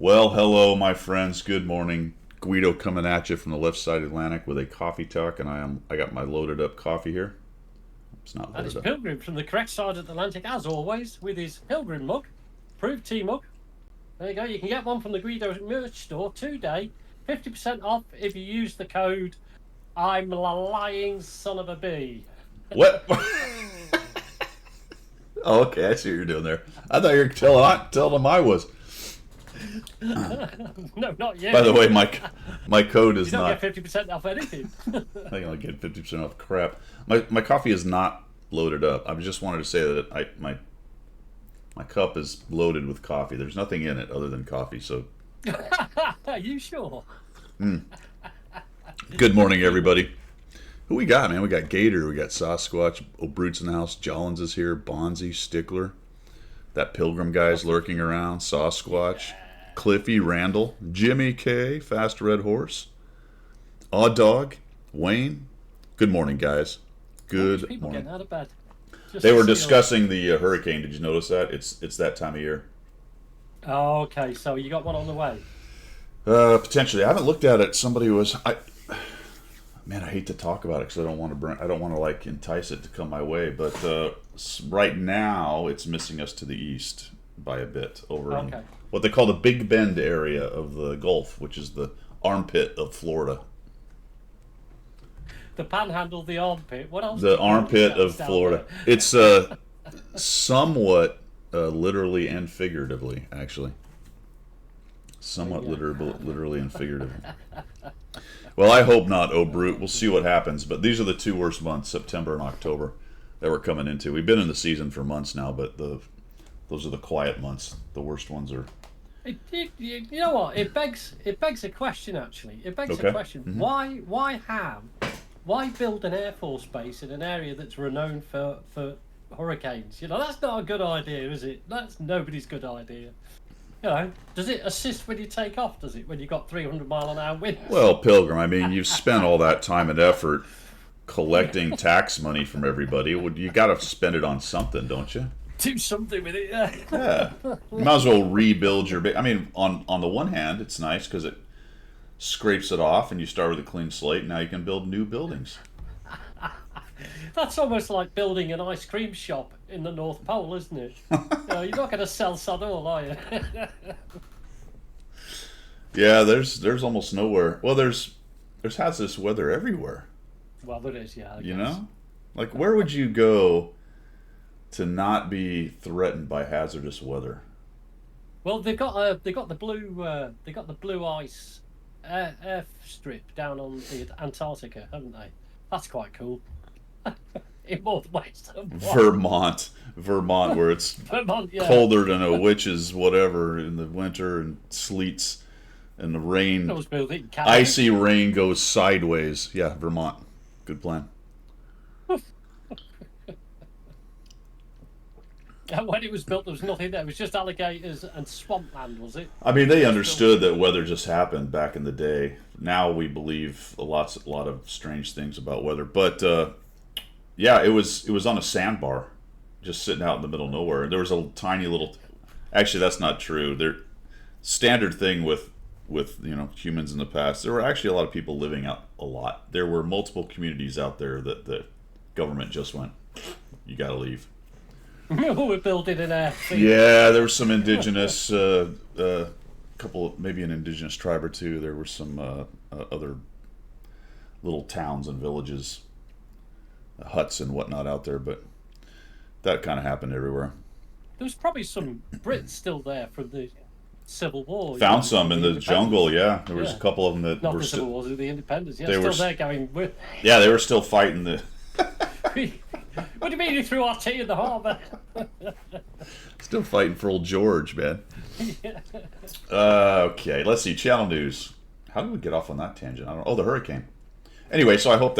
Well, hello, my friends. Good morning. Guido coming at you from the left side Atlantic with a coffee talk, and I got my loaded up coffee here. It's not And it's loaded up. Pilgrim from the correct side of the Atlantic, as always, with his Pilgrim mug, approved tea mug. There you go. You can get one from the Guido merch store today, 50% off if you use the code I'm a lying son of a bee. What? Oh, okay. I see what you're doing there. I thought you were telling them I was. No, not yet. By the way, my code is you don't not. get 50% off anything. I think I'll get 50% off crap. My coffee is not loaded up. I just wanted to say that my cup is loaded with coffee. There's nothing in it other than coffee. So, Are you sure? good morning, everybody. Who we got, man? We got Gator, we got Sasquatch, O'Brute's in the house, Jollins is here, Bonzi, Stickler, that Pilgrim guy's lurking around, Sasquatch, Cliffy, Randall, Jimmy K, Fast Red Horse, Odd Dog, Wayne. Good morning, guys. Good People morning. getting out of bed. Just They to were see discussing the hurricane. Did you notice that? It's that time of year. Oh, okay, so you got one on the way. Potentially, I haven't looked at it. Somebody was. Man, I hate to talk about it because I don't want to like entice it to come my way. But right now, it's missing us to the east by a bit over in what they call the Big Bend area of the Gulf, which is the armpit of Florida. The panhandle, the armpit. What else? The armpit of Florida. There? It's somewhat literally and figuratively, actually. Somewhat literally and figuratively. Well, I hope not, O'Brute. We'll see what happens. But these are the two worst months, September and October, that we're coming into. We've been in the season for months now, but those are the quiet months. The worst ones are. You know what? It begs a question. Actually, it begs a question. Mm-hmm. Why build an air force base in an area that's renowned for hurricanes? You know, that's not a good idea, is it? That's nobody's good idea. You know, does it assist when you take off? Does it when you got 300-mile-an-hour winds? Well, Pilgrim, I mean, you've spent all that time and effort collecting tax money from everybody. You got to spend it on something, don't you? Do something with it. Yeah. You might as well rebuild your base. I mean, on the one hand, it's nice because it scrapes it off and you start with a clean slate. Now you can build new buildings. That's almost like building an ice cream shop in the North Pole, isn't it? You're not going to sell sod all, are you? Yeah, there's almost nowhere. Well, there's hazardous weather everywhere. Well, there is, yeah. You know, like where would you go to not be threatened by hazardous weather? Well, they've got the blue ice airstrip down on the Antarctica, haven't they? That's quite cool. In more ways than one. Vermont, where it's Vermont, yeah. colder than a witch's whatever in the winter and sleets and the rain, I was building Canada. icy rain goes sideways. Yeah, Vermont, good plan. And when it was built, there was nothing there. It was just alligators and swampland, was it? I mean, they understood that weather just happened back in the day. Now we believe a lot of strange things about weather. But yeah, it was on a sandbar, just sitting out in the middle of nowhere. There was a tiny little. Actually, that's not true. There, standard thing with humans in the past. There were actually a lot of people living out a lot. There were multiple communities out there that the government just went, you got to leave. We're building an airfield. Yeah, there was some indigenous, couple, maybe an indigenous tribe or two. There were some other little towns and villages, huts and whatnot out there, but that kind of happened everywhere. There was probably some Brits still there from the Civil War. Found some in the jungle, yeah. There was a couple of them that not were the Civil still. Wars, the Independence. Yeah, They still were there going. Yeah, they were still fighting the. What do you mean you threw our tea in the harbour? Still fighting for old George, man. Okay, let's see. Channel news. How did we get off on that tangent? I don't know. Oh, the hurricane. Anyway, so I hope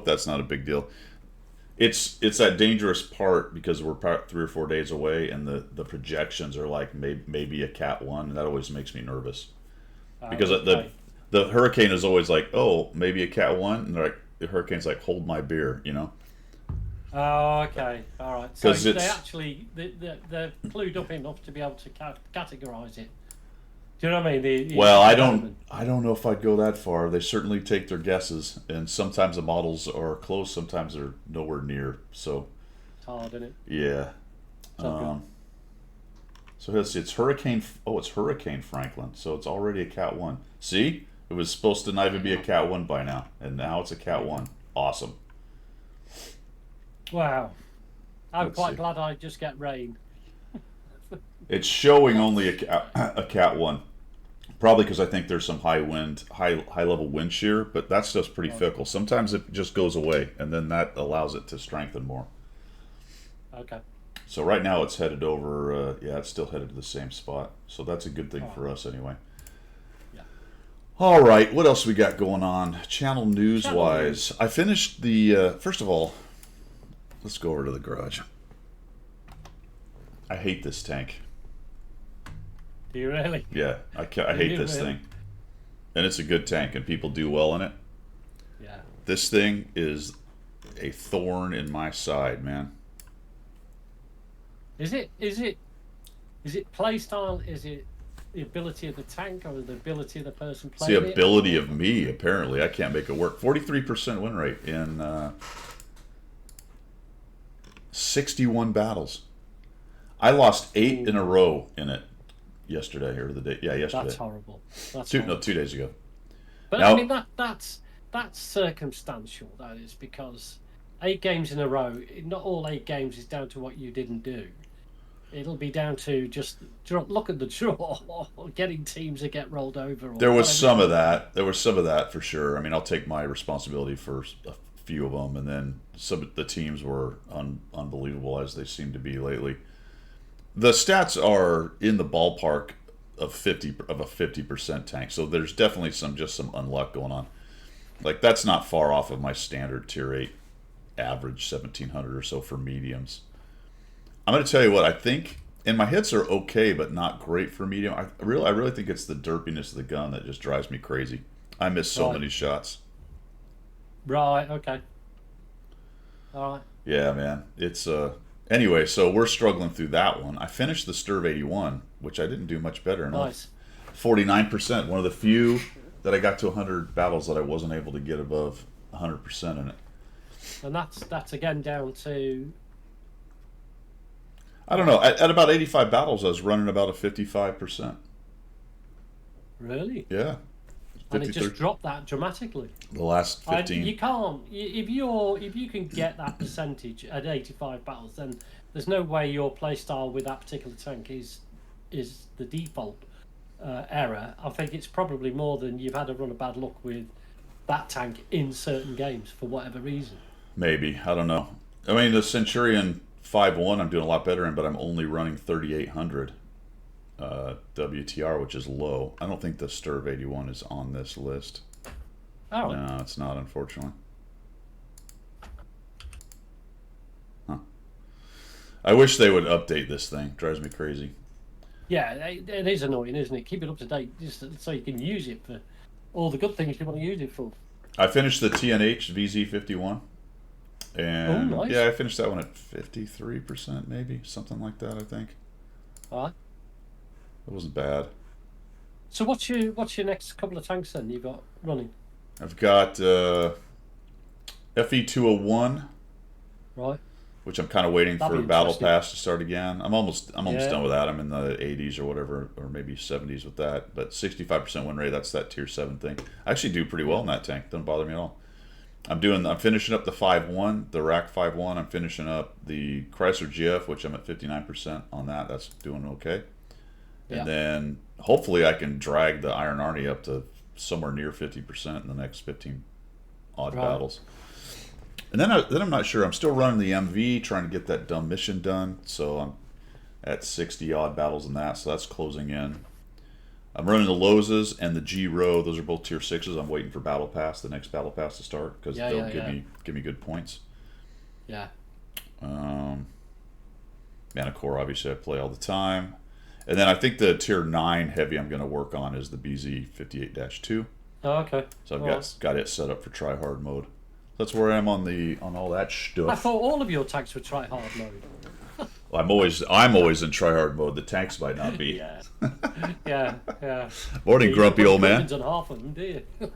that's not a big deal. It's that dangerous part because we're 3 or 4 days away, and the projections are like maybe a Cat 1, and that always makes me nervous because the hurricane is always like, oh, maybe a Cat 1, and the hurricane's like, hold my beer, you know. Oh, okay, all right. So they actually they're clued up enough to be able to categorise it. Do you know what I mean? Well, I don't know if I'd go that far. They certainly take their guesses, and sometimes the models are close, sometimes they're nowhere near. So, It's hard, isn't it? yeah. Okay. So let's see. It's Hurricane. Oh, it's Hurricane Franklin. So it's already a Cat 1. See, it was supposed to not even be a Cat 1 by now, and now it's a Cat 1. Awesome. Wow. I'm Let's quite see. glad I just get rain. It's showing only a Cat 1. Probably because I think there's some high level wind shear, but that stuff's pretty fickle. Sometimes it just goes away, and then that allows it to strengthen more. Okay. So right now it's headed over. Yeah, it's still headed to the same spot. So that's a good thing for us anyway. Yeah. All right, what else we got going on? Channel news Channel wise, I finished the. First of all, let's go over to the garage. I hate this tank. Do you really? Yeah, I hate this really? thing. And it's a good tank, and people do well in it. Yeah. This thing is a thorn in my side, man. Is it play style? Is it the ability of the tank or the ability of the person It's playing the it? ability of me, apparently. I can't make it work. 43% win rate in 61 battles. I lost 8 in a row in it yesterday, or the day. Yeah, yesterday. That's horrible. That's 2 horrible. days ago. But Now- I mean that's circumstantial. That is because 8 games in a row. Not all 8 games is down to what you didn't do. It'll be down to just look at the draw, or getting teams that get rolled over. Or There was whatever. some of that. There was some of that for sure. I mean, I'll take my responsibility for a few of them, and then some of the teams were unbelievable as they seem to be lately. The stats are in the ballpark of a 50% tank, so there's definitely some unluck going on. Like that's not far off of my standard tier 8 average 1700 or so for mediums. I'm going to tell you what I think, and my hits are okay, but not great for medium. I really think it's the derpiness of the gun that just drives me crazy. I miss so Right. many shots. Right. Okay. All right. Yeah, man. It's anyway. So we're struggling through that one. I finished the Sturv 81, which I didn't do much better. And Nice. 49%. One of the few that I got to 100 battles that I wasn't able to get above 100% in it. And that's again down to I don't know. At about 85 battles, I was running about a 55%. really, Yeah. and it just 53 dropped that dramatically. the last 15. You can't if you can get that percentage at 85 battles, then there's no way your playstyle with that particular tank is the default error. I think it's probably more than you've had a run of bad luck with that tank in certain games for whatever reason. Maybe. I don't know. I mean, the Centurion 5.1 I'm doing a lot better in, but I'm only running 3800 WTR, which is low. I don't think the Sturv 81 is on this list. Oh, No, it's not, unfortunately. Huh. I wish they would update this thing. Drives me crazy. yeah, it is annoying, isn't it? Keep it up to date just so you can use it for all the good things you want to use it for. I finished the TNH VZ51. And Oh, nice. yeah, I finished that one at 53%, maybe. Something like that, I think. All right. It wasn't bad. So what's your next couple of tanks then you've got running? I've got FE201, Right. which I'm kind of waiting That'd for be Battle interesting. Pass to start again. I'm almost Yeah. done with that. I'm in the 80s or whatever, or maybe 70s with that. But 65% win rate, that's that tier 7 thing. I actually do pretty well in that tank. Doesn't bother me at all. I'm finishing up the 5.1, the Rack 5.1. I'm finishing up the Chrysler GF, which I'm at 59% on that. That's doing okay. Yeah. And then hopefully I can drag the Iron Army up to somewhere near 50% in the next 15 odd Right. battles. And then I'm not sure. I'm still running the MV, trying to get that dumb mission done. So I'm at 60 odd battles in that. So that's closing in. I'm running the Lozas and the G Row. Those are both tier 6s. I'm waiting for Battle Pass, the next Battle Pass to start, because they'll give me good points. Yeah. Manticore, obviously, I play all the time. And then I think the tier 9 heavy I'm going to work on is the BZ58-2. Oh, okay. So I've All right. got it set up for try hard mode. That's where I am on all that I stuff. thought all of your tanks were try hard mode. I'm always in try hard mode. The tanks might not be. Yeah, yeah, yeah. Morning, You grumpy don't old put man. weapons on half of them, do you?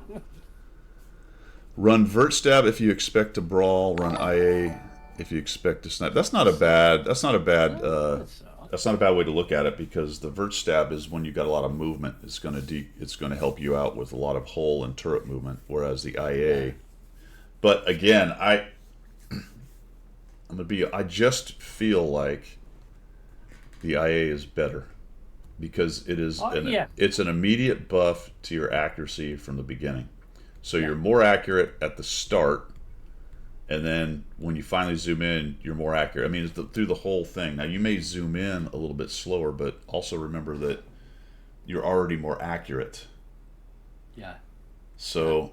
Run vert stab if you expect to brawl. Run IA if you expect to snipe. That's not a bad. That's not a bad. That's all right. That's not a bad way to look at it, because the vert stab is when you got a lot of movement. It's gonna help you out with a lot of hull and turret movement. Whereas the IA, but again, I just feel like the IA is better because it is Yeah. it's an immediate buff to your accuracy from the beginning. So you're more accurate at the start, and then when you finally zoom in, you're more accurate. I mean, through the whole thing. Now you may zoom in a little bit slower, but also remember that you're already more accurate. Yeah. So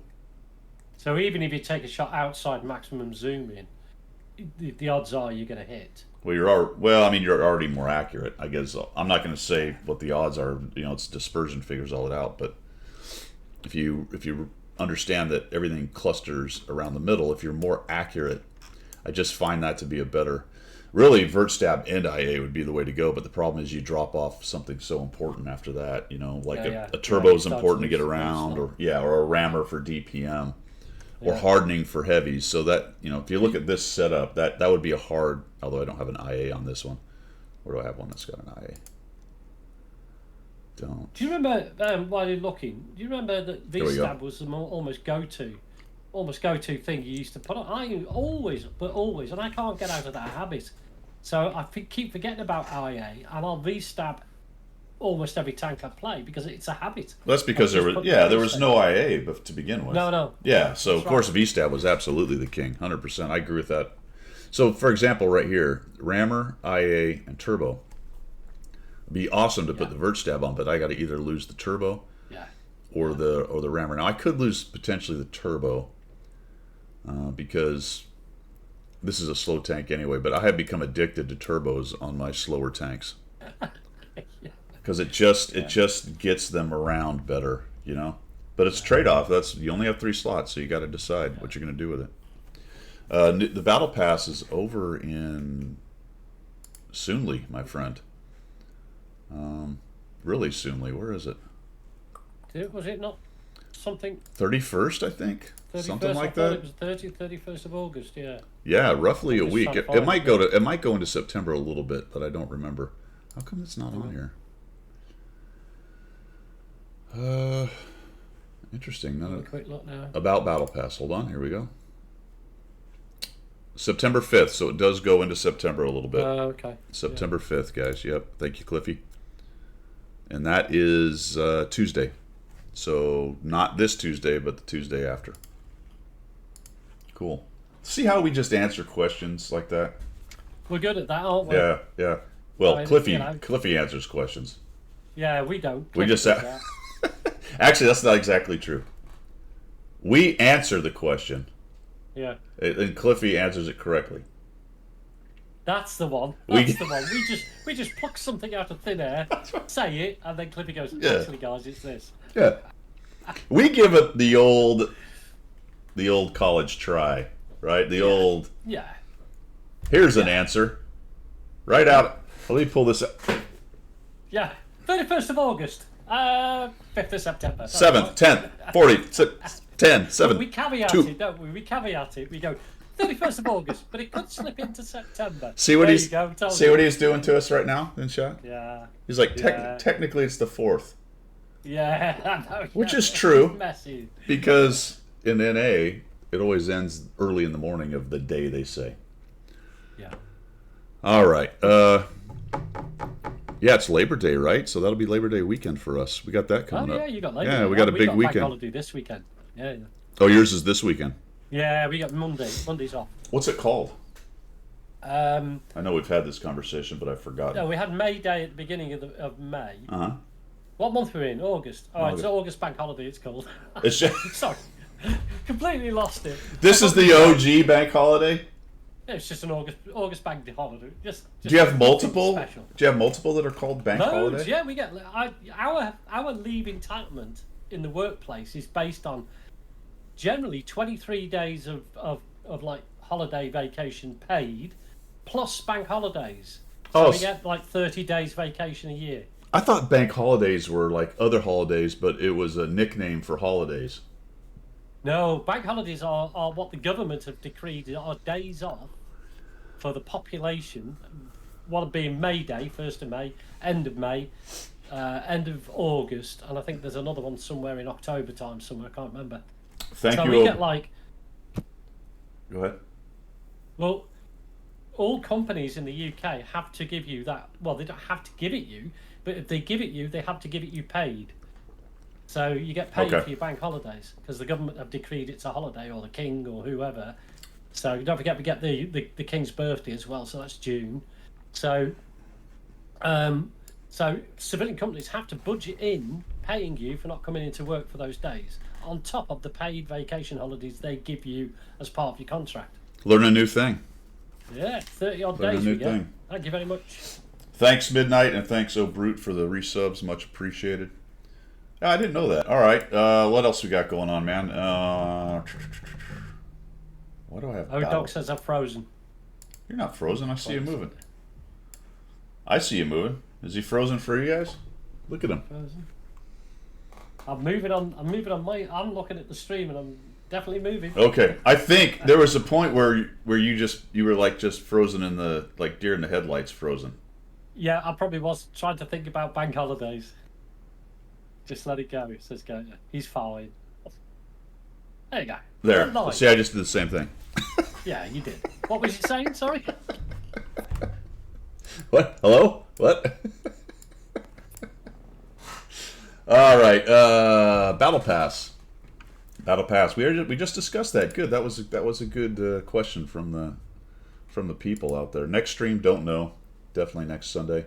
So even if you take a shot outside maximum zoom in, the odds are you're going to hit. you're already more accurate. I guess I'm not going to say what the odds are. It's dispersion figures all it out. But if you understand that everything clusters around the middle, if you're more accurate, I just find that to be a better. Really, vert stab and IA would be the way to go. But the problem is you drop off something so important after that. A turbo is important to get around, or a rammer for DPM. Or hardening for heavies, so that if you look at this setup, that would be a hard. Although I don't have an IA on this one. Where do I have one that's got an IA? Don't. Do you remember while you're looking? Do you remember that There we go. V-stab was the almost go-to thing you used to put on? I always, and I can't get out of that habit. So I keep forgetting about IA, and I'll V-stab almost every tank I play because it's a habit. Well, that's because there was no IA to begin with. No. Yeah, so of That's course right. V-stab was absolutely the king, 100%. I agree with that. So for example, right here, rammer, IA, and turbo. It'd be awesome to put the vert stab on, but I got to either lose the turbo Yeah. or the rammer. Now I could lose potentially the turbo because this is a slow tank anyway. But I have become addicted to turbos on my slower tanks because it just gets them around better, But it's a trade-off. You only have 3 slots, so you got to decide what you're going to do with it. The battle pass is over in soonly, my friend. Really soonly. Where is it? Was it not something 31st, I think. 31st? Something like I thought that. it was 30th, 31st of August. Yeah. Yeah, roughly a Just week. trying to It find might it. it might go into September a little bit, but I don't remember. How come it's not on here? Interesting. None Have a of quick look now. about Battle Pass. Hold on, here we go. September 5th, so it does go into September a little bit. Okay. September 5th, guys. Yep. Thank you, Cliffy. And that is Tuesday. So not this Tuesday, but the Tuesday after. Cool. See how we just answer questions like that? We're good at that, aren't we? Yeah, yeah. Well, I mean, Cliffy Cliffy answers questions. Yeah, we don't. We just Cliff have- does that. Actually, that's not exactly true. We answer the question, Yeah. and Cliffy answers it correctly. That's the one. We- That's the one. We just pluck something out of thin air, say it, and then Cliffy goes, Yeah. actually, guys, it's this. Yeah. We give it the old college try, right? The old. Yeah. Here's an answer. Right out. Let me pull this up. Yeah. 31st of August. 5th of September. That's 7th, right. 10th, 40th, 10, 7. We caveat 2. it, don't we? We caveat it. We go 31st of August, but it could slip into September. See what There he's you go, told see you. what he's doing to us right now in chat? Yeah. He's like, Yeah. technically it's the 4th. Yeah. I know, Which yeah. is true. Messy. Because in NA, it always ends early in the morning of the day they say. Yeah. All right. Yeah, it's Labor Day, right? So that'll be Labor Day weekend for us. We got that Oh coming yeah, up. you got Labor Yeah, Day. we got a big Bank weekend. holiday this weekend. Yeah. Oh, yours is this weekend. Yeah, we got Monday. Monday's off. What's it called? I know we've had this conversation, but I forgot. No, we had May Day at the beginning of May. Uh-huh. What month we're in? August. Oh, it's August. August Bank Holiday. It's called. It's just, Sorry, completely lost it. this is the OG bank holiday? Yeah, it's just an August Bank Holiday. Just Do you have nothing multiple? Special. Do you have multiple that are called bank Loads, holiday? yeah, we get our leave entitlement in the workplace is based on generally 23 days of like holiday vacation paid plus bank holidays. So Oh, we get like 30 days vacation a year. I thought bank holidays were like other holidays, but it was a nickname for holidays. No, bank holidays are what the government have decreed are days off for the population. One being May Day, 1st of May, end of May, end of August, and I think there's another one somewhere in October time somewhere, I can't remember. Thank So you. we get like, Go ahead. well, all companies in the UK have to give you that. Well, they don't have to give it you, but if they give it you, they have to give it you paid. So you get paid Okay. for your bank holidays because the government have decreed it's a holiday, or the king or whoever. So don't forget we get the king's birthday as well. So that's June. So so civilian companies have to budget in paying you for not coming into work for those days, on top of the paid vacation holidays they give you as part of your contract. Learn a new thing. Yeah, 30 odd Learn a days new we get. thing. Thank you very much. Thanks, Midnight, and thanks, O'Brute, for the resubs. Much appreciated. I didn't know that. All right. What else we got going on, man? Why do I have Oh, battle? Doc says I've frozen. You're not frozen. I see you moving. I see you moving. Is he frozen for you guys? Look at him. Frozen. I'm moving on. I'm looking at the stream and I'm definitely moving. Okay. I think there was a point where you were like just frozen in the like deer in the headlights frozen. Yeah, I probably was trying to think about bank holidays. Just let it go. It says go. He's fine. There you go. There. Nice. See, I just did the same thing. Yeah, you did. What was you saying? Sorry. What? Hello? What? All right. Battle Pass. Battle Pass. We just discussed that. Good. That was a good question from the people out there. Next stream, don't know. Definitely next Sunday.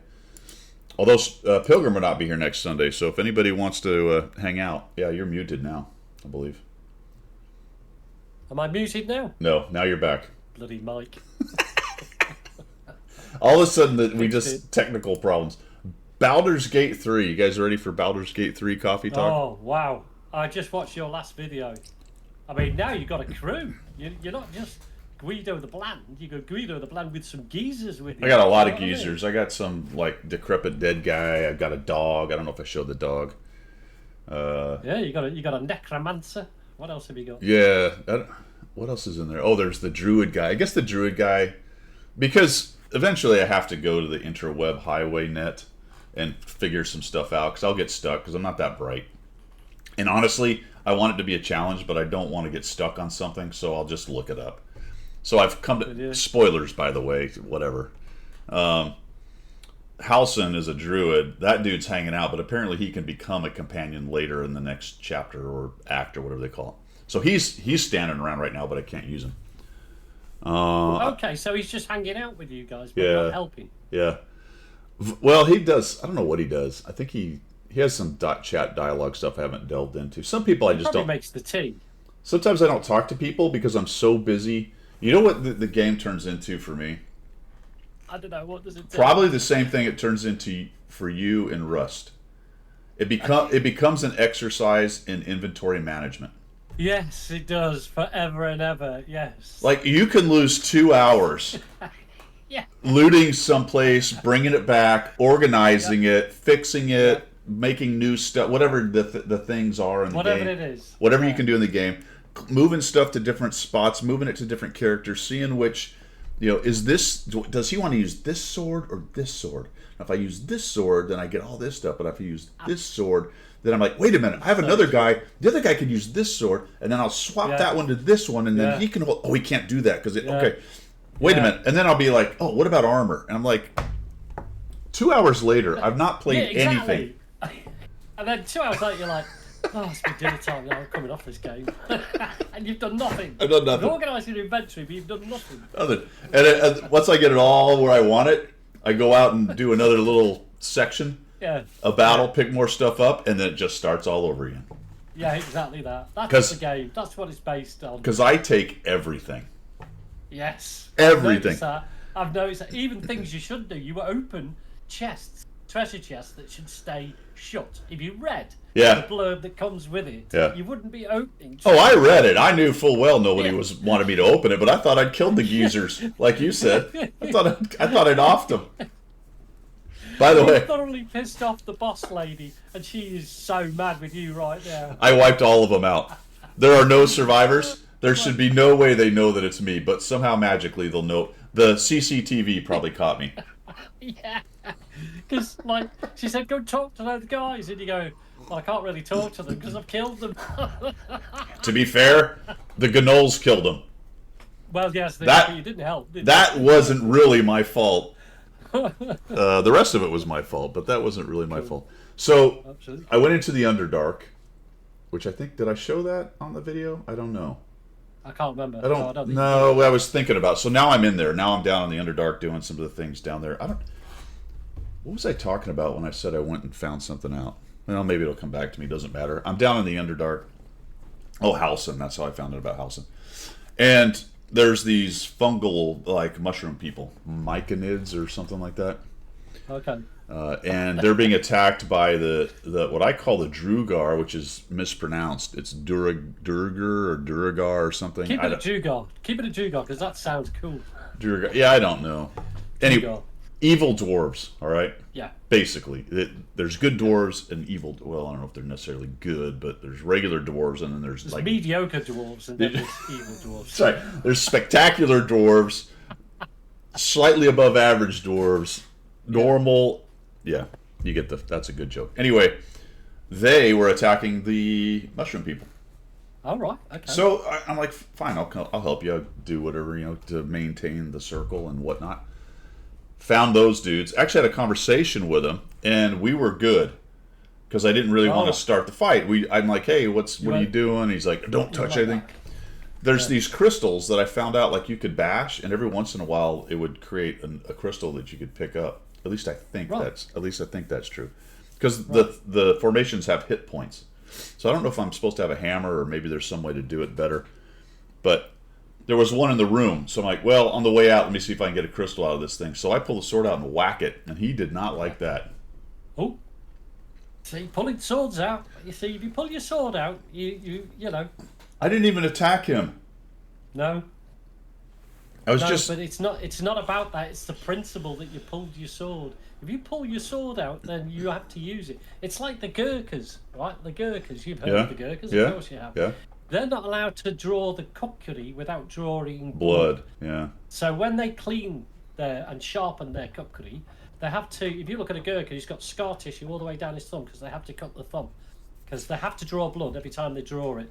Although Pilgrim will not be here next Sunday, so if anybody wants to hang out, yeah, you're muted now, I believe. Am I muted now? No, now you're back. Bloody Mike. All of a sudden, we Fixed just technical problems. Baldur's Gate 3. You guys ready for Baldur's Gate 3 coffee talk? Oh wow! I just watched your last video. I mean, now you've got a crew. You're not just Guido the Bland. You got Guido the Bland with some geezers with you. I got a lot of You know what I mean? geezers. I got some like decrepit dead guy. I've got a dog. I don't know if I showed the dog. Yeah, you got a necromancer. What else have you got? Yeah. What else is in there? Oh, there's the druid guy. I guess the druid guy, because eventually I have to go to the interweb highway net and figure some stuff out because I'll get stuck because I'm not that bright. And honestly, I want it to be a challenge, but I don't want to get stuck on something, so I'll just look it up. So I've come to spoilers, by the way, whatever. Halson is a druid. That dude's hanging out, but apparently he can become a companion later in the next chapter or act or whatever they call it. So he's standing around right now, but I can't use him. Okay, so he's just hanging out with you guys, but Yeah. not helping. Yeah. Well, he does. I don't know what he does. I think he has some chat dialogue stuff I haven't delved into. Some people I just Probably don't. makes the tea. Sometimes I don't talk to people because I'm so busy. You know what the game turns into for me? I don't know, what does it do? Probably the same thing it turns into for you in Rust. It becomes an exercise in inventory management. Yes, it does, forever and ever, yes. Like you can lose 2 hours Yeah. looting someplace, bringing it back, organizing it, fixing it, making new stuff, whatever the things are in the Whatever game. it is. Whatever you Yeah. can do in the game, moving stuff to different spots, moving it to different characters, seeing which, does he want to use this sword or this sword? If I use this sword, then I get all this stuff, but if I use this sword, then I'm like, wait a minute, I have another guy, the other guy could use this sword, and then I'll swap Yeah. that one to this one, and then Yeah. he can hold, he can't do that, because Yeah. okay, wait a Yeah. minute, and then I'll be like, oh, what about armor? And I'm like, 2 hours later, I've not played anything. And then 2 hours later, you're like, oh, it's been dinner time now, I'm coming off this game. And you've done nothing. I've done nothing. You've organised your inventory, but you've done nothing. And once I get it all where I want it, I go out and do another little section, Yeah. a battle, pick more stuff up, and then it just starts all over again. Yeah, exactly that. 'Cause- That's the game. That's what it's based on. Because I take everything. Yes. Everything. I've noticed that. Even things you shouldn't do. You open chests, treasure chests that should stay shut. If you read Yeah. the blurb that comes with it, Yeah. you wouldn't be opening. Oh, I read it. I knew full well nobody Yeah. wanted me to open it, but I thought I'd killed the geezers, like you said. I thought I'd offed them. By the You've way, thoroughly pissed off the boss lady, and she is so mad with you right now. I wiped all of them out. There are no survivors. There should be no way they know that it's me, but somehow magically they'll know. The CCTV probably caught me. Yeah, because like she said, go talk to those guys, and you go, well, I can't really talk to them because I've killed them. To be fair, the Gnolls killed him. Well, yes, That- you didn't help. Did That wasn't really my fault. The rest of it was my fault, but that wasn't really my fault. So Absolutely. I went into the Underdark, which I think, did I show that on the video? I don't know. I can't remember. I don't, think no, I was thinking about. So now I'm in there. Now I'm down in the Underdark doing some of the things down there. What was I talking about when I said I went and found something out? Well, maybe it'll come back to me. Doesn't matter. I'm down in the Underdark. Oh, Halsin. That's how I found out about Halsin. And there's these fungal, like, mushroom people. Myconids or something like that. Okay. And they're being attacked by the what I call the Drugar, which is mispronounced. It's Durgar or Duragar or something. Keep it a Jugar. Keep it a Jugar because that sounds cool. Duragar. Yeah, I don't know. Anyway, Jugar. evil dwarves. All right. Yeah. Basically, there's good dwarves and evil. Well, I don't know if they're necessarily good, but there's regular dwarves and then there's like Mediocre dwarves and then there's evil dwarves. sorry. There's spectacular dwarves, slightly above average dwarves, normal. Yeah, you get that's a good joke. Anyway, they were attacking the mushroom people. All right. Okay. So I'm like, fine, I'll help you. I'll do whatever, to maintain the circle and whatnot. Found those dudes. Actually had a conversation with them, and we were good because I didn't really want to start the fight. I'm like, hey, what are you doing? He's like, don't touch anything. There's these crystals that I found out like you could bash, and every once in a while it would create a crystal that you could pick up. At least I think that's true, because the formations have hit points. So I don't know if I'm supposed to have a hammer or maybe there's some way to do it better. But there was one in the room, so I'm like, well, on the way out, let me see if I can get a crystal out of this thing. So I pull the sword out and whack it, and he did not like that. Oh. See, pulling swords out. You see, if you pull your sword out, you know. I didn't even attack him. No. I was No, just. but it's not about that. It's the principle that you pulled your sword. If you pull your sword out, then you have to use it. It's like the Gurkhas, right? The Gurkhas. You've heard of the Gurkhas, of course you have. Yeah. They're not allowed to draw the kukri without drawing Blood. Yeah. So when they clean and sharpen their kukri, they have to. If you look at a Gurkha, he's got scar tissue all the way down his thumb because they have to cut the thumb because they have to draw blood every time they draw it.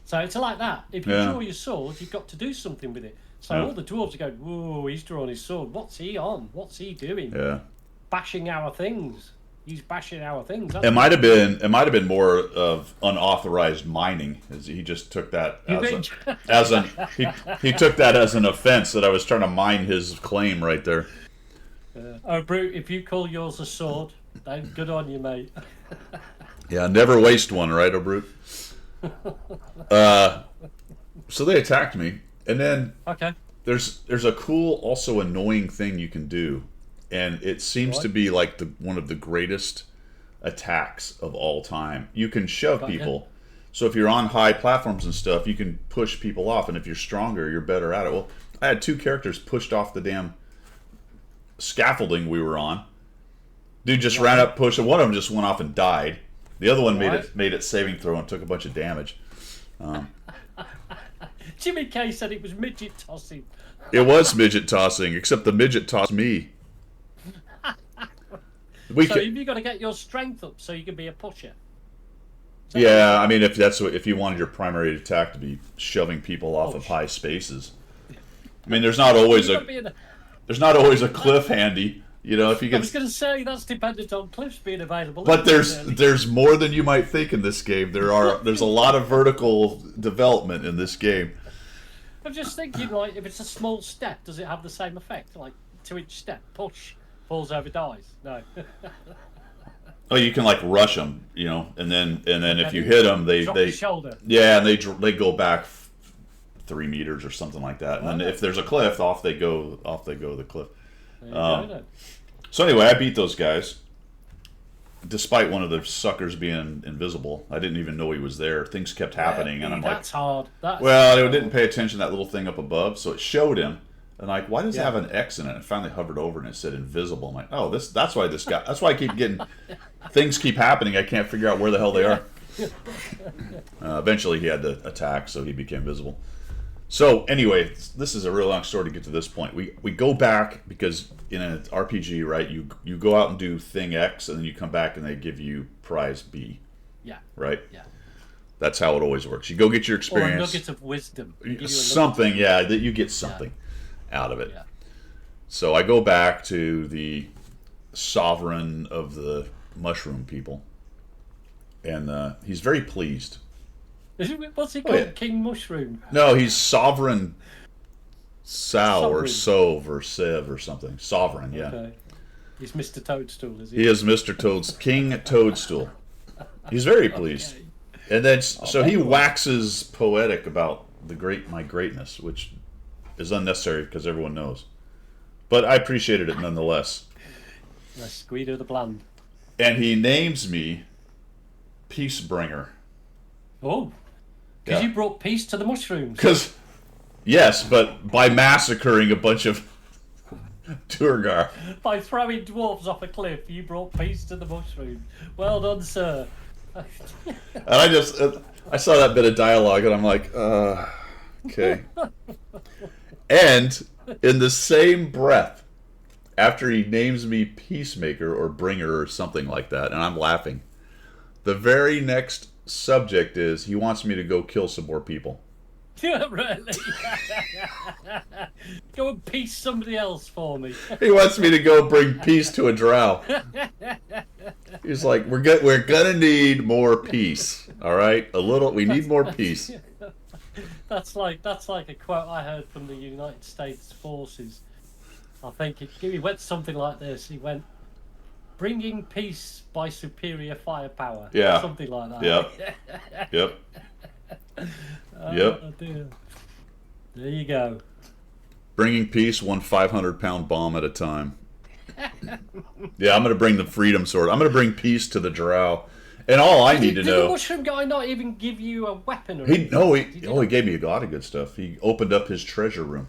So it's like that. If you draw your sword, you've got to do something with it. So all the dwarves are going, whoa, he's drawing his sword. What's he on? What's he doing? Yeah. Bashing our things. He's bashing our things. It might have been more of unauthorized mining. As he just took that he took that as an offense that I was trying to mine his claim right there. Oh, Brute, if you call yours a sword, then good on you, mate. Yeah, never waste one, right, O'Brute? So they attacked me, and then Okay. there's a cool, also annoying thing you can do, and it seems to be like one of the greatest attacks of all time. You can shove people. So if you're on high platforms and stuff, you can push people off, and if you're stronger, you're better at it. Well, I had two characters pushed off the damn scaffolding we were on. Dude just ran up, pushed, and one of them just went off and died. The other one made it saving throw and took a bunch of damage. Jimmy K said it was midget tossing. It was midget tossing, except the midget tossed me. You've got to get your strength up so you can be a pusher. Yeah, I mean, if you wanted your primary attack to be shoving people off of high spaces, I mean, there's not always a cliff handy. If you I was going to say that's dependent on cliffs being available. But there's more than you might think in this game. There's a lot of vertical development in this game. I'm just thinking, like, if it's a small step, does it have the same effect? Like 2-inch step, push, falls over, dies. No. Oh, you can like rush them, and then if you hit them, they the shoulder. Yeah, and they go back 3 meters or something like that. And then if there's a cliff, off they go the cliff. So anyway, I beat those guys, despite one of the suckers being invisible. I didn't even know he was there. Things kept happening, and I'm like, that's hard. I didn't pay attention to that little thing up above, so it showed him. And like, why does it have an X in it? I finally hovered over and it said invisible. I'm like, oh, that's why this guy. That's why I keep getting things keep happening. I can't figure out where the hell they are. Eventually, he had to attack, so he became visible. So anyway, this is a real long story to get to this point. We go back because in an RPG, right? You go out and do thing X, and then you come back and they give you prize B. Yeah. Right. Yeah. That's how it always works. You go get your experience. Or a nugget of wisdom. Something, yeah, that you get something out of it. Yeah. So I go back to the sovereign of the mushroom people, and he's very pleased. What's he called? King Mushroom? No, he's Sovereign Sow or Sov or Sev or something. Sovereign, yeah. Okay. He's Mr. Toadstool, is he? He is Mr. King Toadstool. He's very pleased. Okay. And then, so he waxes poetic about my greatness, which is unnecessary because everyone knows. But I appreciated it nonetheless. Yes, Guido the Bland. And he names me Peacebringer. Oh, because you brought peace to the mushrooms. Because, yes, but by massacring a bunch of Duergar. By throwing dwarves off a cliff, you brought peace to the mushrooms. Well done, sir. And I saw that bit of dialogue and I'm like, okay. And in the same breath, after he names me Peacemaker or Bringer or something like that, and I'm laughing, the very next subject is he wants me to go kill some more people. Really? Go and peace somebody else for me. He wants me to go bring peace to a drow. He's like, we're gonna need more peace. All right, we need more peace. That's like a quote I heard from the United States Forces. I think he went something like this. He went, "Bringing peace by superior firepower." Yeah, something like that. Yep. Yep. Yep. Dear. There you go. Bringing peace, one 500-pound bomb at a time. Yeah, I'm going to bring the freedom sword. I'm going to bring peace to the drow. And all I need to know... Did the mushroom guy not even give you a weapon? Or he gave me a lot of good stuff. He opened up his treasure room.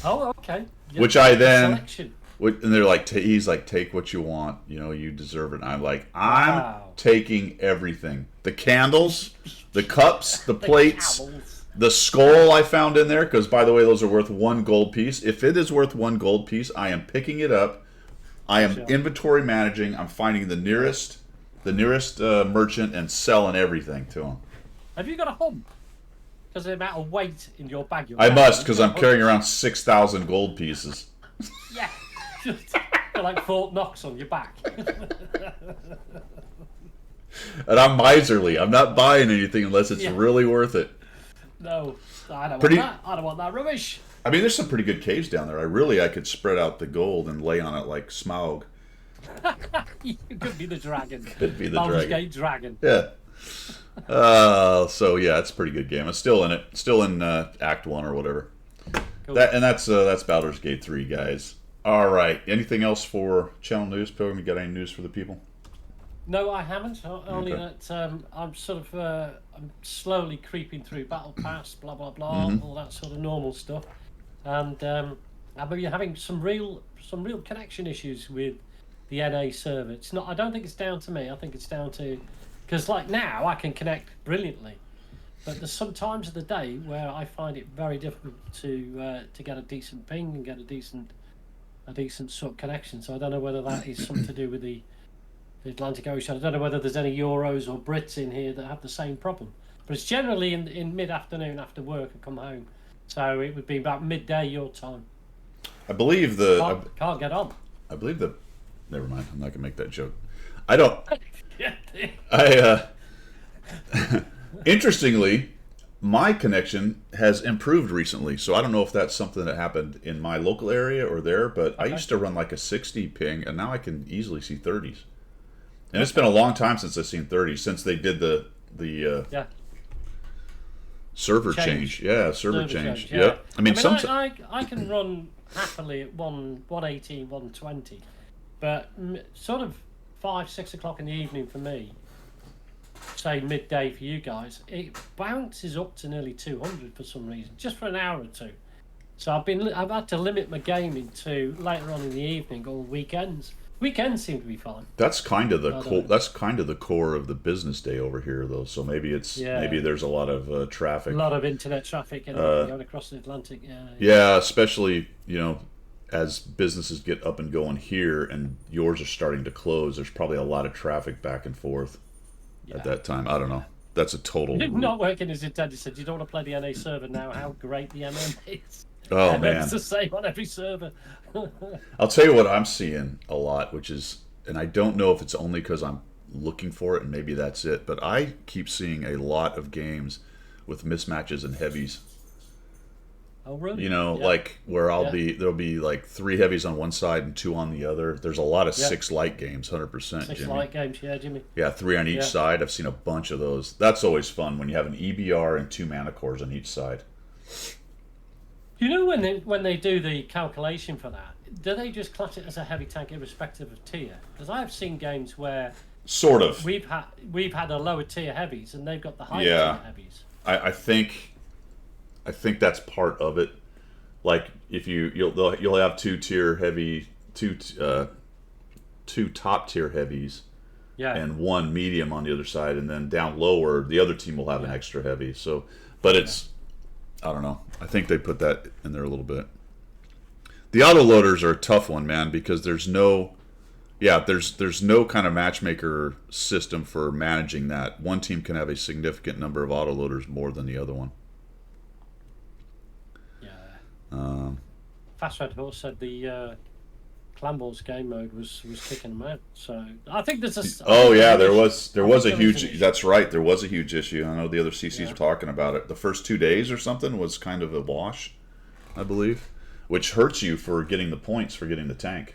Oh, okay. Yep. Which I then... Selection. And they're like, he's like, take what you want. You know, you deserve it. And I'm like, I'm taking everything. The candles, the cups, the plates, the skull I found in there. Because, by the way, those are worth 1 gold piece. If it is worth 1 gold piece, I am picking it up. I am inventory managing. I'm finding the nearest merchant and selling everything to him. Have you got a hump? Because of the amount of weight in your bag. I must, because I'm carrying around 6,000 gold pieces. Yeah. Just like Fort Knox on your back. And I'm miserly. I'm not buying anything unless it's really worth it. No, I don't want that. I don't want that rubbish. I mean, there's some pretty good caves down there. I could spread out the gold and lay on it like Smaug. You could be the dragon. Could be the Baldur's dragon. Gate dragon. Yeah. So yeah, it's a pretty good game. It's still in it. Still in Act 1 or whatever. Cool. That's Baldur's Gate 3, guys. All right. Anything else for channel news, Pilgrim? You got any news for the people? No, I haven't. Only that I'm sort of I'm slowly creeping through Battle Pass, blah blah blah, all that sort of normal stuff, and I've been having some real connection issues with the NA server. It's not. I don't think it's down to me. I think it's down to because like now I can connect brilliantly, but there's some times of the day where I find it very difficult to get a decent ping and get a decent sort of connection. So I don't know whether that is something to do with the Atlantic Ocean. I don't know whether there's any Euros or Brits in here that have the same problem. But it's generally in mid-afternoon after work and come home. So it would be about midday your time. I believe Can't get on. I believe never mind. I'm not going to make that joke. I don't... Interestingly, my connection has improved recently, so I don't know if that's something that happened in my local area or there, but I used to run like a 60 ping, and now I can easily see 30s. And it's been a long time since I've seen 30s, since they did the server change. Yeah, server change. Yeah. Yep. I mean I can run happily at 118, 120, but sort of 5, 6 o'clock in the evening for me, say midday for you guys, it bounces up to nearly 200 for some reason, just for an hour or two. So I've had to limit my gaming to later on in the evening or weekends. Weekends seem to be fine. That's kind of the I don't know. that's kind of the core of the business day over here, though. So Yeah, maybe there's a lot of a traffic. lot of internet traffic and going across the Atlantic. Yeah, Yeah, especially as businesses get up and going here, and yours are starting to close. There's probably a lot of traffic back and forth at yeah. that time. I don't know. That's a total. Not working as intended. Said you don't want to play the NA server now. How great the MM is. Oh MM's man, the same on every server. I'll tell you what I'm seeing a lot, which is, and I don't know if it's only because I'm looking for it, and maybe that's it, but I keep seeing a lot of games with mismatches and heavies. Oh really? Yeah. Like where Yeah. there'll be like 3 heavies on one side and 2 on the other. There's a lot of Yeah. 6 light games, 100%, Six Jimmy. light games, yeah, Jimmy. Yeah, 3 on each Yeah. side. I've seen a bunch of those. That's always fun when you have an EBR and 2 mana cores on each side. You know when they do the calculation for that, do they just class it as a heavy tank irrespective of tier? Because I've seen games where Sort of. we've had a lower tier heavies and they've got the higher Yeah. tier heavies. I think that's part of it. Like if you'll have 2 tier heavy, two top tier heavies, Yeah. and 1 medium on the other side, and then down lower the other team will have an Yeah. extra heavy. So, but it's I don't know. I think they put that in there a little bit. The autoloaders are a tough one, man, because there's no kind of matchmaker system for managing that. One team can have a significant number of autoloaders more than the other one. Yeah. Fast Red Horse said the Clan Wars game mode was kicking them out. So I think there's a. Oh yeah, there I was a think there was an huge. issue. That's right, there was a huge issue. I know the other CCs Yeah. are talking about it. The first 2 days or something was kind of a wash, I believe, which hurts you for getting the points for getting the tank.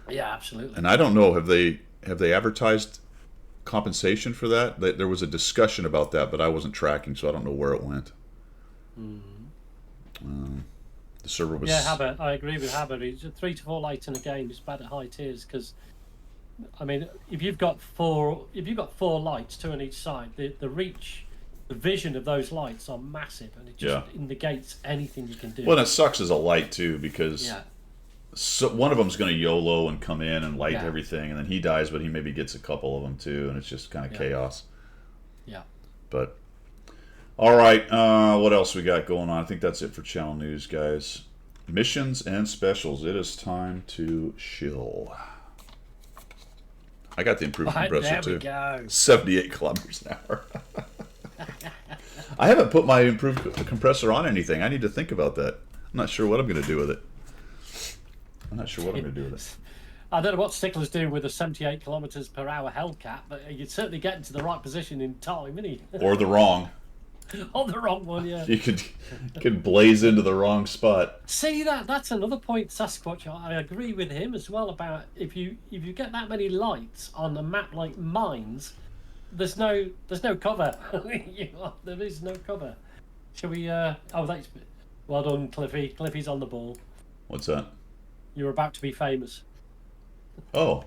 Yeah, absolutely. And I don't know, have they advertised compensation for that? There was a discussion about that, but I wasn't tracking, so I don't know where it went. The server was. Yeah, Habit. I agree with Habit. It's 3 to 4 lights in a game. It's bad at high tiers because, I mean, if you've got four lights, 2 on each side, the reach, the vision of those lights are massive, and it just negates anything you can do. Well, and it sucks as a light too, because Yeah, one of them's going to YOLO and come in and light Yeah. everything, and then he dies, but he maybe gets a couple of them too, and it's just kind of Yeah. chaos. yeah. But all right, what else we got going on? I think that's it for channel news, guys. Missions and specials. It is time to chill. I got the improved Right, compressor there too. we go. 78 kilometers an hour. I haven't put my improved compressor on anything. I need to think about that. I'm not sure what I'm going to do with it. I don't know what Stickler's doing with a 78 kilometers per hour Hellcat, but you're certainly getting to the right position in time, isn't he? Or the wrong. On the wrong one, yeah. You could blaze into the wrong spot. See that's another point, Sasquatch. I agree with him as well about if you get that many lights on a map like Mines, there's no cover. There is no cover. Shall we? That's well done, Cliffy. Cliffy's on the ball. What's that? You're about to be famous. Oh.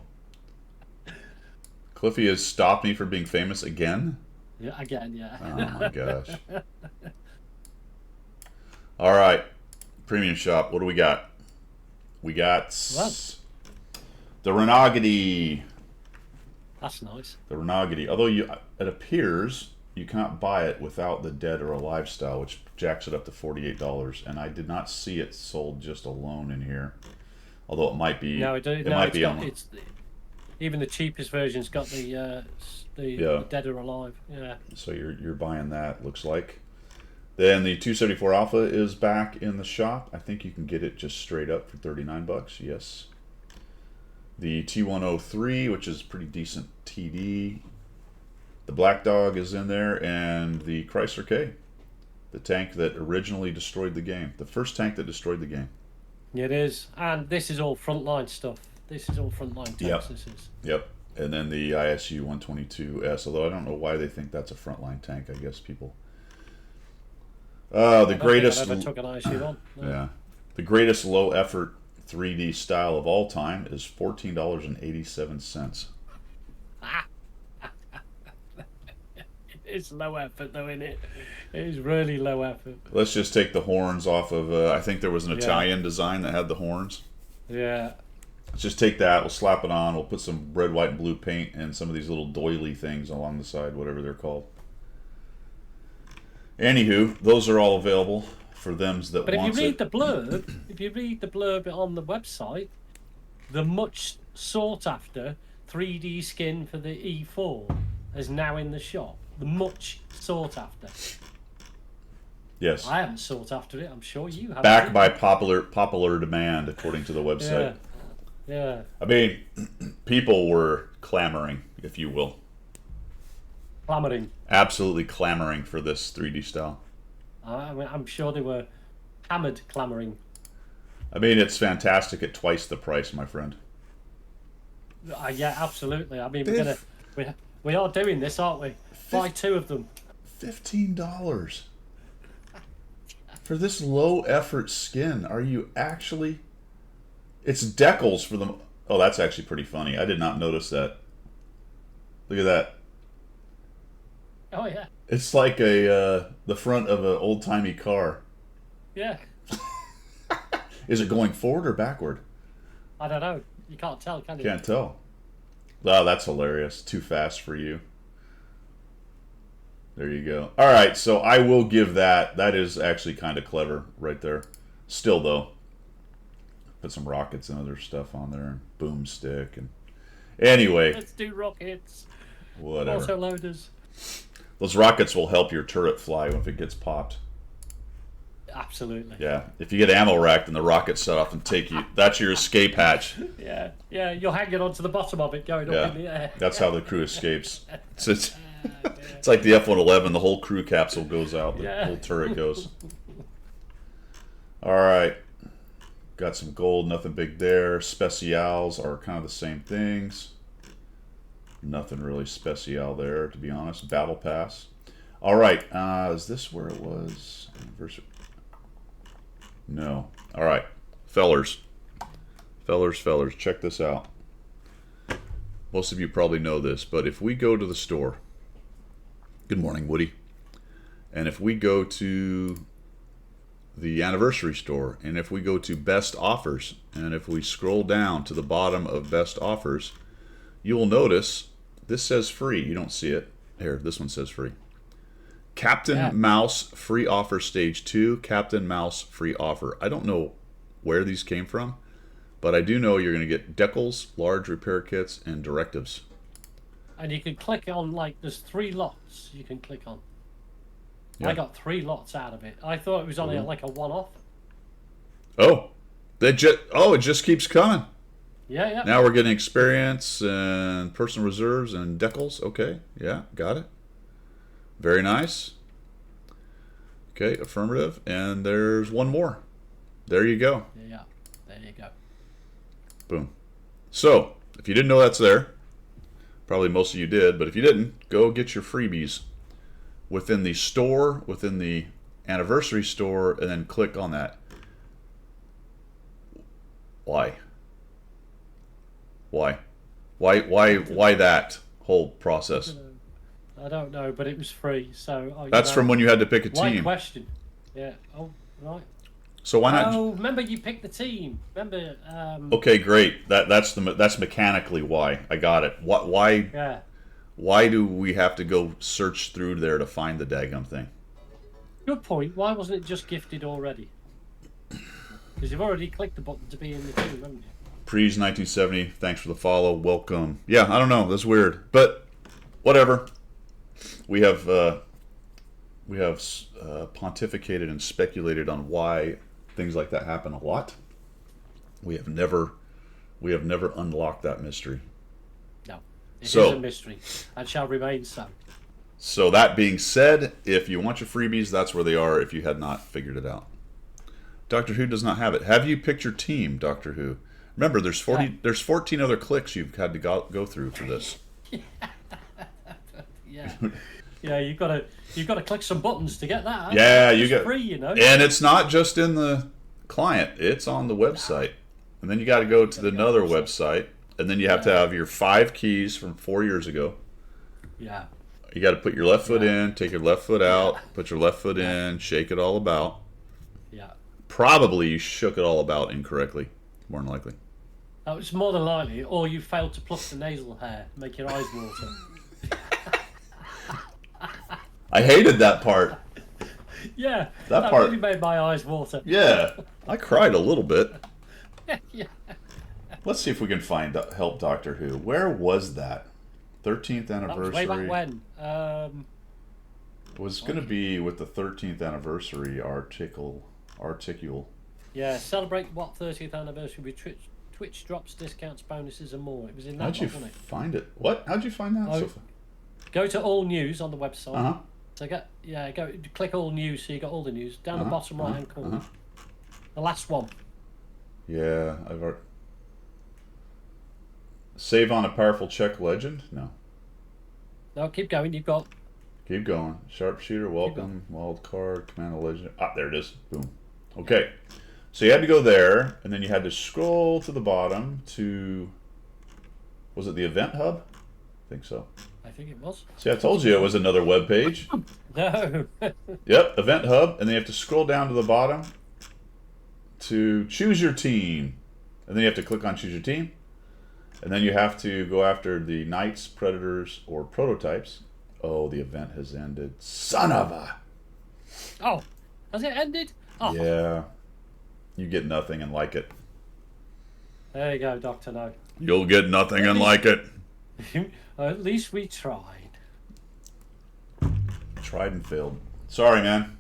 Cliffy has stopped me from being famous again? Yeah, again, yeah. Oh my gosh. All right. Premium shop. What do we got? We got What? the Renagity. That's nice. The Renagity. Although it appears you can't buy it without the Dead or Alive style, which jacks it up to $48. And I did not see it sold just alone in here. Although it might be. No, it's even the cheapest version's got the Dead or Alive. Yeah. So you're buying that, looks like. Then the 274 Alpha is back in the shop. I think you can get it just straight up for $39. Yes. The T103, which is pretty decent TD. The Black Dog is in there, and the Chrysler K, the tank that originally destroyed the game. The first tank that destroyed the game. It is, and this is all frontline stuff. This is all frontline tanks. Yep. This is. Yep. And then the ISU 122S, although I don't know why they think that's a frontline tank. I guess people. The greatest. I never took an ISU on. No. Yeah. The greatest low effort 3D style of all time is $14.87. It's low effort, though, isn't it? It is really low effort. Let's just take the horns off of. I think there was an Italian design that had the horns. Yeah. Let's just take that. We'll slap it on. We'll put some red, white, and blue paint and some of these little doily things along the side, whatever they're called. Anywho, those are all available for them that But if you wants read it. the blurb, on the website, the much sought after 3D skin for the E4 is now in the shop. The much sought after. Yes. I haven't sought after it. I'm sure you have. Back by popular demand, according to the website. Yeah. I mean, people were clamoring, if you will. Clamoring. Absolutely clamoring for this 3D style. I mean, I'm sure they were hammered clamoring. I mean, it's fantastic at twice the price, my friend. Yeah, absolutely. I mean, we are doing this, aren't we? Buy 2 of them. $15 for this low effort skin. Are you actually? It's decals for them. Oh, that's actually pretty funny. I did not notice that. Look at that. Oh yeah. It's like the front of an old timey car. Yeah. Is it going forward or backward? I don't know. You can't tell, can you? Can't tell. Oh, that's hilarious. Too fast for you. There you go. All right, so I will give that. That is actually kind of clever right there. Still, though, put some rockets and other stuff on there, and boomstick, and anyway, Let's do rockets. whatever. Also loaders. Those rockets will help your turret fly if it gets popped. Absolutely. Yeah, if you get ammo racked and the rockets set off and take you, that's your escape hatch. Yeah. You're hanging onto the bottom of it, going Yeah, up in the air. that's how the crew escapes. It's like the F-111. The whole crew capsule goes out. The whole turret goes. All right. Got some gold. Nothing big there. Specials are kind of the same things. Nothing really special there, to be honest. Battle Pass. All right. Is this where it was? Anniversary. No. All right. Fellers. Check this out. Most of you probably know this, but if we go to the store. Good morning, Woody. And if we go to the anniversary store, and if we go to best offers, and if we scroll down to the bottom of best offers, you will notice this says free. You don't see it. Here, this one says free. Captain Mouse free offer stage 2, Captain Mouse free offer. I don't know where these came from, but I do know you're going to get decals, large repair kits, and directives. And you can click on, there's 3 lots you can click on. Yeah. I got 3 lots out of it. I thought it was only like a one-off. Oh, it just keeps coming. Yeah. Now we're getting experience and personal reserves and decals. Okay, yeah, got it. Very nice. Okay, affirmative. And there's one more. There you go. Yeah, there you go. Boom. So, if you didn't know that's there, probably most of you did, but if you didn't, go get your freebies within the store, within the anniversary store, and then click on that. Why? Why that whole process? I don't know, but it was free, so... That's from when you had to pick a Right team. question. Yeah, oh, right. So why not? Oh, remember you picked the team. Remember... Okay, great. That's mechanically why. I got it. Why? Yeah. Why do we have to go search through there to find the daggum thing? Good point. Why wasn't it just gifted already? Because you've already clicked the button to be in the team, haven't you? Prees 1970. Thanks for the follow. Welcome. Yeah, I don't know. That's weird, but whatever. We have pontificated and speculated on why things like that happen a lot. We have never unlocked that mystery. No. It is So- a mystery and shall remain so. So that being said, if you want your freebies, that's where they are if you had not figured it out. Doctor Who does not have it. Have you picked your team, Doctor Who? Remember, there's 14 other clicks you've had to go through for this. Yeah. Yeah, you've got to click some buttons to get that. Yeah, you It's get free, you know. And it's not just in the client; it's on the website. And then you got to go to another website, and then you have to have your 5 keys from 4 years ago. Yeah. You got to put your left foot in, take your left foot out, put your left foot in, shake it all about. Yeah. Probably you shook it all about incorrectly, more than likely. That was more than likely, or you failed to pluck the nasal hair, make your eyes water. I hated that part. Yeah, That part really made my eyes water. Yeah, I cried a little bit. Yeah. Let's see if we can find Help Doctor Who. Where was that? 13th That was anniversary. way back when. It was going to be with the 13th anniversary article. Yeah, celebrate what 30th anniversary with Twitch drops, discounts, bonuses, and more. It was in that. How'd you wasn't it? find it? What? How'd you find that? Oh, go to all news on the website. Uh huh. So click all news, so you got all the news down the bottom right hand corner. The last one. Yeah, I've already. Save on a powerful Czech legend? No. No, keep going. You've got. Keep going. Sharpshooter, welcome, wild card, command a legend. Ah, there it is. Boom. Okay. So you had to go there, and then you had to scroll to the bottom to. Was it the event hub? I think so. I think it was. See, I told you it was another web page. No. Yep, event hub, and then you have to scroll down to the bottom to choose your team, and then you have to click on choose your team, and then you have to go after the knights, predators, or prototypes. Oh, the event has ended. Son of a. Oh, has it ended? Oh. Yeah, you get nothing and like it. There you go, Doctor No. You'll get nothing and like it. At least we tried. Tried and failed. Sorry, man.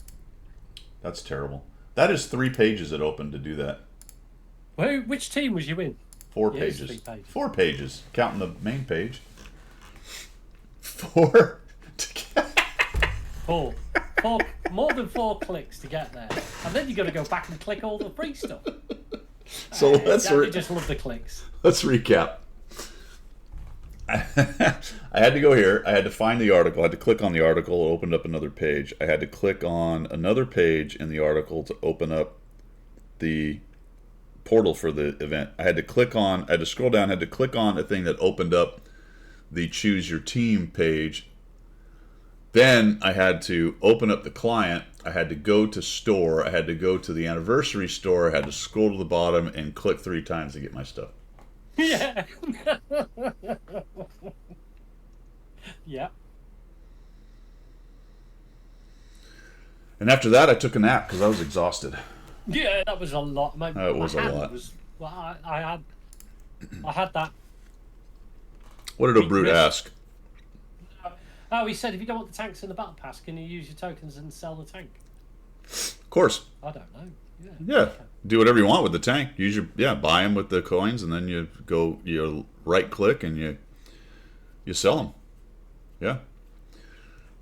That's terrible. That is 3 pages it opened to do that. Which team was you in? 4 It is pages. 3 pages. 4 pages, counting the main page. 4. Four. More than 4 clicks to get there, and then you got to go back and click all the free stuff. So let's You just love the clicks. let's recap. I had to go here. I had to find the article. I had to click on the article. It opened up another page. I had to click on another page in the article to open up the portal for the event. I had to scroll down. I had to click on a thing that opened up the choose your team page. Then I had to open up the client. I had to go to store. I had to go to the anniversary store. I had to scroll to the bottom and click 3 times to get my stuff. Yeah. Yeah. And after that, I took a nap because I was exhausted. Yeah, that was a lot. It was a lot. I had that. What did O'Brute ask? Oh, he said, if you don't want the tanks in the battle pass, can you use your tokens and sell the tank? Of course. I don't know. Yeah. Yeah. Do whatever you want with the tank. Use your buy them with the coins, and then you right click and you sell them. Yeah.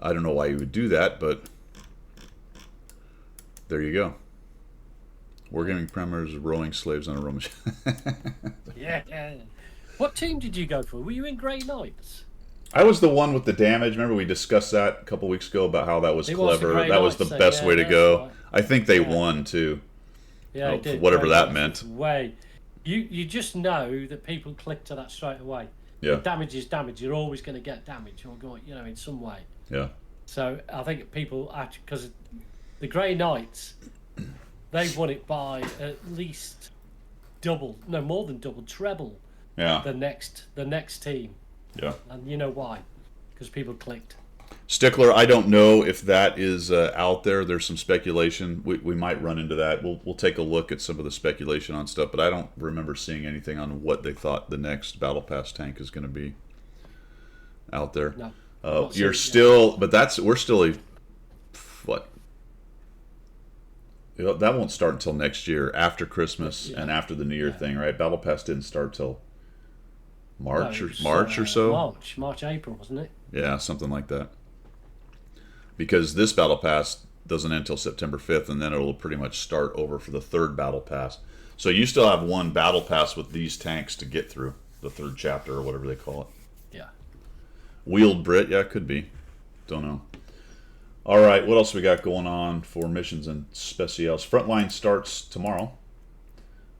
I don't know why you would do that, but there you go. Wargaming Premiers, rowing slaves on a rowing machine. Yeah. What team did you go for? Were you in Grey Knights? I was the one with the damage. Remember we discussed that a couple weeks ago about how that was clever. That was the best way to go. Right. I think they won too. Yeah, they did. Whatever that meant. Way, you just know that people click to that straight away. Yeah. Damage is damage. You're always going to get damage, or go, in some way. Yeah. So I think people actually, because the Grey Knights, they won it by at least more than double, treble. Yeah. The next team. Yeah. And you know why? Because people clicked. Stickler, I don't know if that is out there. There's some speculation. We might run into that. We'll take a look at some of the speculation on stuff, but I don't remember seeing anything on what they thought the next Battle Pass tank is going to be out there. No. You're still, but we're still what? That won't start until next year, after Christmas and after the New Year thing, right? Battle Pass didn't start till March or so. March, April, wasn't it? Yeah, something like that. Because this Battle Pass doesn't end until September 5th, and then it'll pretty much start over for the 3rd Battle Pass. So you still have one Battle Pass with these tanks to get through, the 3rd chapter or whatever they call it. Yeah. Wheeled Brit, yeah, could be. Don't know. All right, what else we got going on for missions and specials? Frontline starts tomorrow.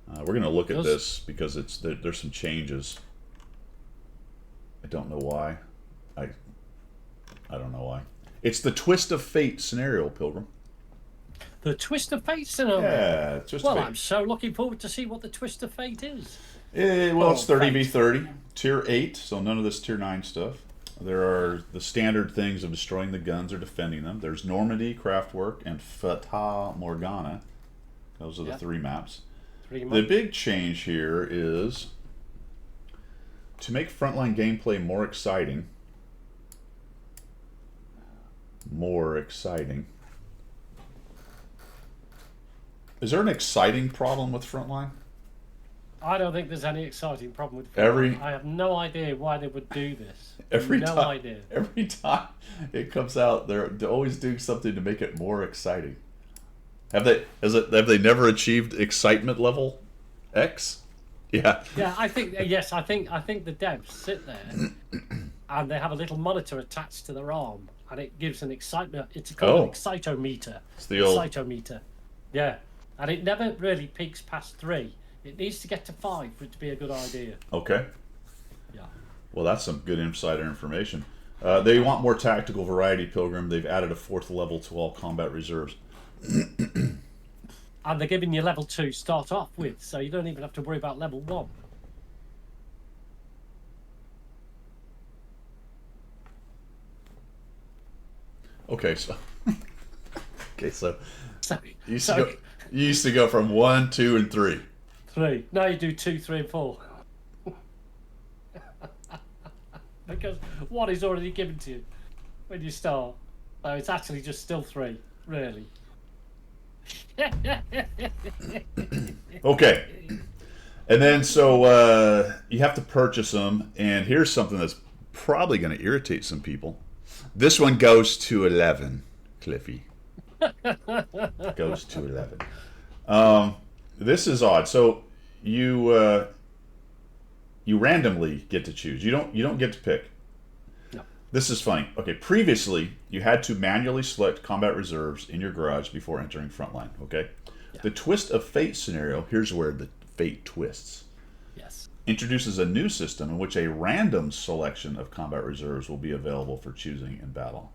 We're going to look at this because there's some changes. I don't know why. I don't know why. It's the twist of fate scenario, Pilgrim. The twist of fate scenario. Yeah, twist Well, of fate. I'm so looking forward to see what the twist of fate is. Well, it's 30 v fate. 30, tier 8, so none of this tier 9 stuff. There are the standard things of destroying the guns or defending them. There's Normandy, Craftwork, and Fata Morgana. Those are the Yep. 3 maps. 3 The months. big change here is to make frontline gameplay more exciting. More exciting. Is there an exciting problem with frontline? I don't think there's any exciting problem with Every- I have no idea why they would do this. Every no time, idea. every time it comes out, they're always doing something to make it more exciting. Have they never achieved excitement level X? Yeah. Yeah, I think yes, I think the devs sit there and they have a little monitor attached to their arm, and it gives an excitement. It's called an excitometer. It's the old Excitometer. Yeah, and it never really peaks past 3. It needs to get to 5 for it to be a good idea. Okay. Yeah. Well, that's some good insider information. They want more tactical variety, Pilgrim. They've added a 4th level to all combat reserves. And they're giving you level 2 start off with, so you don't even have to worry about level 1. Okay, so So, you used to go from 1, 2, and 3. 3. Now you do 2, 3, and 4. Because 1 is already given to you when you start. So it's actually just still 3, really. Okay. And then so you have to purchase them, and here's something that's probably going to irritate some people. This one goes to 11, Cliffy. Goes to 11. This is odd. So you randomly get to choose. You don't get to pick. No. This is funny. Okay, previously you had to manually select combat reserves in your garage before entering frontline. Okay. Yeah. The twist of fate scenario. Here's where the fate twists. Yes. Introduces a new system in which a random selection of combat reserves will be available for choosing in battle.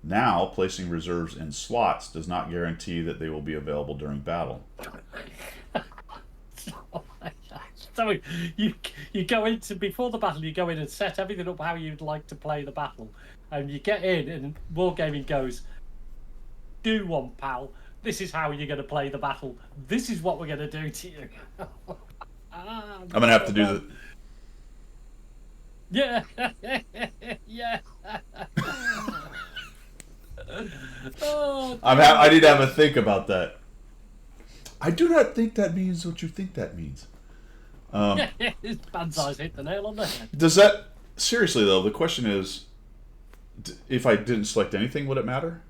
Now, placing reserves in slots does not guarantee that they will be available during battle. So you go into, before the battle, you go in and set everything up how you'd like to play the battle, and you get in and Wargaming goes, do one, pal. This is how you're going to play the battle. This is what we're going to do to you. I'm going to have to do the... Yeah. Yeah. Oh, I need to have a think about that. I do not think that means what you think that means. his Banzai's hit the nail on the head. Does that... Seriously, though, the question is, if I didn't select anything, would it matter?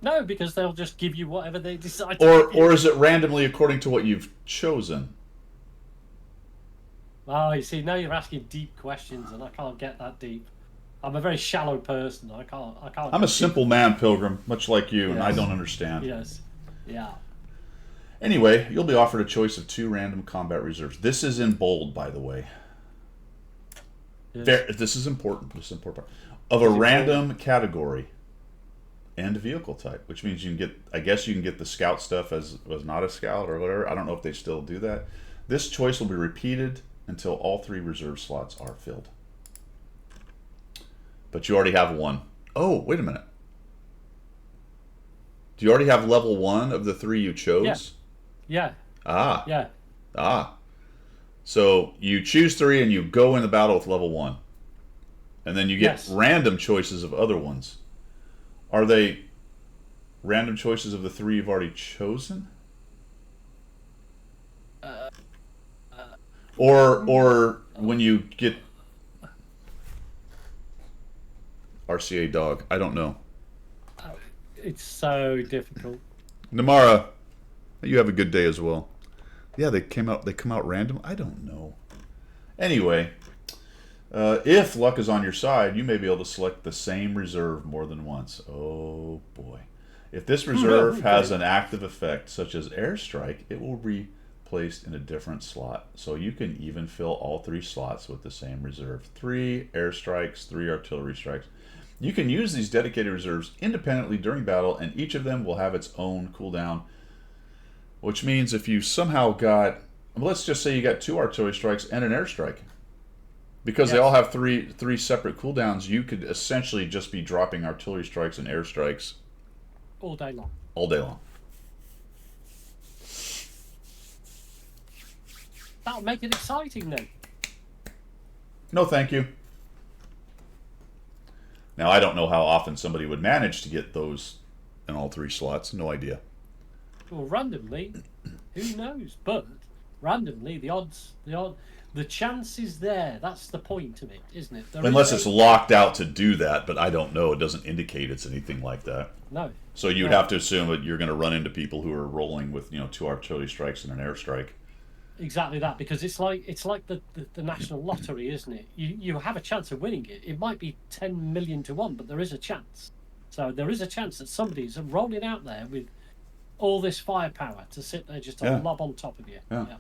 No, because they'll just give you whatever they decide to give you. Or is it randomly according to what you've chosen? Oh, you see, now you're asking deep questions, and I can't get that deep. I'm a very shallow person. I can't. I'm a simple man, Pilgrim, much like you, and I Yes. don't understand. Yes. Yeah. Anyway, you'll be offered a choice of 2 random combat reserves. This is in bold, by the way. Yes. This is important. This is important. Of a random category and vehicle type, which means you can get, I guess you can get the scout stuff as not a scout or whatever. I don't know if they still do that. This choice will be repeated until all 3 reserve slots are filled. But you already have 1. Oh, wait a minute. Do you already have level 1 of the 3 you chose? Yeah. Ah. Yeah. Ah. So you choose 3 and you go in the battle with level 1. And then you get Yes. random choices of other ones. Are they random choices of the 3 you've already chosen? Or when you get RCA dog, I don't know. It's so difficult. Namara, you have a good day as well. Yeah, they come out random. I don't know. Anyway, if luck is on your side, you may be able to select the same reserve more than once. Oh boy. If this reserve has an active effect, such as airstrike, it will be placed in a different slot. So you can even fill all 3 slots with the same reserve. 3 airstrikes, 3 artillery strikes. You can use these dedicated reserves independently during battle, and each of them will have its own cooldown. Which means if you somehow got, let's just say you got 2 artillery strikes and an airstrike, because they all have three separate cooldowns, you could essentially just be dropping artillery strikes and airstrikes all day long. all day long. That'll make it exciting then. No, thank you. Now, I don't know how often somebody would manage to get those in all 3 slots. No idea. Well, randomly, who knows? But randomly, the chance is there. That's the point of it, isn't it? There Unless is it's locked out to do that, but I don't know. It doesn't indicate it's anything like that. no. So you'd No. have to assume that you're going to run into people who are rolling with 2 artillery strikes and an airstrike. Exactly that, because it's like the national lottery, isn't it? You have a chance of winning it. It might be 10 million to 1, but there is a chance. So there is a chance that somebody's rolling out there with all this firepower to sit there just to Yeah. lob on top of you. Yeah.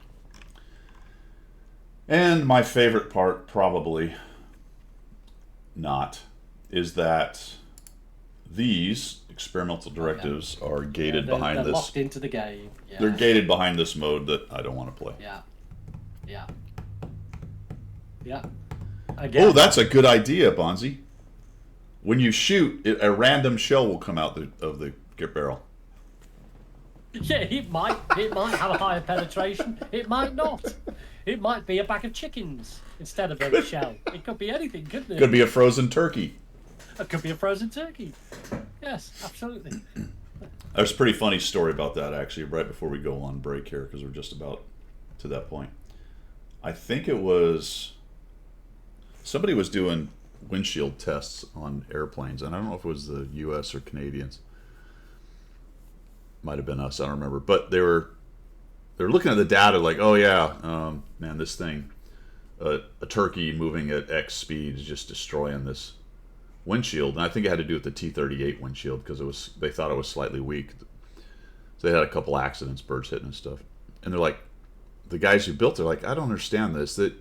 And my favorite part, probably not, is that these experimental directives are gated behind they're this. locked into the game. Yeah. They're gated behind this mode that I don't want to play. Yeah. Yeah. Yeah. Again. Oh, that's a good idea, Bonzi. When you shoot, a random shell will come out of the barrel. Yeah, it might have a higher penetration. It might not. It might be a bag of chickens instead of a shell. It could be anything, couldn't it? Could be a frozen turkey. It could be a frozen turkey. Yes, absolutely. There's a pretty funny story about that, actually, right before we go on break here, because we're just about to that point. I think it was somebody was doing windshield tests on airplanes, and I don't know if it was the U.S. or Canadians. Might have been us, I don't remember. But they were looking at the data like, oh yeah, man, this thing, a turkey moving at X speed is just destroying this windshield. And I think it had to do with the T-38 windshield, because they thought it was slightly weak. So they had a couple accidents, birds hitting and stuff. And they're like, the guys who built it are like, I don't understand this. That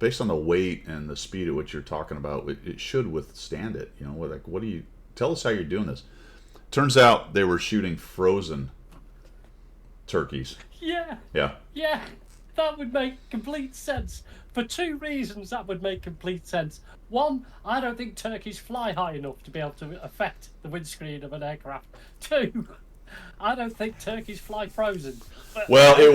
based on the weight and the speed at which you're talking about, it should withstand it. What do you tell us how you're doing this? Turns out they were shooting frozen turkeys. Yeah. Yeah. Yeah. That would make complete sense. For 2 reasons, that would make complete sense. One, I don't think turkeys fly high enough to be able to affect the windscreen of an aircraft. 2, I don't think turkeys fly frozen. Well, it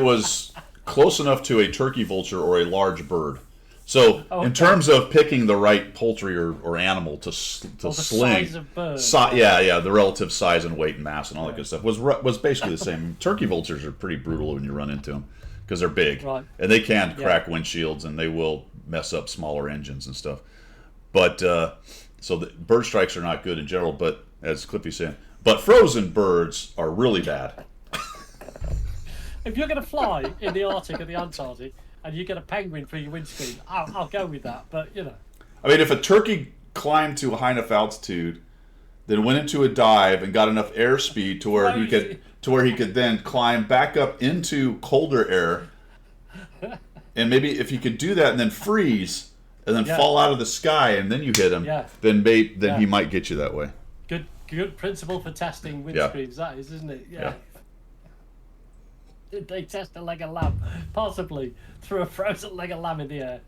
was close enough to a turkey vulture or a large bird. So, in terms of picking the right poultry or animal to the sling, size of bird. the relative size and weight and mass and all that good stuff was basically the same. Turkey vultures are pretty brutal when you run into them because they're big, Right. and they can crack windshields and they will mess up smaller engines and stuff. But so the bird strikes are not good in general. But as Clippy's saying, but frozen birds are really bad. If you're going to fly in the Arctic or the Antarctic and you get a penguin for your windscreen, I'll go with that. But, I mean, if a turkey climbed to a high enough altitude, then went into a dive and got enough airspeed to where he could then climb back up into colder air, and maybe if he could do that and then freeze and then fall out of the sky and then you hit him, then he might get you that way. Good principle for testing windscreens, that is, isn't it? Yeah. Did they test a leg of lamb? Possibly. Threw a frozen leg of lamb in the air.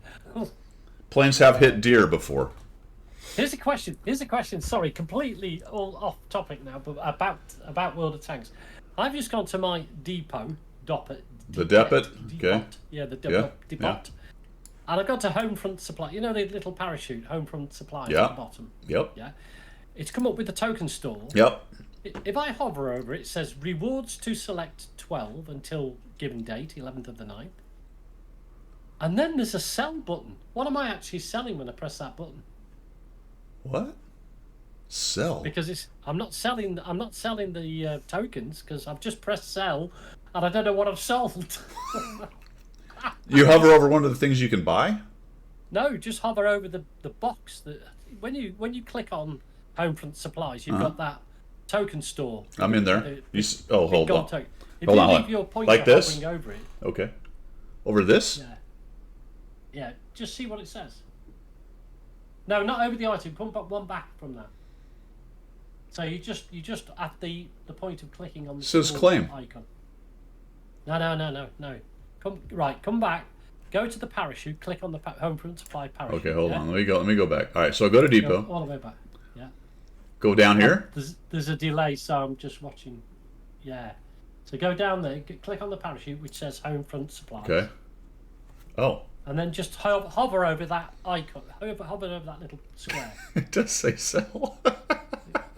Planes have hit deer before. Here's a question. Sorry, completely all off topic now, but about World of Tanks. I've just gone to my depot. The depot? Okay. Yeah, the depot. And I've gone to Homefront Supply. You know the little parachute, Homefront Supply at the bottom? Yep. Yeah. It's come up with the token store. Yep. If I hover over it, it says rewards to select 12 until given date, 11th of the 9th. And then there's a sell button. What am I actually selling when I press that button? What? Sell? Because I'm not selling the tokens, because I've just pressed sell and I don't know what I've sold. You hover over one of the things you can buy? No, just hover over the box that when you click on Homefront Supplies, you've got that token store. I'm in there. Hold on. If Hold you on. leave your pointer Like this? hovering over it. Okay. Over this? Yeah. Yeah. Just see what it says. No, not over the item. Come back one back from that. So you just at the point of clicking on the Says small claim. icon. No. Come back. Go to the parachute. Click on the Homefront Supply parachute. Okay, hold on. Let me go back. All right, so I go to depot. Go all the way back. Yeah. Go down here. There's a delay, so I'm just watching. Yeah. So go down there. Click on the parachute, which says Homefront Supply. Okay. Oh. And then just hover over that icon. Hover over that little square. It does say sell.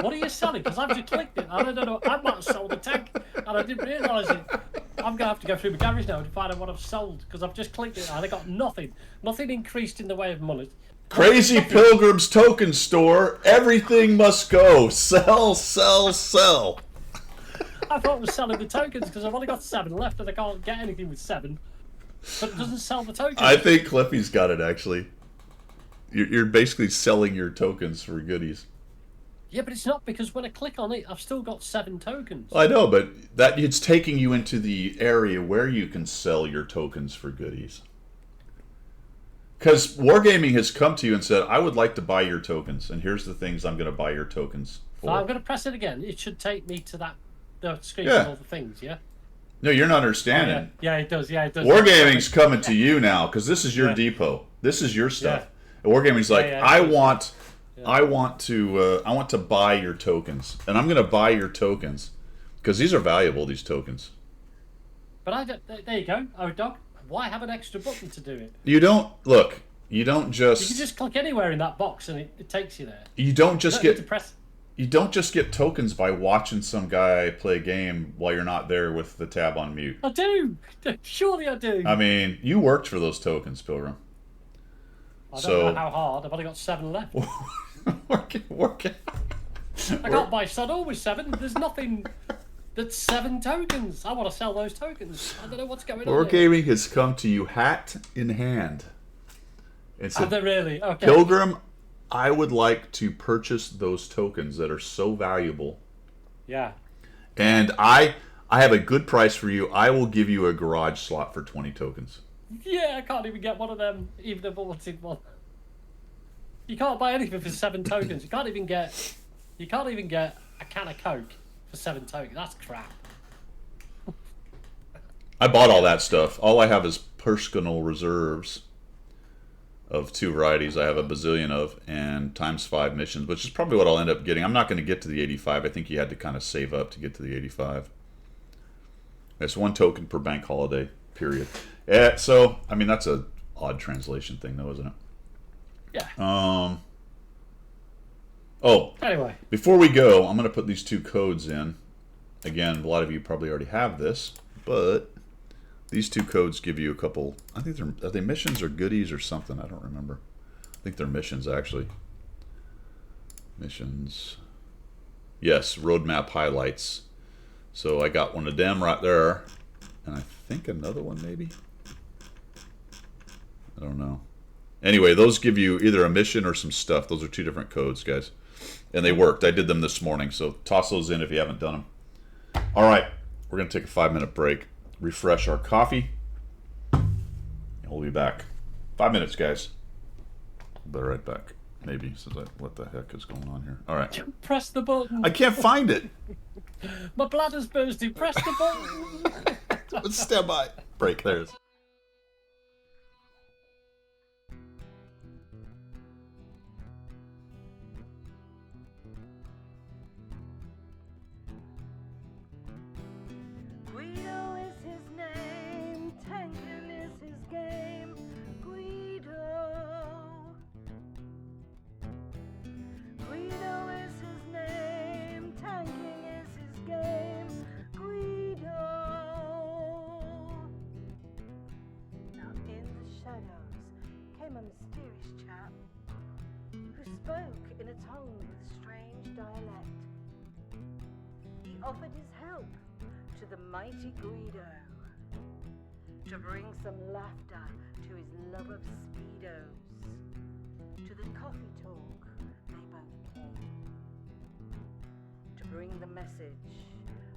What are you selling? Because I've just clicked it. I don't know. I might have sold a tank, and I didn't realise it. I'm going to have to go through my garage now to find out what I've sold, because I've just clicked it and I got nothing. Nothing increased in the way of money. Crazy Pilgrim's Token Store. Everything must go. Sell, sell, sell. I thought I was selling the tokens because I've only got 7 left and I can't get anything with 7. But it doesn't sell the tokens. I think Cliffy's got it, actually. You're basically selling your tokens for goodies. Yeah, but it's not, because when I click on it, I've still got 7 tokens. I know, but that it's taking you into the area where you can sell your tokens for goodies. Because Wargaming has come to you and said, I would like to buy your tokens, and here's the things I'm going to buy your tokens for. So I'm going to press it again. It should take me to the screen Yeah. with all the things, yeah? No, you're not understanding. Oh, yeah, it does. Wargaming's coming to you now, because this is your depot. This is your stuff. And Wargaming's like, I want to buy your tokens, and I'm going to buy your tokens because these are valuable. These tokens. But there you go. Oh, dog. Why have an extra button to do it? You don't look. You don't just. You can just click anywhere in that box and it takes you there. You don't just You don't need get. to press. You don't just get tokens by watching some guy play a game while you're not there with the tab on mute. I do. Surely I do. I mean, you worked for those tokens, Pilgrim. I don't know how hard. I've only got 7 left. Working. I can't buy Sodor with 7. There's nothing that's 7 tokens. I want to sell those tokens. I don't know what's going on. Wargaming has come to you hat in hand. And Are they really? Okay. Pilgrim, I would like to purchase those tokens that are so valuable. Yeah. And I have a good price for you. I will give you a garage slot for 20 tokens. Yeah, I can't even get one of them, even if I wanted one. You can't buy anything for 7 tokens. You can't even get a can of Coke for 7 tokens. That's crap. I bought all that stuff. All I have is personal reserves of 2 varieties. I have a bazillion of, and ×5 missions, which is probably what I'll end up getting. I'm not going to get to the 85. I think you had to kind of save up to get to the 85. It's 1 token per bank holiday, period. Yeah, so, I mean, that's a odd translation thing, though, isn't it? Yeah. Oh, Anyway. before we go, I'm going to put these 2 codes in. Again, a lot of you probably already have this, but these 2 codes give you a couple. I think are they missions or goodies or something? I don't remember. I think they're missions, actually. Missions. Yes, roadmap highlights. So I got one of them right there, and I think another one maybe. I don't know. Anyway, those give you either a mission or some stuff. Those are 2 different codes, guys. And they worked. I did them this morning, so toss those in if you haven't done them. All right, we're going to take a 5-minute break, refresh our coffee, and we'll be back. 5 minutes, guys. We'll be right back. Maybe, since what the heck is going on here? All right. Press the button. I can't find it. My bladder's bursting. Press the button. Stand by. Break. There it is. Guido is his name, tanking is his game. Guido. Guido is his name, tanking is his game. Guido. Now in the shadows came a mysterious chap who spoke in a tongue with strange dialect. He offered his help to the mighty Guido to bring some laughter to his love of speedos. To the coffee talk they both came to bring the message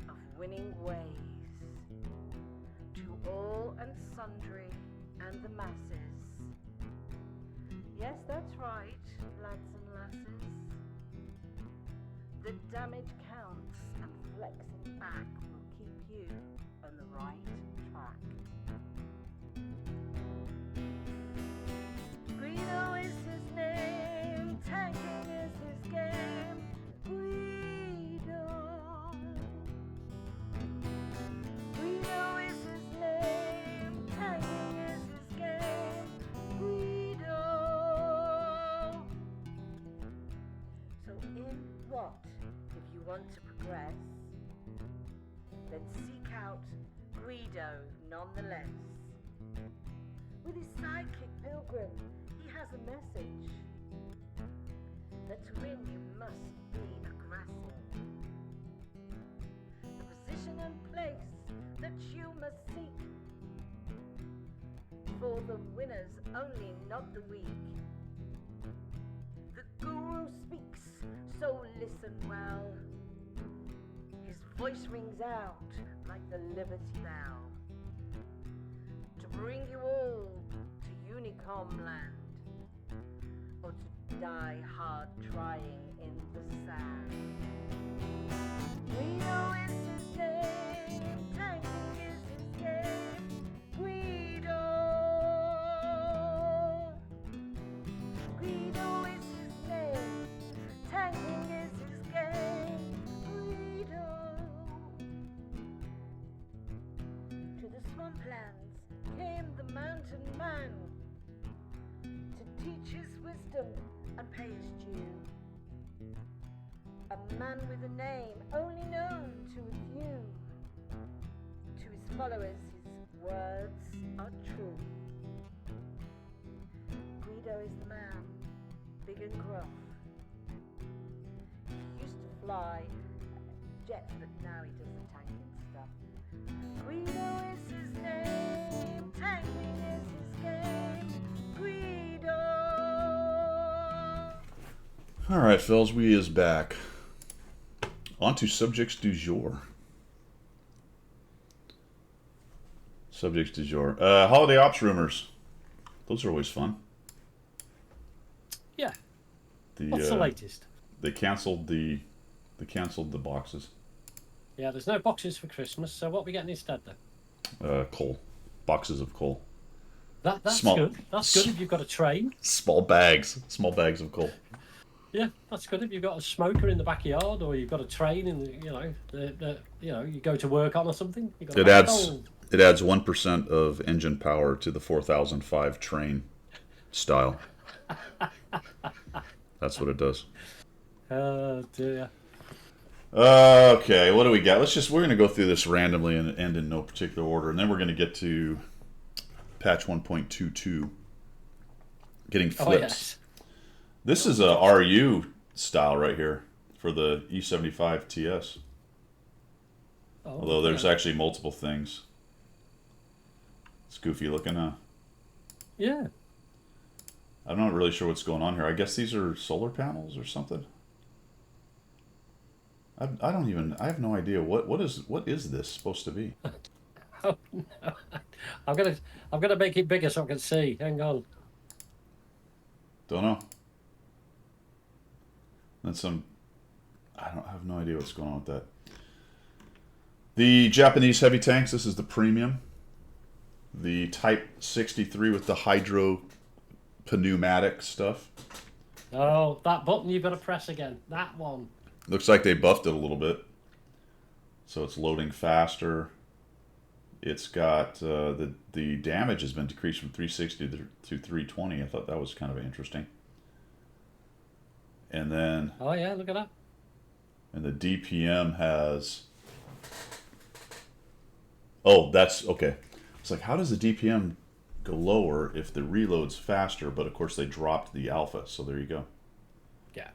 of winning ways to all and sundry and the masses. Yes, that's right, lads and lasses. The damage counts, and flexing back will keep you on the right track. Greedo is his name, tanking is his game. Greedo. Greedo is his name, tanking is his game. Greedo. So in what, if you want to progress, then seek out Greedo nonetheless. With his sidekick Pilgrim, he has a message that to win you must be aggressive. The position and place that you must seek for the winners only, not the weak. The guru speaks, so listen well. His voice rings out like the Liberty Bell to bring you all to Unicom land, or to die hard trying in the sand. Greedo is his name, tanking is his game. Greedo. Greedo is his name, tanking is his game. Greedo. To the swamplands came the mountain man to teach his wisdom and pay his due. A man with a name only known to a few. To his followers his words are true. Greedo is the man, big and gruff. He used to fly jets, but now he does the tanking stuff. Greedo is his name, tanking is his game. Greedo. All right, fellas, we is back. On to subjects du jour. Subjects du jour. Holiday ops rumors. Those are always fun. Yeah. What's the latest? They canceled the boxes. Yeah, there's no boxes for Christmas, so what are we getting instead then? Coal. Boxes of coal. That's Small- good. That's good if you've got a train. Small bags of coal. Yeah, that's good if you've got a smoker in the backyard, or you've got a train in the you go to work on or something. You've got It a adds coal. it adds 1% of engine power to the 4005 train style. That's what it does. Oh dear. Okay, what do we got? We're going to go through this randomly and end in no particular order, and then we're going to get to patch 1.22. Getting flips. Oh yes. This is a RU style right here for the E75 TS. Oh, Although there's yeah. actually multiple things. It's goofy looking, huh? Yeah. I'm not really sure what's going on here. I guess these are solar panels or something. I have no idea what is this supposed to be? Oh no. I'm gonna make it bigger so I can see. Hang on. Don't know. That's I have no idea what's going on with that. The Japanese heavy tanks, this is the premium. The Type 63 with the hydro pneumatic stuff. Oh, that button you've got to press again. That one. Looks like they buffed it a little bit. So it's loading faster. It's got the damage has been decreased from 360 to 320. I thought that was kind of interesting. And then Oh yeah, look at that. and the DPM has. Oh, that's okay. It's like, how does the DPM go lower if the reload's faster? But of course, they dropped the alpha, so there you go. Yeah.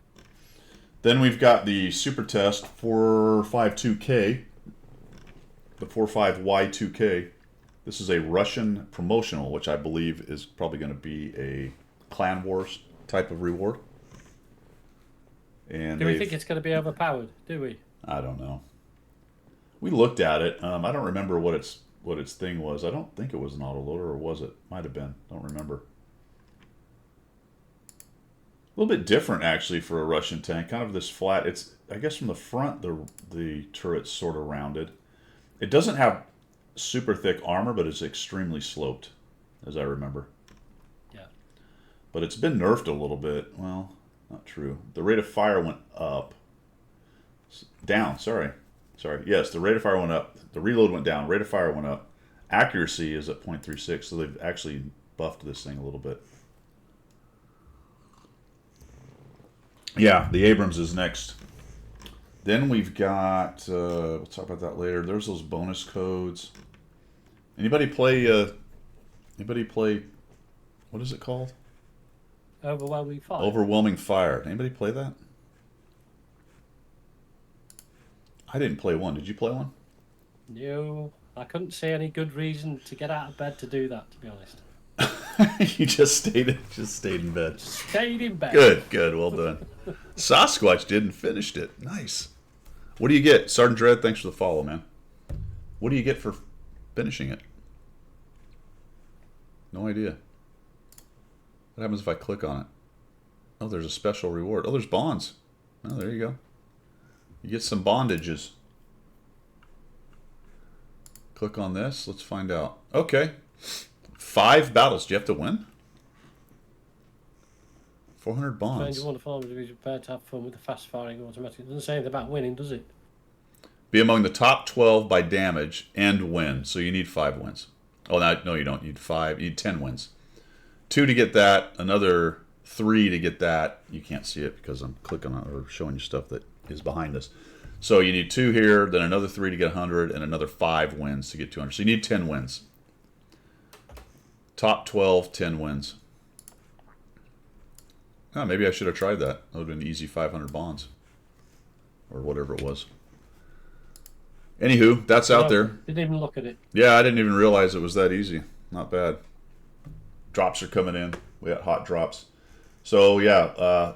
Then we've got the Super Test 452K, the 45Y2K. This is a Russian promotional, which I believe is probably going to be a Clan Wars type of reward. And Do we think it's going to be overpowered? Do we? I don't know. We looked at it. I don't remember what its thing was. I don't think it was an autoloader, or was it? Might have been. Don't remember. little bit different actually for a Russian tank. Kind of this flat. It's, I guess, from the front the turret's sort of rounded. It doesn't have super thick armor, but it's extremely sloped, as I remember. Yeah. But it's been nerfed a little bit. Well, not true. The rate of fire went up. Down, sorry. Yes, the rate of fire went up. The reload went down. Rate of fire went up. Accuracy is at 0.36, so they've actually buffed this thing a little bit. Yeah, the Abrams is next. Then we've got, we'll talk about that later. There's those bonus codes. Anybody play, what is it called? Overwhelming fire. Overwhelming Fire. Anybody play that? I didn't play one. Did you play one? No, I couldn't see any good reason to get out of bed to do that, to be honest. You just stayed in bed. Stayed in bed. Good, well done. Sasquatch did and finished it. Nice. What do you get? Sergeant Dredd, thanks for the follow, man. What do you get for finishing it? No idea. What happens if I click on it? Oh, there's a special reward. Oh, there's bonds. Oh, there you go. You get some bondages. Click on this. Let's find out. Okay. 5 battles. Do you have to win? 400 bonds. You want to farm to be prepared to have fun with the fast firing automatic. It doesn't say anything about winning, does it? Be among the top 12 by damage and win. So you need 5 wins. Oh, no, you don't. You need 5. You need 10 wins. 2 to get that. Another 3 to get that. You can't see it because I'm clicking on or showing you stuff that is behind us. So you need 2 here, then another 3 to get 100, and another 5 wins to get 200. So you need 10 wins. Top 12, 10 wins. Oh, maybe I should have tried that. That would have been easy 500 bonds. Or whatever it was. Anywho, that's out there. Didn't even look at it. Yeah, I didn't even realize it was that easy. Not bad. Drops are coming in. We got hot drops. So, yeah,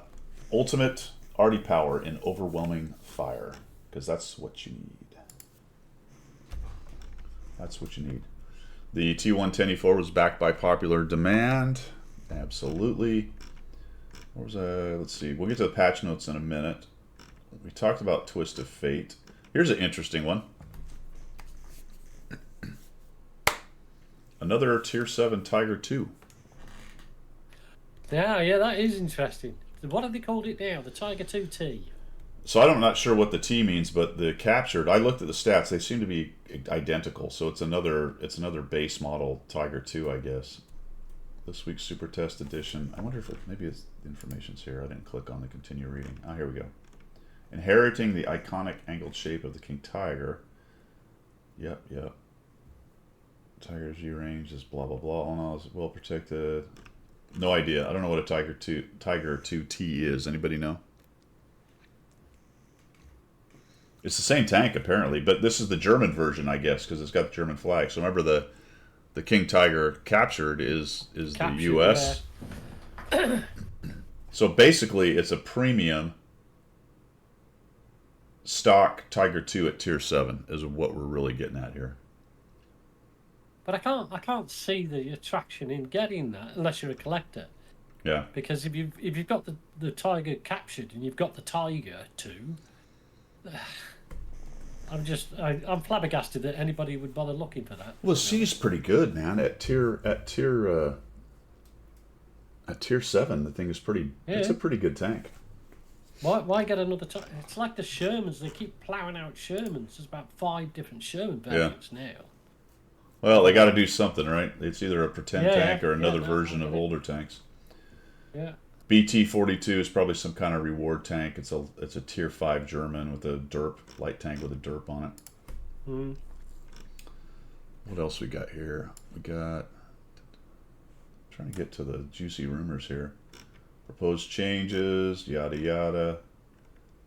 ultimate arty power in overwhelming fire. Because that's what you need. That's what you need. The T110E4 was backed by popular demand. Absolutely. What was let's see. We'll get to the patch notes in a minute. We talked about Twist of Fate. Here's an interesting one. Another Tier 7 Tiger 2. Yeah, that is interesting. What have they called it now? The Tiger 2T? So I'm not sure what the T means, but the captured, I looked at the stats, they seem to be identical. So it's another base model Tiger 2, I guess. This week's Super Test Edition. I wonder if maybe the information's here. I didn't click on the continue reading. Oh, here we go. Inheriting the iconic angled shape of the King Tiger. Yep. Tiger's view range is blah blah blah. Oh no, it's well protected. No idea. I don't know what a Tiger 2T is. Anybody know? It's the same tank apparently, but this is the German version, I guess, because it's got the German flag. So remember the King Tiger captured is the U.S. Yeah. So basically, it's a premium stock Tiger 2 at Tier 7 is what we're really getting at here. But I can't see the attraction in getting that unless you're a collector. Yeah. Because if you've got the Tiger captured and you've got the Tiger 2, I'm flabbergasted that anybody would bother looking for that. Well, C's pretty good, man. At tier 7, the thing is pretty. Yeah. It's a pretty good tank. Why get another Tiger? It's like the Shermans. They keep plowing out Shermans. There's about 5 different Sherman variants now. Well, they got to do something, right? It's either a pretend tank or another version of older tanks. Yeah. BT-42 is probably some kind of reward tank. It's a Tier 5 German with a derp, light tank with a derp on it. Mm. What else we got here? We got... trying to get to the juicy rumors here. Proposed changes, yada yada.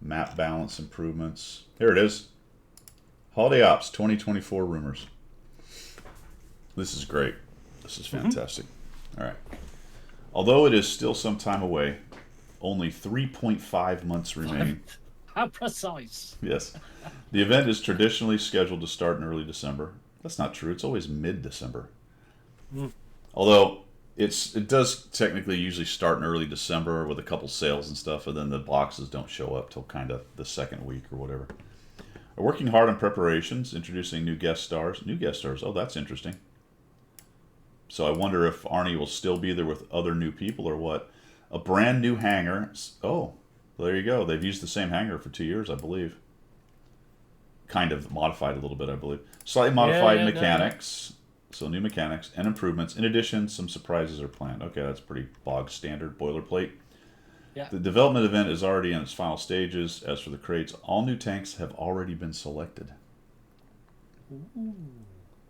Map balance improvements. Here it is. Holiday Ops 2024 rumors. This is great. This is fantastic. All right. Although it is still some time away, only 3.5 months remain. How precise. Yes. The event is traditionally scheduled to start in early December. That's not true. It's always mid-December. Although, it does technically usually start in early December with a couple sales and stuff, and then the boxes don't show up till kind of the second week or whatever. Are working hard on preparations, introducing new guest stars. New guest stars. Oh, that's interesting. So I wonder if Arnie will still be there with other new people or what. A brand new hangar. Oh, there you go. They've used the same hangar for 2 years, I believe. Kind of modified a little bit, I believe. Slightly modified mechanics. So new mechanics and improvements. In addition, some surprises are planned. Okay, that's pretty bog standard boilerplate. Yeah. The development event is already in its final stages. As for the crates, all new tanks have already been selected. Ooh.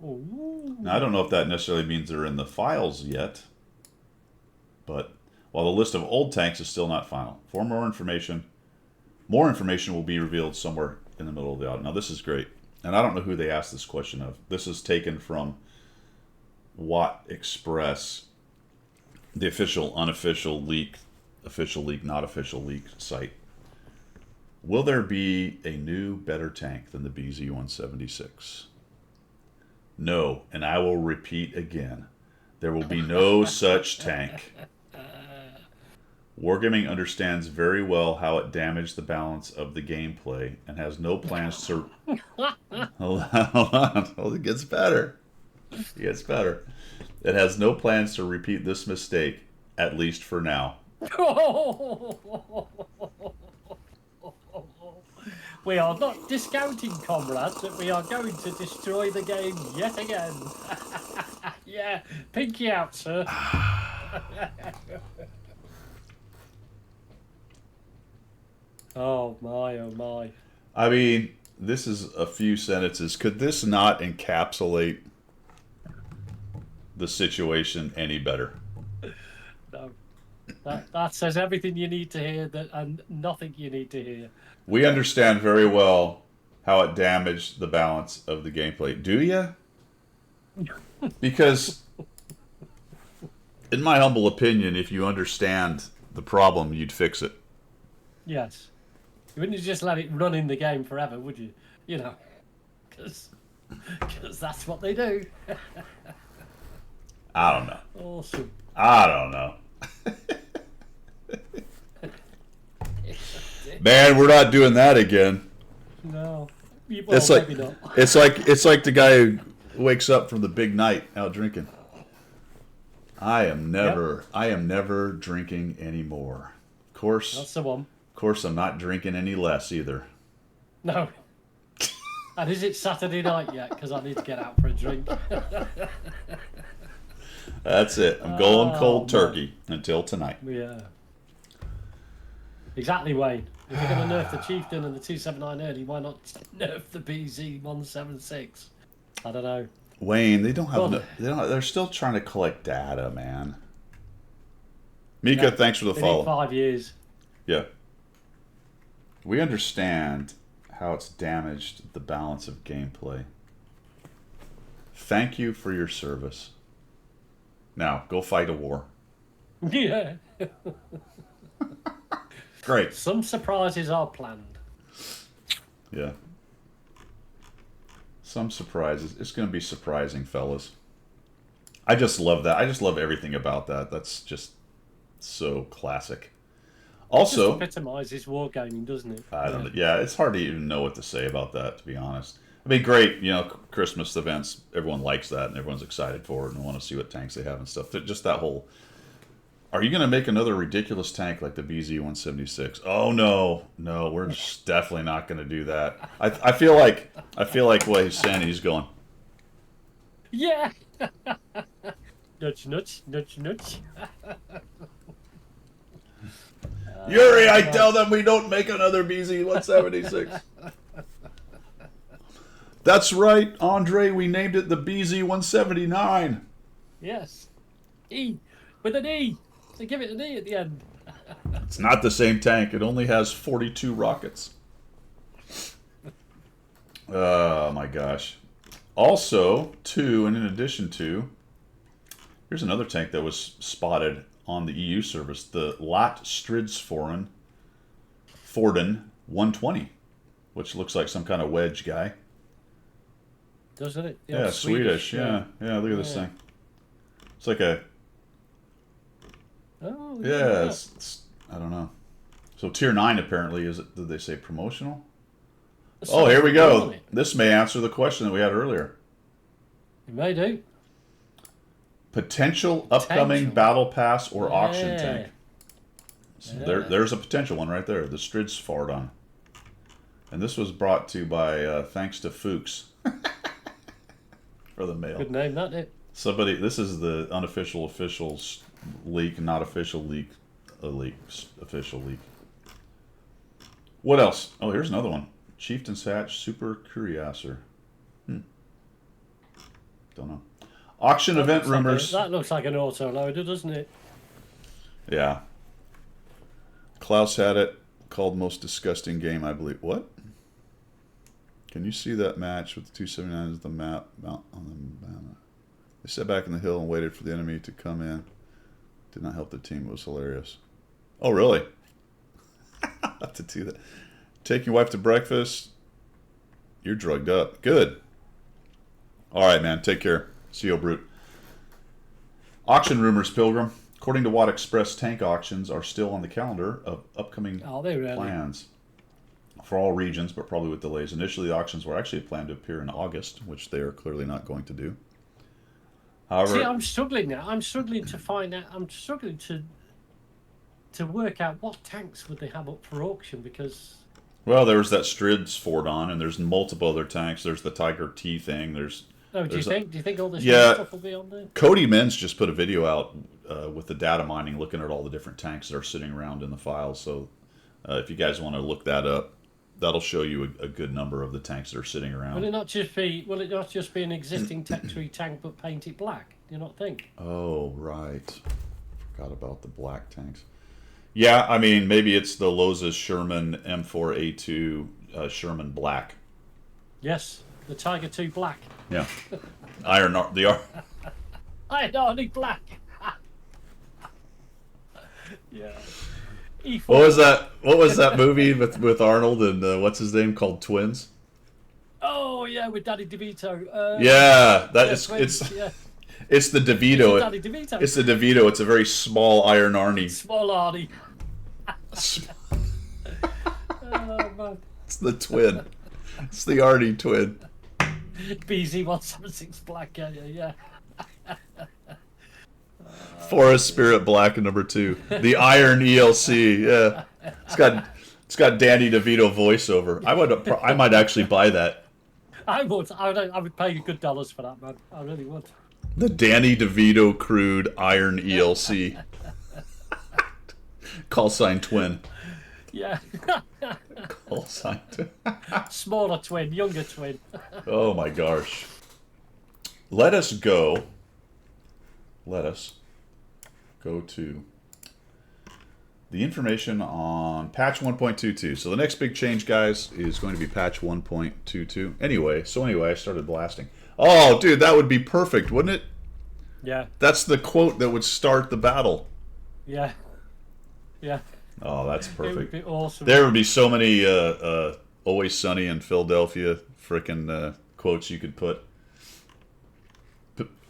Ooh. Now, I don't know if that necessarily means they're in the files yet, but while the list of old tanks is still not final. For more information will be revealed somewhere in the middle of the autumn. Now, this is great, and I don't know who they asked this question of. This is taken from Watt Express, the official, unofficial leak, official leak, not official leak site. Will there be a new, better tank than the BZ-176? No, and I will repeat again. There will be no such tank. Wargaming understands very well how it damaged the balance of the gameplay and has no plans to... Hold on. It gets better. It gets better. It has no plans to repeat this mistake, at least for now. We are not discounting, comrades, that we are going to destroy the game yet again. Yeah, pinky out, sir. Oh my, oh my. I mean, this is a few sentences. Could this not encapsulate the situation any better? No. That says everything you need to hear and nothing you need to hear. We understand very well how it damaged the balance of the gameplay. Do you? Because, in my humble opinion, if you understand the problem, you'd fix it. Yes. You wouldn't just let it run in the game forever, would you? You know, because that's what they do. I don't know. Awesome. I don't know. Man, we're not doing that again. No. Well, It's like maybe not. it's like the guy who wakes up from the big night out drinking. I am never drinking anymore. Of course. That's the one. Of course, I'm not drinking any less either. No. And is it Saturday night yet? Because I need to get out for a drink. That's it. I'm going cold turkey until tonight. Yeah. Exactly, Wayne. If you're going to nerf the Chieftain and the 279 early, why not nerf the BZ-176? I don't know. Wayne, they don't have. Well, They're still trying to collect data, man. Mika, thanks for the they follow. need 5 years. Yeah. We understand how it's damaged the balance of gameplay. Thank you for your service. Now, go fight a war. Yeah. Great. Some surprises are planned. Yeah. Some surprises. It's going to be surprising, fellas. I just love that. I just love everything about that. That's just so classic. Also, It just epitomizes wargaming, doesn't it? I don't know. Yeah, it's hard to even know what to say about that, to be honest. I mean, great, Christmas events, everyone likes that, and everyone's excited for it and want to see what tanks they have and stuff. Just that whole, are you going to make another ridiculous tank like the BZ-176? Oh, no, we're just definitely not going to do that. I feel like what he's saying, he's going, Yeah. Nudge, nudge, nudge, nudge. Yuri, I tell them we don't make another BZ-176. That's right, Andre, we named it the BZ-179. Yes. E. With an E. So give it an E at the end. It's not the same tank. It only has 42 rockets. Oh, my gosh. Also, and in addition to, here's another tank that was spotted on the EU service, the Lat Stridsforen Forden 120, which looks like some kind of wedge guy. Doesn't it? Yeah, Swedish. Yeah, look at this thing. It's like a Oh, Yeah, I don't know. So tier 9 apparently is it? Did they say promotional? Oh, here we go. This may answer the question that we had earlier. You may do. Potential upcoming battle pass or auction tank. So there's a potential one right there. The Strids Fordon. And this was brought to you by thanks to Fuchs for the mail. Good name, that it. Somebody, this is the unofficial officials leak, not official leak, official leak. What else? Oh, here's another one. Chieftain's Hatch Super Curiouser. Don't know. Auction event rumors. That looks like an autoloader, doesn't it? Yeah. Klaus had it called most disgusting game, I believe. What? Can you see that match with the 279 as the map on the map? They sat back in the hill and waited for the enemy to come in. Did not help the team. It was hilarious. Oh, really? I'll have to do that. Take your wife to breakfast. You're drugged up. Good. All right, man. Take care. See you, Brute. Auction rumors, Pilgrim. According to Watt Express, tank auctions are still on the calendar of upcoming plans for all regions, but probably with delays. Initially, the auctions were actually planned to appear in August, which they are clearly not going to do. However, see, I'm struggling now. I'm struggling to find out. I'm struggling to work out what tanks would they have up for auction because. Well, there was that Strids Fordon, and there's multiple other tanks. There's the Tiger T thing. Do you think all this stuff will be on there? Cody Menz just put a video out with the data mining, looking at all the different tanks that are sitting around in the files. So, if you guys want to look that up, that'll show you a good number of the tanks that are sitting around. Will it not just be an existing Tech 3 tank but painted black? Do you not think? Oh, right. Forgot about the black tanks. Yeah, I mean, maybe it's the Loza Sherman M4A2 Sherman Black. Yes, the Tiger 2 Black. Yeah. Iron Army Black. Yeah. What was that? What was that movie with Arnold and what's his name called Twins? Oh yeah, with Danny DeVito. It's the DeVito. Danny DeVito. It's the DeVito. It's a very small Iron Arnie. Small Arnie. Oh, man. It's the twin. It's the Arnie twin. BZ176 Black, yeah. Forest Spirit Black #2. The Iron ELC, yeah. It's got Danny DeVito voiceover. I might actually buy that. I would pay you good dollars for that, man. I really would. The Danny DeVito crude Iron ELC. Call sign twin. Yeah. Call sign twin. Smaller twin, younger twin. Oh my gosh. Let us go to the information on patch 1.22. So the next big change, guys, is going to be patch 1.22. Anyway, I started blasting. Oh, dude, that would be perfect, wouldn't it? Yeah. That's the quote that would start the battle. Yeah. Yeah. Oh, that's perfect. It would be awesome. There would be so many Always Sunny in Philadelphia frickin' quotes you could put.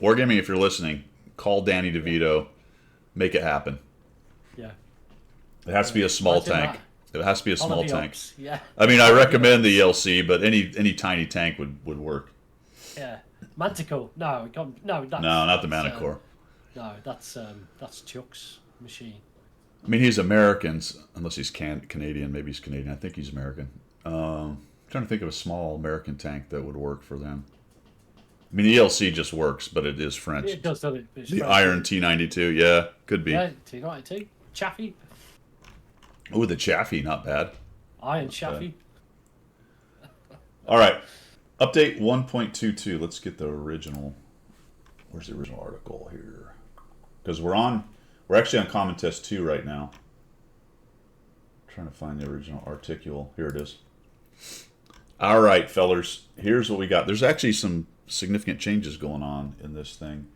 Wargaming, if you're listening, call Danny DeVito. Make it happen. Yeah. It has to be a small tank. It has to be a small tank. Yeah. I mean, I recommend the ELC, but any tiny tank would work. Yeah. Manticore. No, not the Manticore. No, that's Chuck's machine. I mean, he's American, unless he's Canadian. Maybe he's Canadian. I think he's American. I'm trying to think of a small American tank that would work for them. I mean, the ELC just works, but it is French. It does, doesn't it? It's the French. Iron T92, yeah, could be. Yeah, T92. Chaffee. Oh, the Chaffee, not bad. Iron Chaffee. All right. Update 1.22. Let's get the original. Where's the original article here? Because we're actually on Common Test 2 right now. I'm trying to find the original article. Here it is. All right, fellers. Here's what we got. There's actually some significant changes going on in this thing.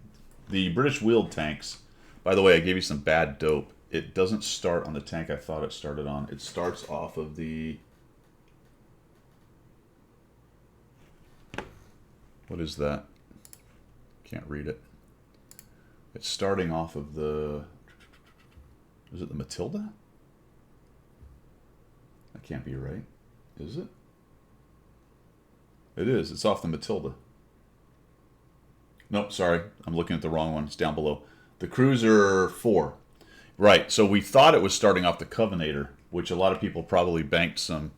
The British wheeled tanks. By the way, I gave you some bad dope. It doesn't start on the tank I thought it started on. It starts off of the... What is that? Can't read it. It's starting off of the... Is it the Matilda? That can't be right. Is it? It is. It's off the Matilda. Nope, sorry. I'm looking at the wrong one. It's down below. The Cruiser 4. Right, so we thought it was starting off the Covenator, which a lot of people probably banked some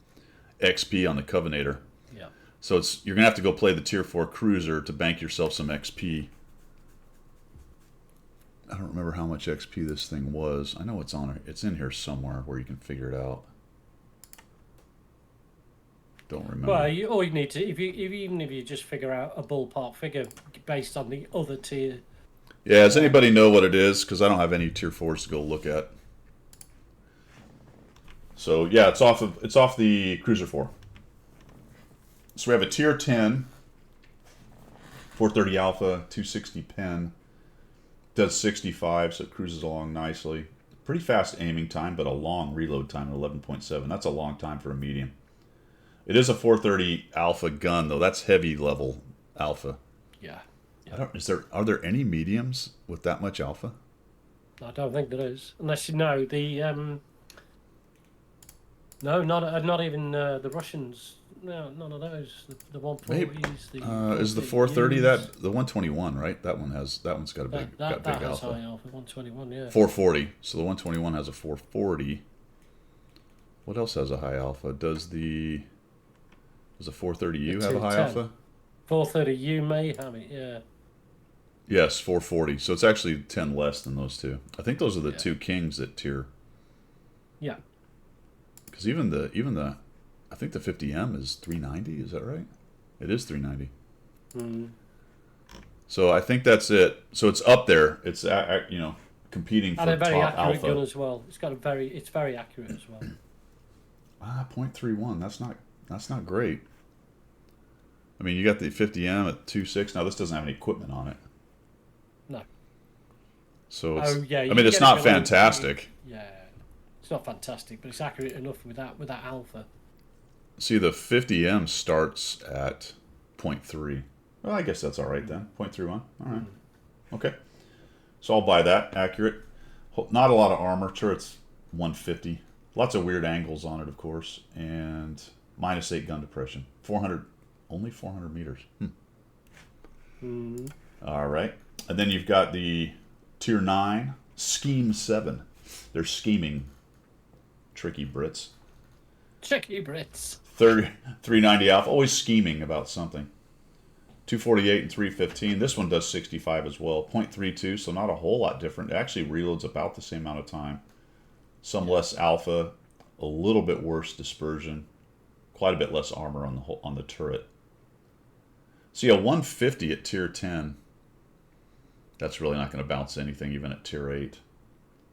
XP on the Covenator. Yeah. So you're going to have to go play the Tier 4 Cruiser to bank yourself some XP. I don't remember how much XP this thing was. I know it's in here somewhere where you can figure it out. Don't remember. Well, all you need to, even if you just figure out a ballpark figure based on the other tier. Yeah, does anybody know what it is? Because I don't have any Tier 4s to go look at. So yeah, it's off the Cruiser 4. So we have a Tier 10, 430 Alpha, 260 Pen. Does 65, so it cruises along nicely. Pretty fast aiming time, but a long reload time at 11.7. That's a long time for a medium. It is a 430 Alpha gun, though. That's heavy level Alpha. Yeah. Are there any mediums with that much Alpha? I don't think there is, unless you know the. No, not even the Russians. No, none of those. The 140s. Is the 430 that the 121? Right, that one's got a big that big has Alpha. high alpha. 121, yeah. 440. So the 121 has a 440. What else has a high Alpha? Does the 430U have a high 210. Alpha? 430U may have it, yeah. Yes, 440. So it's actually 10 less than those two. I think those are the two kings at tier. Yeah. Because even the I think the 50M is 390. Is that right? It is 390. So I think that's it. So it's up there. It's competing for And a very top accurate Alpha. gun as well. It's very accurate as well. 0.31. That's not great. I mean, you got the 50M at 2.6. Now this doesn't have any equipment on it. No. So it's, yeah. I mean, it's not fantastic. Yeah. It's not fantastic, but it's accurate enough with that alpha. See, the 50M starts at 0.3. Well, I guess that's all right then. 0.31. All right. Okay. So I'll buy that. Accurate. Not a lot of armor. Turret's 150. Lots of weird angles on it, of course. And -8 gun depression. 400. Only 400 meters. All right. And then you've got the Tier 9 Scheme 7. They're scheming. Tricky Brits. Tricky Brits. 390 Alpha. Always scheming about something. 248 and 315. This one does 65 as well. 0.32, so not a whole lot different. It actually reloads about the same amount of time. Some less Alpha. A little bit worse dispersion. Quite a bit less armor on the turret. See, a 150 at Tier 10. That's really not going to bounce anything even at Tier 8.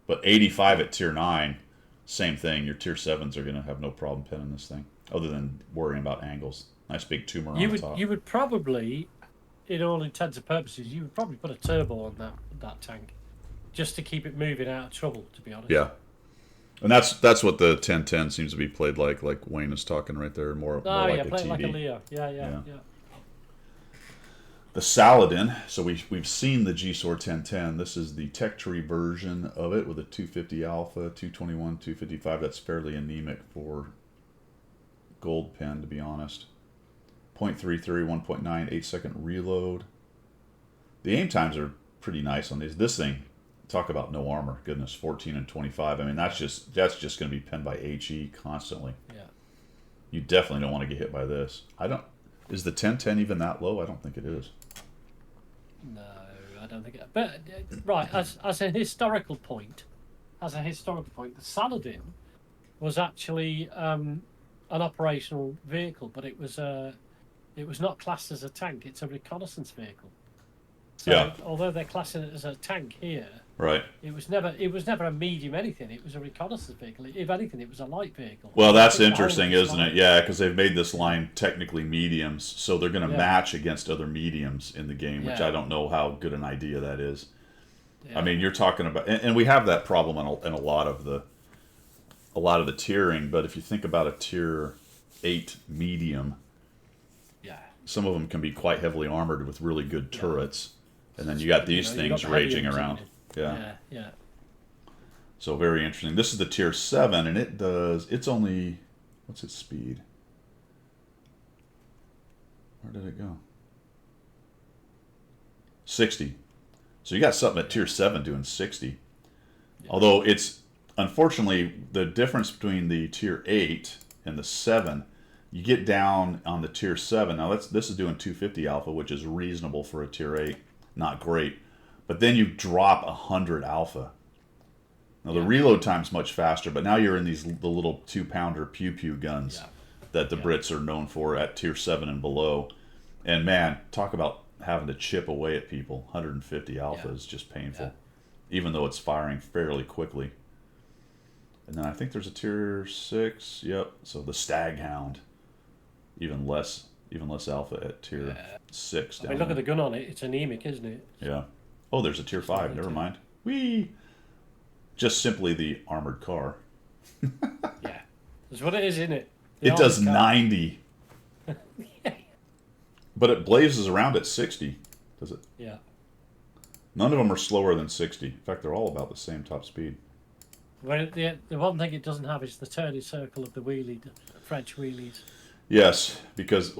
But 85 at Tier 9, same thing. Your Tier 7s are going to have no problem pinning this thing, other than worrying about angles. Nice big tumor on the top. You would probably, in all intents and purposes, you would probably put a turbo on that tank, just to keep it moving out of trouble, to be honest. Yeah. And that's what the 1010 seems to be played like Wayne is talking right there, more like a play TD. like a Leo. Yeah. The Saladin. So we've seen the G-SOAR 1010. This is the tech tree version of it with a 250 Alpha, 221, 255. That's fairly anemic for gold pen, to be honest. 0.33, 1.9, 8-second reload. The aim times are pretty nice on these. This thing, talk about no armor. Goodness, 14 and 25. I mean, that's just going to be penned by HE constantly. Yeah. You definitely don't want to get hit by this. Is the 1010 even that low? I don't think it is. No, I don't think it. But right, as a historical point, the Saladin was actually an operational vehicle, but it was not classed as a tank. It's a reconnaissance vehicle. So Yeah. although they're classing it as a tank here, Right. it was never a medium anything. It was a reconnaissance vehicle. If anything, it was a light vehicle. Well, that's I think the interesting, whole isn't it? Yeah, because they've made this line technically mediums, so they're going to match against other mediums in the game, which I don't know how good an idea that is. Yeah. I mean, you're talking about, and we have that problem in a lot of the tiering. But if you think about a Tier 8 medium, Yeah. some of them can be quite heavily armored with really good turrets, and then you got these You things got the raging heavy around. ones, Yeah. Yeah. So very interesting. This is the tier 7, and it's only, what's its speed? Where did it go? 60. So you got something at tier 7 doing 60. Yeah. Although it's, unfortunately, the difference between the tier 8 and the 7, you get down on the tier 7. Now this is doing 250 alpha, which is reasonable for a tier 8. Not great. But then you drop 100 alpha. Now the reload time's much faster, but now you're in the little 2-pounder pew-pew guns that the Brits are known for at tier 7 and below. And man, talk about having to chip away at people. 150 alpha is just painful, even though it's firing fairly quickly. And then I think there's a tier 6. Yep. So the Staghound, even less alpha at tier 6. I mean, look at the gun on it. It's anemic, isn't it? Yeah. Oh, there's a tier 5. Never mind. Whee! Just simply the armored car. Yeah. That's what it is, isn't it? It does 90. But it blazes around at 60, does it? Yeah. None of them are slower than 60. In fact, they're all about the same top speed. Well, the one thing it doesn't have is the turning circle of the wheelie, the French wheelies. Yes, because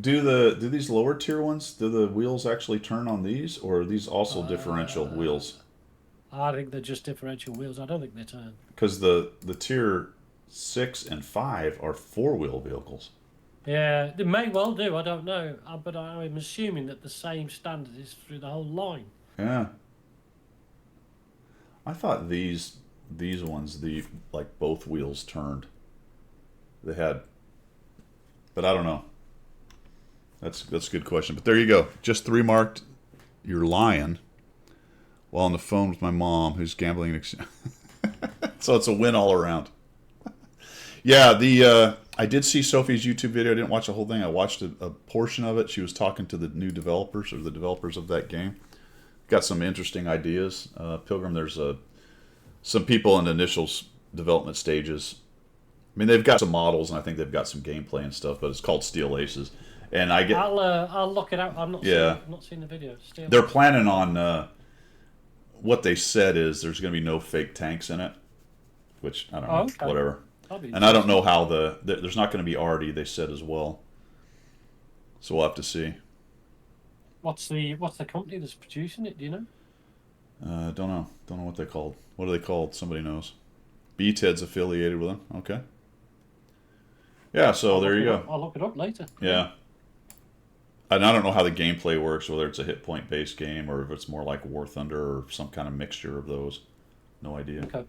do these lower tier ones, do the wheels actually turn on these, or are these also differential wheels? I think they're just differential wheels. I don't think they turn. Because the tier 6 and 5 are 4-wheel vehicles. Yeah, they may well do. I don't know, but I'm assuming that the same standard is through the whole line. Yeah. I thought these ones, like both wheels turned. They had, but I don't know. That's a good question. But there you go. Just 3 marked your Lion while on the phone with my mom, who's gambling. So it's a win all around. Yeah, I did see Sophie's YouTube video. I didn't watch the whole thing. I watched a portion of it. She was talking to the new developers, or the developers of that game. Got some interesting ideas. Pilgrim, there's some people in the initial development stages. I mean, they've got some models, and I think they've got some gameplay and stuff, but it's called Steel Aces. And I'll look it out. I'm not seeing the video. They're planning on what they said is there's going to be no fake tanks in it, which I don't know, okay. whatever. And I don't know how there's not going to be arty, they said as well. So we'll have to see. What's the company that's producing it? Do you know? Don't know what they're called. What are they called? Somebody knows. BTED's affiliated with them. Okay. Yeah, so there you go. I'll look it up later. Yeah. And I don't know how the gameplay works, whether it's a hit point based game or if it's more like War Thunder or some kind of mixture of those. No idea. Okay.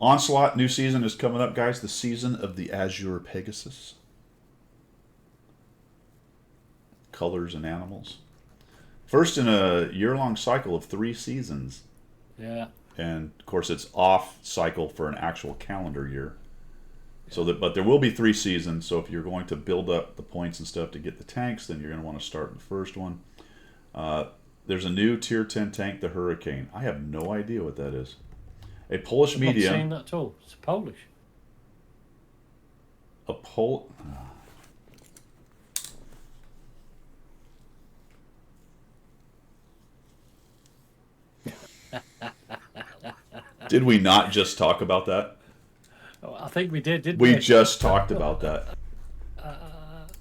Onslaught, new season is coming up, guys. The season of the Azure Pegasus. Colors and animals. First in a year-long cycle of 3 seasons. Yeah. And, of course, it's off cycle for an actual calendar year. So but there will be 3 seasons, so if you're going to build up the points and stuff to get the tanks, then you're going to want to start in the first one. There's a new Tier 10 tank, the Hurricane. I have no idea what that is. A Polish medium. I'm not seeing that at all. It's Polish. A Did we not just talk about that? Oh, I think we did, didn't we? We just talked about that.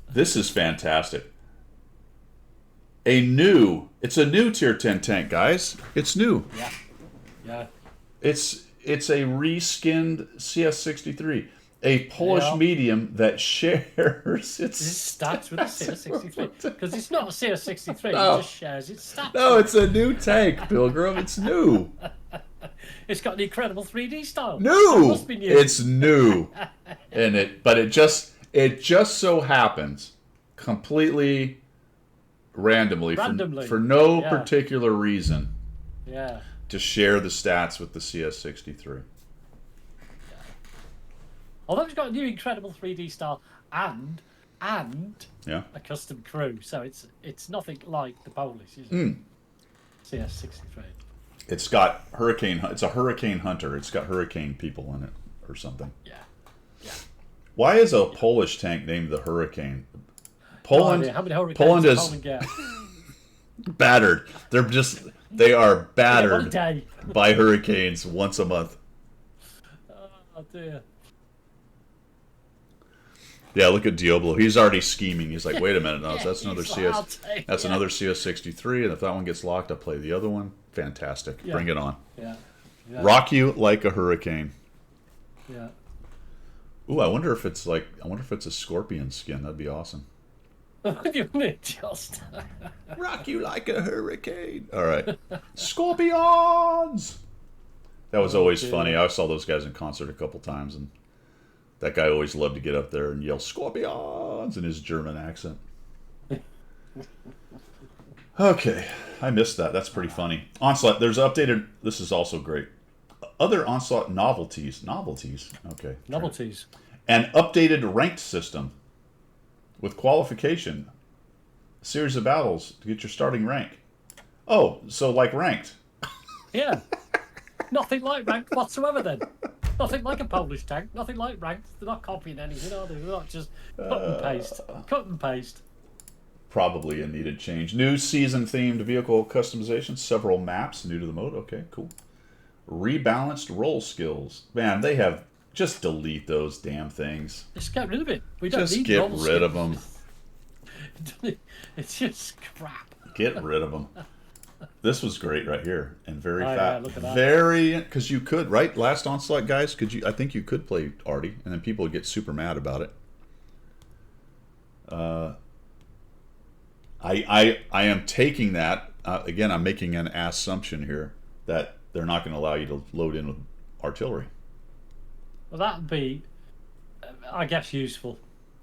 This is fantastic. It's a new Tier 10 tank, guys. It's new. Yeah. Yeah. It's a reskinned CS63, a Polish medium that shares its stats with the CS63 because it's not a CS63. No. It just shares its stats. No, it's a new tank, Pilgrim. It's new. It's got the incredible 3D style. New. It must be new. It's new, but it just so happens, completely randomly. For no particular reason. Yeah. To share the stats with the CS63. Although it's got a new incredible 3D style and a custom crew, so it's nothing like the Polish, is it? CS63. It's got Hurricane. It's a Hurricane Hunter. It's got Hurricane people in it or something. Yeah. Yeah. Why is a Polish tank named the Hurricane? Poland. No idea. How many Hurricanes Poland is Poland get? battered. They are Yeah, what a battered day. by hurricanes once a month. Oh dear. Yeah, look at Diablo. He's already scheming. He's like, wait a minute, no, Yeah, that's another he's like, I'll CS. take- That's yeah. another CS63, and if that one gets locked, I'll play the other one. Fantastic. Yeah. Bring it on. Yeah. Yeah. Rock you like a hurricane. Yeah. Ooh, I wonder if it's a scorpion skin. That'd be awesome. You mean just? Rock you like a hurricane. All right. Scorpions! That was always dear. funny. I saw those guys in concert a couple times, and that guy always loved to get up there and yell "Scorpions" in his German accent. Okay, I missed that. That's pretty funny. Onslaught, there's updated. This is also great. Other Onslaught novelties. Novelties. Okay. Novelties. An updated ranked system with qualification. A series of battles to get your starting rank. Oh, so like ranked. Yeah. Nothing like ranked whatsoever then. Nothing like a Polish tank. Nothing like ranked. They're not copying anything, are they? They're not just cut and paste. Cut and paste. Probably a needed change. New season themed vehicle customization. Several maps new to the mode. Okay, cool. Rebalanced roll skills. Man, they have... Just delete those damn things. Just get rid of it. We don't Just need get roll rid of skills. them. It's just crap. Get rid of them. This was great right here, and very Oh, fat. yeah, look at that. Very, because you could, right? Last Onslaught, guys, could you? I think you could play Artie, and then people would get super mad about it. I am taking that again. I'm making an assumption here that they're not going to allow you to load in with artillery. Well, that'd be, I guess, useful.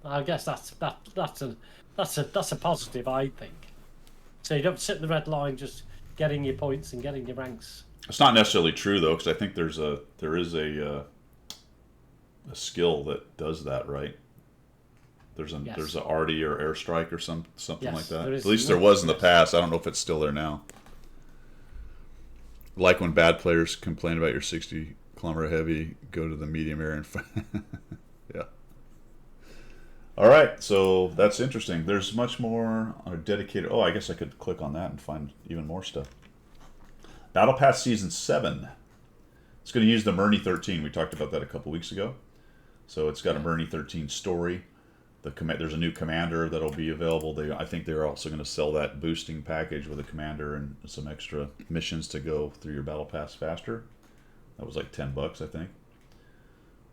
I guess that's a positive, I think. So you don't sit in the red line just getting your points and getting your ranks. It's not necessarily true though, because I think there is a skill that does that, right? There's Yes. a Artie or airstrike or something Yes, like that. there is. At least there was in the Yes. past. I don't know if it's still there now. Like when bad players complain about your 60-kilometer heavy, go to the medium air and yeah. All right, so that's interesting. There's much more on a dedicated. Oh, I guess I could click on that and find even more stuff. Battle Pass Season 7. It's going to use the Murney 13. We talked about that a couple weeks ago. So it's got a Murney 13 story. There's a new commander that'll be available. I think they're also going to sell that boosting package with a commander and some extra missions to go through your Battle Pass faster. That was like $10, I think.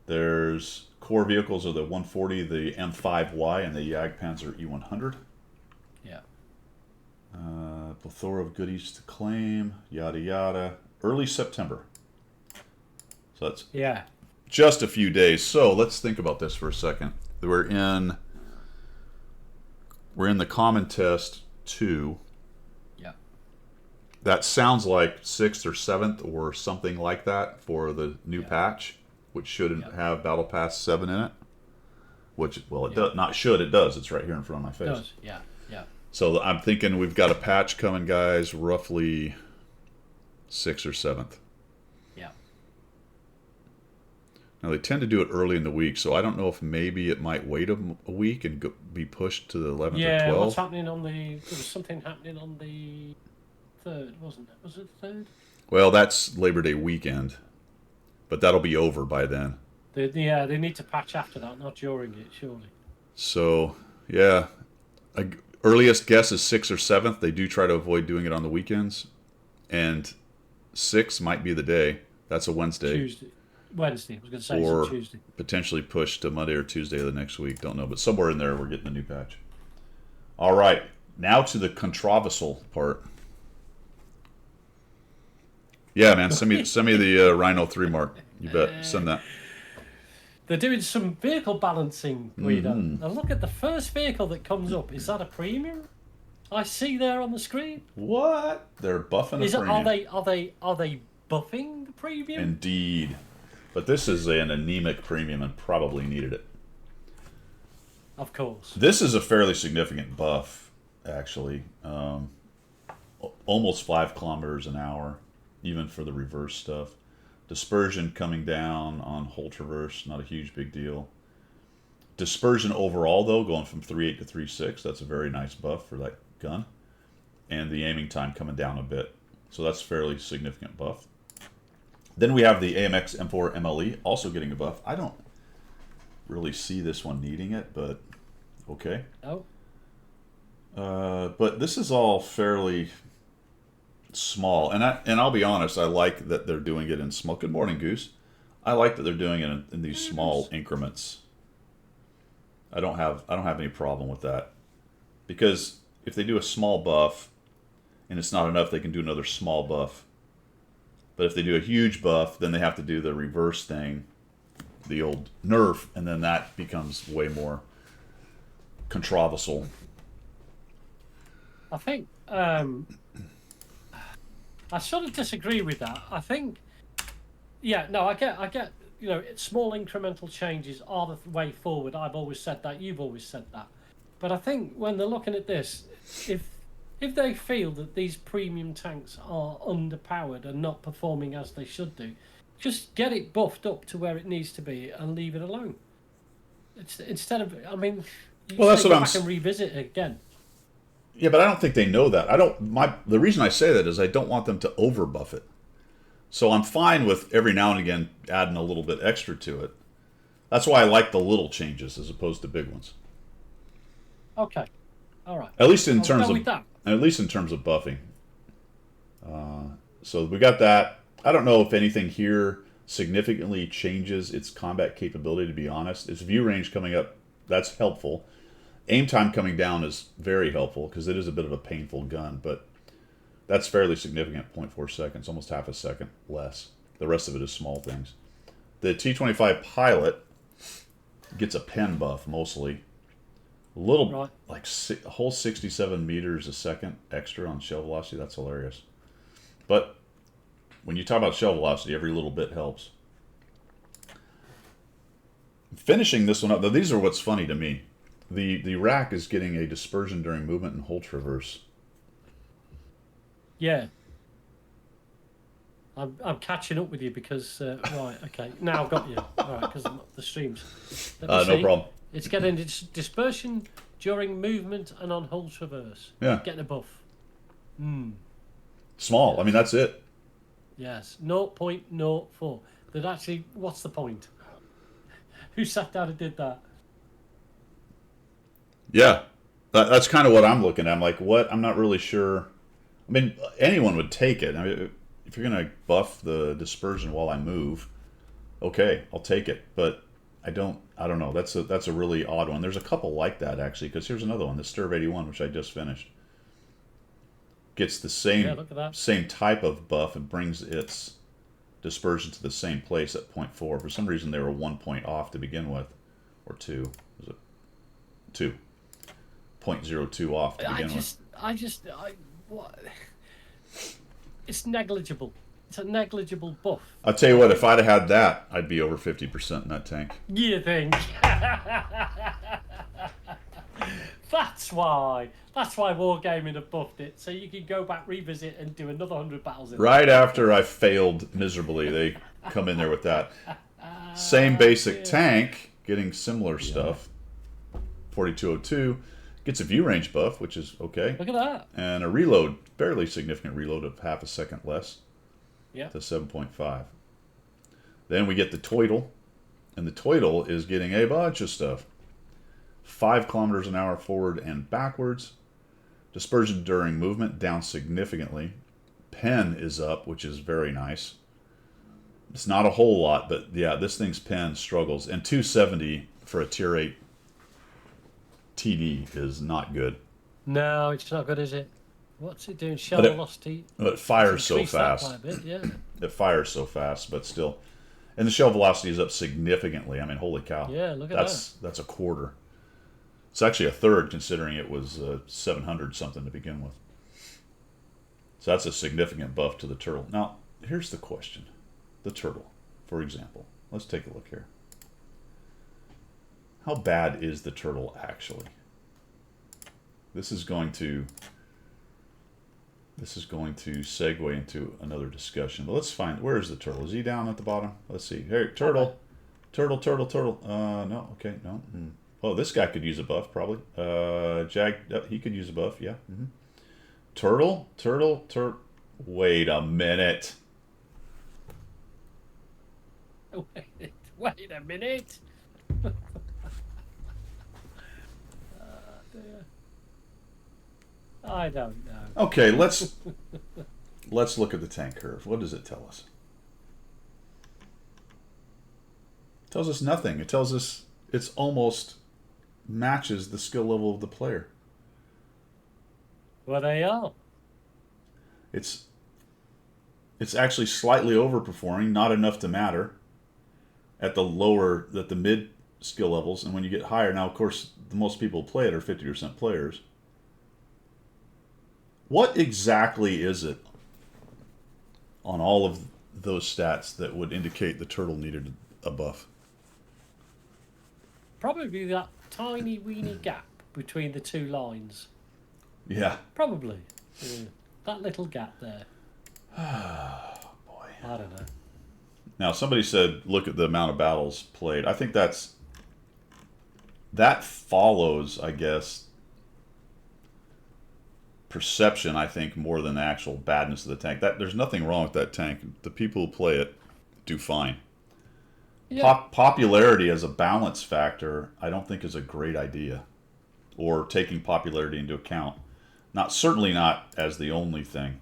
There's core vehicles of the 140, the M5Y, and the Jagdpanzer E100. Yeah. Plethora of goodies to claim, yada yada. Early September. So that's Yeah. just a few days. So let's think about this for a second. We're in the Common Test 2. Yeah. That sounds like 6th or 7th or something like that for the new patch, which should have Battle Pass 7 in it. Which, well, it does not should, it does. It's right here in front of my face. It does. Yeah. Yeah. So I'm thinking we've got a patch coming, guys, roughly 6th or 7th. Yeah. Now they tend to do it early in the week, so I don't know if maybe it might wait a week and be pushed to the 11th Yeah. or 12th. What's happening on the? There was something happening on the 3rd, wasn't it? Was it the 3rd? Well, that's Labor Day weekend, but that'll be over by then. They need to patch after that, not during it, surely. So, yeah, earliest guess is 6th or 7th. They do try to avoid doing it on the weekends, and 6 might be the day. That's a Wednesday. Wednesday. I was going to say Or it's a Tuesday. potentially pushed to Monday or Tuesday of the next week. Don't know, but somewhere in there we're getting a new patch. All right, now to the controversial part. Yeah, man, send me the Rhino 3 mark. You bet. Send that. They're doing some vehicle balancing, Guido. Mm-hmm. And look at the first vehicle that comes up. Is that a premium? I see there on the screen. What? They're buffing the premium. Are they buffing the premium? Indeed. But this is an anemic premium and probably needed it. Of course. This is a fairly significant buff, actually. Almost 5 kilometers an hour, even for the reverse stuff. Dispersion coming down on whole traverse, not a huge big deal. Dispersion overall, though, going from 3.8 to 3.6, that's a very nice buff for that gun. And the aiming time coming down a bit. So that's fairly significant buff. Then we have the AMX M4 MLE also getting a buff. I don't really see this one needing it, but okay. No. But this is all fairly small, and I'll be honest, I like that they're doing it in small. Good morning, Goose. I like that they're doing it in these small increments. I don't have any problem with that, because if they do a small buff and it's not enough, they can do another small buff. But if they do a huge buff, then they have to do the reverse thing, the old nerf, and then that becomes way more controversial. I think I sort of disagree with that. I think, yeah, no, I get. You know, small incremental changes are the way forward. I've always said that. You've always said that. But I think when they're looking at this, if they feel that these premium tanks are underpowered and not performing as they should do, just get it buffed up to where it needs to be and leave it alone. Instead of, I mean, well, that's what go I'm. back and revisit it again. Yeah, but I don't think they know that. The reason I say that is I don't want them to over buff it. So I'm fine with every now and again adding a little bit extra to it. That's why I like the little changes as opposed to big ones. Okay, all right. At least in I'll terms go of with that. buffing. So we got that. I don't know if anything here significantly changes its combat capability. To be honest, its view range coming up, that's helpful. Aim time coming down is very helpful because it is a bit of a painful gun, but that's fairly significant, 0.4 seconds, almost half a second less. The rest of it is small things. The T-25 Pilot gets a pen buff mostly. A little, Right. like a whole 67 meters a second extra on shell velocity. That's hilarious. But when you talk about shell velocity, every little bit helps. Finishing this one up, now these are what's funny to me. The rack is getting a dispersion during movement and hull traverse. Yeah. I'm catching up with you because right, okay, now I've got you. All right, because the streams. Let me No see. problem. It's getting dispersion during movement and on hull traverse. Yeah. Getting a buff. Small. I mean, that's it. Yes, 0.04. That actually, what's the point? Who sat down and did that? Yeah. That's kind of what I'm looking at. I'm like, what? I'm not really sure. I mean, anyone would take it. I mean, if you're going to buff the dispersion while I move, okay, I'll take it. But I don't know. That's a really odd one. There's a couple like that, actually, because here's another one, the Sturv 81, which I just finished. Gets the Yeah, look at that. same type of buff and brings its dispersion to the same place at 0.4. For some reason, they were 1 point off to begin with. Or 2. Was it 2? 0.02 off to begin with. What? It's negligible. It's a negligible buff. I'll tell you what, if I'd have had that, I'd be over 50% in that tank. You think? That's why Wargaming have buffed it, so you can go back, revisit, and do another 100 battles in Right after I failed miserably, they come in there with that. Same basic tank, getting similar stuff. 4202 gets a view range buff, which is okay. Look at that. And a reload, fairly significant reload of half a second less. Yeah. To 7.5. Then we get the Toidle, and the Toidle is getting a bunch of stuff. 5 kilometers an hour forward and backwards. Dispersion during movement down significantly. Pen is up, which is very nice. It's not a whole lot, but yeah, this thing's pen struggles. And 270 for a tier 8 TD is not good. No, it's not good, is it? What's it doing? Shell But it- velocity. But it fires so Increase that fast. by a bit, yeah. It fires so fast, but still. And the shell velocity is up significantly. I mean, holy cow. Yeah, look at That's a quarter. It's actually a third, considering it was 700 something to begin with. So that's a significant buff to the turtle. Now, here's the question. The turtle, for example. Let's take a look here. How bad is the turtle actually? This is going to segue into another discussion. But let's find, where is the turtle? Is he down at the bottom? Let's see. Here, turtle. Turtle. No, okay, no. Oh, this guy could use a buff, probably. He could use a buff, yeah. Turtle. Wait a minute. Wait a minute. Dear. I don't know. Okay, let's look at the tank curve. What does it tell us? It tells us nothing. It tells us it's almost matches the skill level of the player. Well, they are. It's actually slightly overperforming, not enough to matter at the mid skill levels, and when you get higher, now of course the most people who play it are 50% players. What exactly is it on all of those stats that would indicate the turtle needed a buff? Probably that tiny weeny gap between the two lines. Yeah. Probably. Yeah. That little gap there. Oh, boy. I don't know. Now, somebody said, look at the amount of battles played. I think that follows, I guess, perception, I think, more than the actual badness of the tank. There's nothing wrong with that tank. The people who play it do fine. Yeah. Popularity as a balance factor, I don't think is a great idea. Or taking popularity into account. Certainly not as the only thing.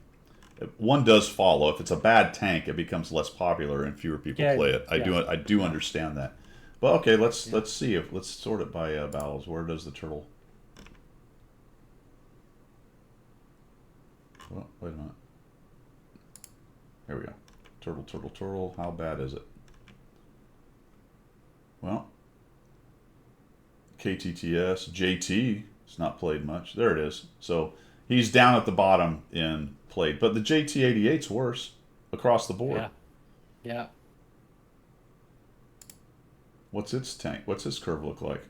One does follow. If it's a bad tank, it becomes less popular and fewer people play it. I do understand that. But okay, let's see let's sort it by battles. Where does the turtle? Well, wait a minute. Here we go. Turtle. How bad is it? Well, KTTS, JT, it's not played much. There it is. So he's down at the bottom in played. But the JT88's worse across the board. Yeah. What's its tank? What's its curve look like?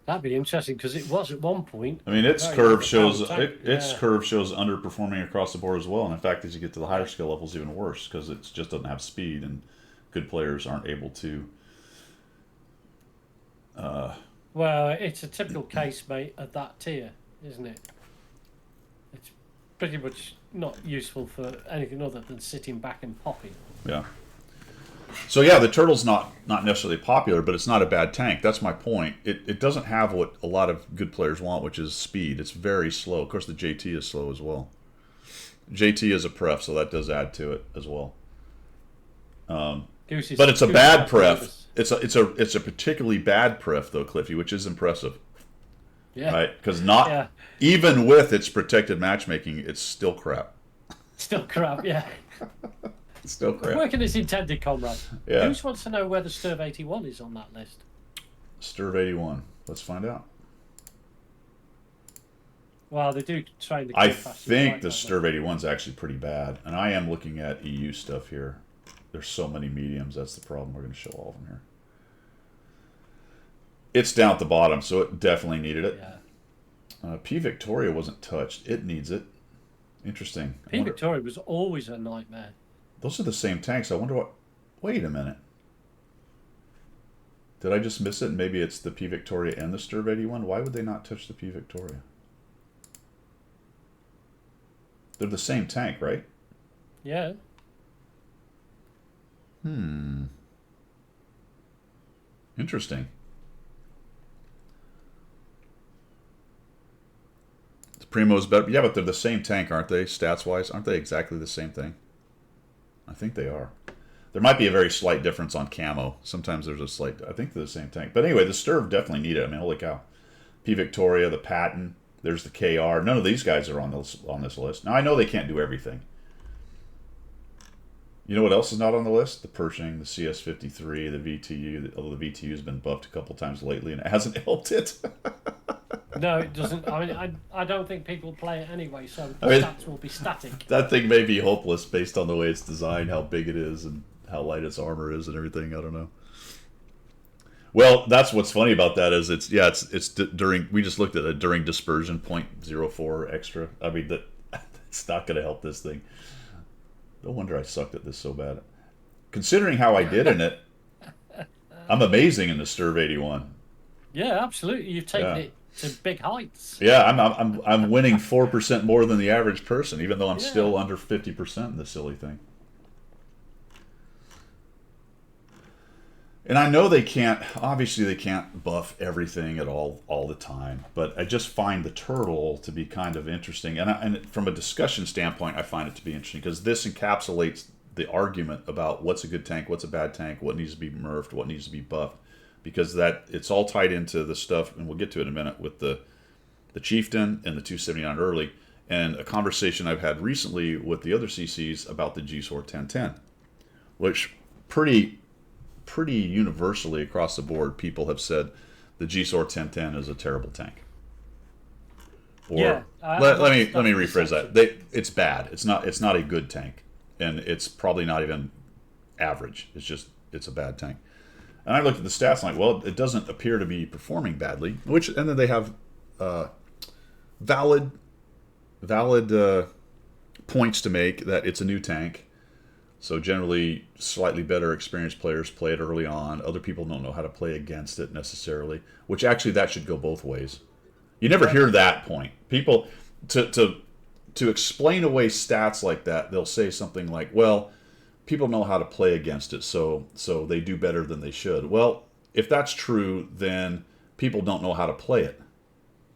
That'd be interesting because it was at one point. I mean, its very curve good shows tank. its Yeah. curve shows underperforming across the board as well. And in fact, as you get to the higher skill levels, even worse because it just doesn't have speed, and good players aren't able to. Well, it's a typical case, mate, of that tier, isn't it? It's pretty much not useful for anything other than sitting back and popping. Yeah. So yeah, the turtle's not necessarily popular, but it's not a bad tank. That's my point. It doesn't have what a lot of good players want, which is speed. It's very slow. Of course, the JT is slow as well. JT is a pref, so that does add to it as well. But it's a bad pref. It's a particularly bad pref though, Cliffy, which is impressive. Yeah. Right? Because Yeah. even with its protected matchmaking, it's still crap. Still crap, yeah. It's still crap. Working as intended, comrade. Yeah. Who just wants to know whether Sturv 81 is on that list? Sturv 81. Let's find out. Well, they do train the I kid faster, think right, the don't they? Sturv 81 is actually pretty bad. And I am looking at EU stuff here. There's so many mediums. That's the problem. We're going to show all of them here. It's down at the bottom, so it definitely needed it. Yeah. P Victoria wasn't touched. It needs it. Interesting. I P wonder- Victoria was always a nightmare. Those are the same tanks. I wonder what... Wait a minute. Did I just miss it? Maybe it's the P Victoria and the Sturv 81? Why would they not touch the P Victoria? They're the same tank, right? Yeah. Interesting. The Primo's better. Yeah, but they're the same tank, aren't they? Stats-wise, aren't they exactly the same thing? I think they are. There might be a very slight difference on camo. Sometimes there's a slight... I think they're the same tank. But anyway, the Sturv definitely need it. I mean, holy cow. P Victoria, the Patton, there's the KR. None of these guys are on this list. Now, I know they can't do everything. You know what else is not on the list? The Pershing, the CS53, the VTU. Although the VTU has been buffed a couple times lately and it hasn't helped it. No, it doesn't. I mean, I don't think people play it anyway, so the I mean- stats will be static. That thing may be hopeless based on the way it's designed, how big it is, and how light its armor is and everything. I don't know. Well, that's what's funny about that is it's during, we just looked at it during dispersion 0.04 extra. I mean, it's not going to help this thing. No wonder I sucked at this so bad. Considering how I did in it, I'm amazing in the Sturv 81. Yeah, absolutely. You've taken Yeah. it to big heights. Yeah, I'm winning 4% more than the average person, even though I'm Yeah. still under 50% in this silly thing. And I know obviously they can't buff everything at all the time, but I just find the turtle to be kind of interesting. And from a discussion standpoint, I find it to be interesting because this encapsulates the argument about what's a good tank, what's a bad tank, what needs to be nerfed, what needs to be buffed, because it's all tied into the stuff, and we'll get to it in a minute, with the Chieftain and the 279 early, and a conversation I've had recently with the other CCs about the G-Sword 1010, which pretty universally across the board, people have said the G-Sword 1010 is a terrible tank. Or Yeah, let me that's rephrase that. It's bad. It's not a good tank, and it's probably not even average. It's a bad tank. And I looked at the stats and well, it doesn't appear to be performing badly. And then they have valid points to make that it's a new tank. So generally, slightly better experienced players play it early on. Other people don't know how to play against it necessarily, which actually that should go both ways. You never hear that point. People, to explain away stats like that, they'll say something like, well, people know how to play against it, so they do better than they should. Well, if that's true, then people don't know how to play it.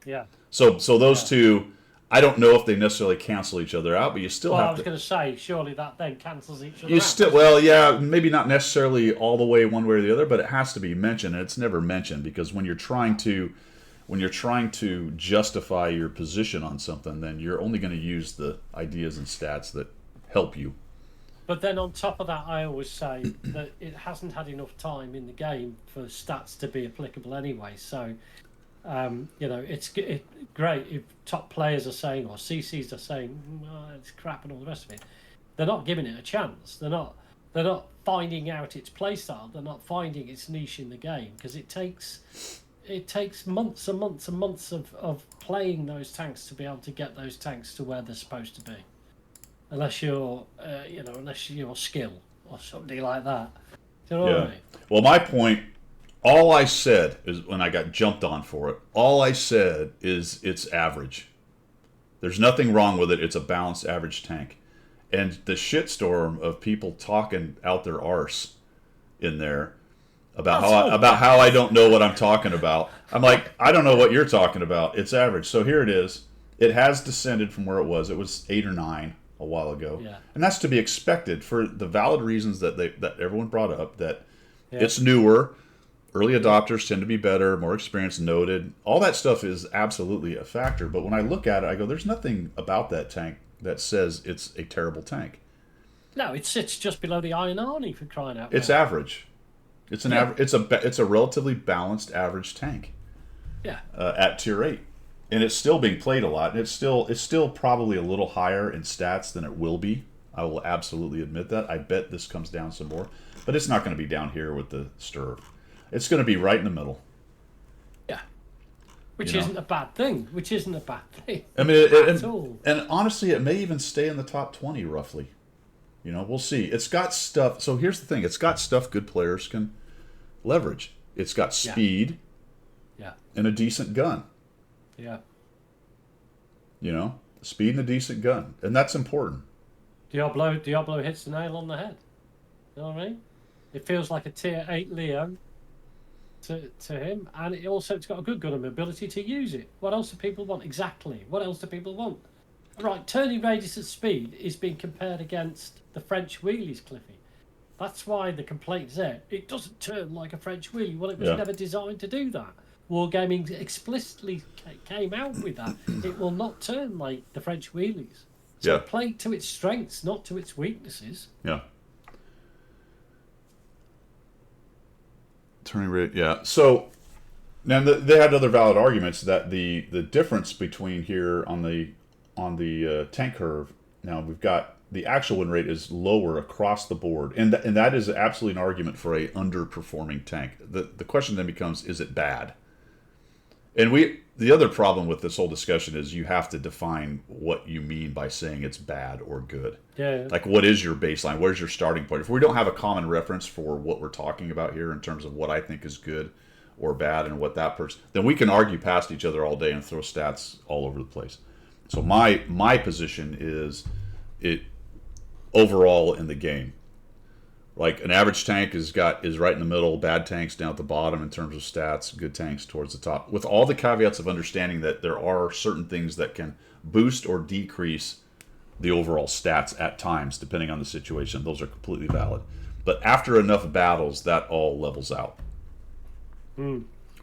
Yeah. So those two, I don't know if they necessarily cancel each other out, but you still Well, I have was to. going to say, surely that then cancels each other You out. still, well, yeah, maybe not necessarily all the way one way or the other, but it has to be mentioned, and it's never mentioned because when you're trying to justify your position on something, then you're only going to use the ideas and stats that help you. But then on top of that, I always say that it hasn't had enough time in the game for stats to be applicable anyway. So, it's great if top players are saying, or CCs are saying, oh, it's crap and all the rest of it. They're not giving it a chance. They're not finding out its playstyle. They're not finding its niche in the game because it takes months and months and months of playing those tanks to be able to get those tanks to where they're supposed to be. Unless you're skill or something like that. Do you know what I mean? Well, my point, all I said is when I got jumped on for it, all I said is it's average. There's nothing wrong with it. It's a balanced average tank. And the shitstorm of people talking out their arse in there about how I don't know what I'm talking about. I'm like, I don't know what you're talking about. It's average. So here it is. It has descended from where it was. It was 8 or 9 a while ago, and that's to be expected for the valid reasons that everyone brought up. That it's newer, early adopters tend to be better, more experienced, noted. All that stuff is absolutely a factor. But when I look at it, I go, "There's nothing about that tank that says it's a terrible tank." No, it sits just below the Iron Arnie for crying out loud. It's average. It's it's a relatively balanced average tank. Yeah. At tier 8. And it's still being played a lot, and it's still probably a little higher in stats than it will be. I will absolutely admit that. I bet this comes down some more, but it's not going to be down here with the Stir. It's going to be right in the middle. Yeah, which isn't a bad thing. I mean, at all. And honestly, it may even stay in the top 20 roughly. We'll see. It's got stuff. So here's the thing: it's got stuff good players can leverage. It's got speed, and a decent gun. Yeah. Speed and a decent gun. And that's important. Diablo hits the nail on the head. You know what I mean? It feels like a tier 8 Leo to him, and it's got a good gun and ability to use it. What else do people want? Exactly. What else do people want? Right, turning radius at speed is being compared against the French wheelies, Cliffy. That's why the complaint is there. It doesn't turn like a French wheelie. Well, it was never designed to do that. Wargaming explicitly came out with that. It will not turn like the French wheelies. So play to its strengths, not to its weaknesses. Yeah. Turning rate, yeah. So now they had other valid arguments that the difference between here on the tank curve. Now we've got the actual win rate is lower across the board, and that is absolutely an argument for a underperforming tank. The question then becomes, is it bad? And the other problem with this whole discussion is you have to define what you mean by saying it's bad or good. Yeah. Like, what is your baseline? Where's your starting point? If we don't have a common reference for what we're talking about here in terms of what I think is good or bad and what that person, then we can argue past each other all day and throw stats all over the place. So my position is it overall in the game. Like an average tank is right in the middle, bad tanks down at the bottom in terms of stats, good tanks towards the top. With all the caveats of understanding that there are certain things that can boost or decrease the overall stats at times, depending on the situation. Those are completely valid. But after enough battles, that all levels out.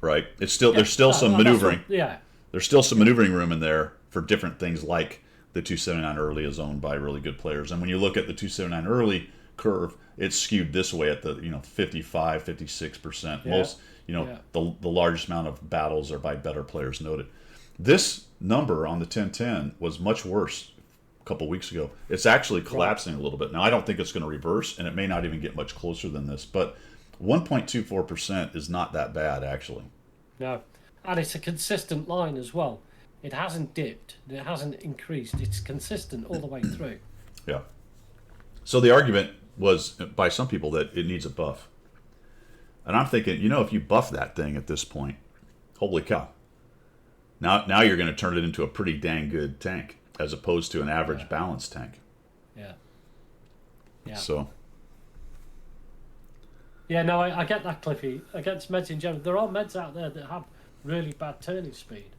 Right? It's still there's still some maneuvering. There's still some maneuvering room in there for different things, like the 279 early is owned by really good players. And when you look at the 279 early curve, it's skewed this way at the 55, 56%. Most the largest amount of battles are by better players noted. This number on the 1010 was much worse a couple weeks ago. It's actually collapsing a little bit. Now I don't think it's going to reverse, and it may not even get much closer than this, but 1.24% is not that bad actually. No. And it's a consistent line as well. It hasn't dipped, it hasn't increased. It's consistent all the way through. Yeah. So the argument was by some people that it needs a buff. And I'm thinking, if you buff that thing at this point, holy cow. Now you're going to turn it into a pretty dang good tank as opposed to an average balanced tank. Yeah. Yeah. So. Yeah, no, I get that, Cliffy. Against meds in general, there are meds out there that have really bad turning speed,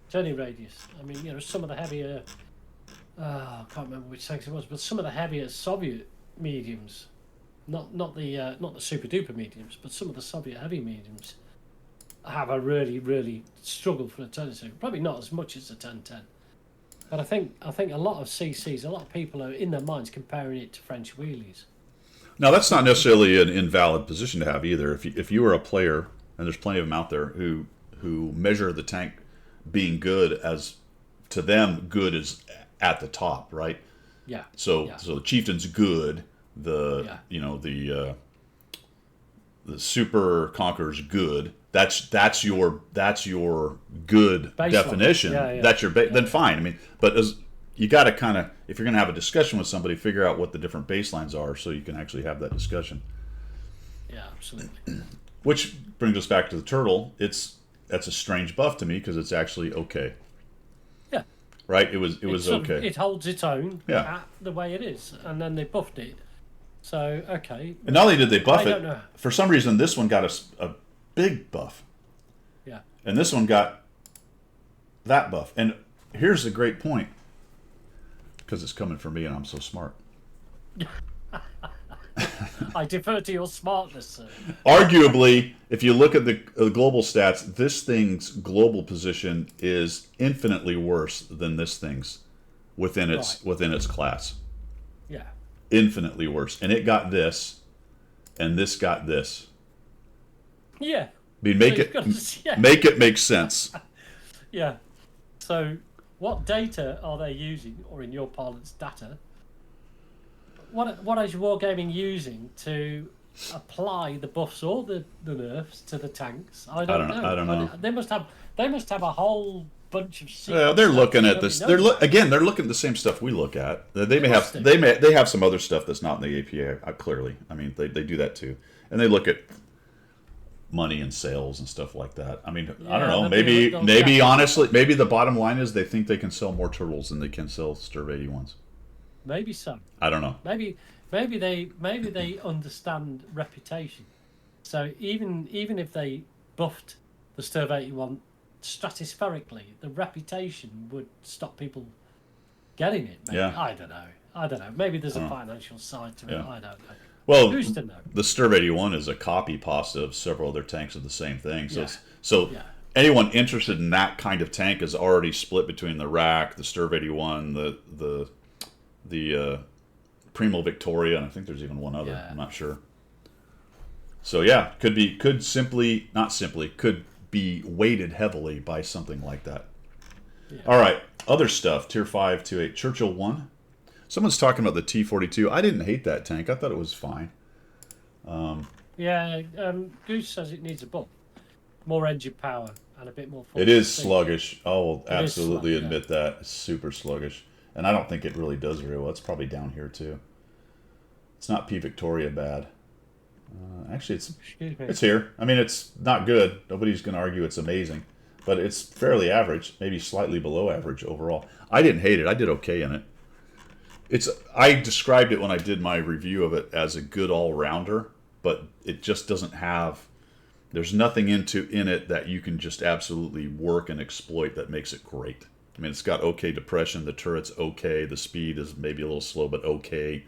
turning radius. I mean, some of the heavier, I can't remember which tanks it was, but some of the heavier Soviet mediums, not the super duper mediums, but some of the Soviet heavy mediums have a really, really struggle for a turning speed. Probably not as much as the 1010. But I think a lot of CCs, a lot of people are in their minds comparing it to French wheelies. Now that's not necessarily an invalid position to have either. If you are a player, and there's plenty of them out there who measure the tank being good as, to them, good is at the top, right? Yeah. So the Chieftain's good. The Super Conqueror's good. That's your good baseline definition. Yeah. That's your then fine. I mean, but you got to kind of, if you're going to have a discussion with somebody, figure out what the different baselines are so you can actually have that discussion. Yeah, absolutely. Which brings us back to the turtle. That's a strange buff to me because it's actually okay. Yeah. Right? It was okay. It holds its own Yeah. at the way it is, and then they buffed it. So, okay. And not only did they buff I don't it, know. for some reason this one got a big buff. Yeah. And this one got that buff. And here's the great point, because it's coming from me and I'm so smart. I defer to your smartness, sir. Arguably, if you look at the global stats, this thing's global position is infinitely worse than this thing's within its class. Yeah. Infinitely worse. And it got this, and this got this. Yeah. I mean, make it make sense. Yeah. So, what data are they using, or in your parlance, data? What is Wargaming using to apply the buffs or the nerfs to the tanks? I don't know. I don't know. They must have a whole bunch of. Well, they're looking at this. They're looking at the same stuff we look at. They have some other stuff that's not in the APA. Clearly, I mean, they do that too, and they look at money and sales and stuff like that. I mean, I don't know. Maybe honestly, maybe the bottom line is they think they can sell more turtles than they can sell Sturv 81s. Maybe so. I don't know. Maybe they understand reputation. So even if they buffed the Sturv 81 stratospherically, the reputation would stop people getting it. Maybe. Yeah. I don't know. Maybe there's a financial side to it. Yeah. I don't know. Well, Who's to know? The Sturv 81 is a copy pasta of several other tanks of the same thing. So Yeah. anyone interested in that kind of tank is already split between the Rack, the Sturv 81, the Primo Victoria, and I think there's even one other. Yeah. I'm not sure. So yeah, could be weighted heavily by something like that. Yeah. All right, other stuff. Tier 5, 2.8, Churchill 1. Someone's talking about the T-42. I didn't hate that tank. I thought it was fine. Yeah, Goose says it needs a buff. More engine power and a bit more force. It is sluggish. I will It is absolutely sluggish, admit that. It's super sluggish. And I don't think it really does very well. It's probably down here too. It's not P Victoria bad. Actually, Excuse me. it's here. I mean, it's not good. Nobody's going to argue it's amazing, but it's fairly average, maybe slightly below average overall. I didn't hate it. I did okay in it. I described it when I did my review of it as a good all-rounder, but it just doesn't have. There's nothing in it that you can just absolutely work and exploit that makes it great. I mean, it's got okay depression. The turret's okay. The speed is maybe a little slow, but okay.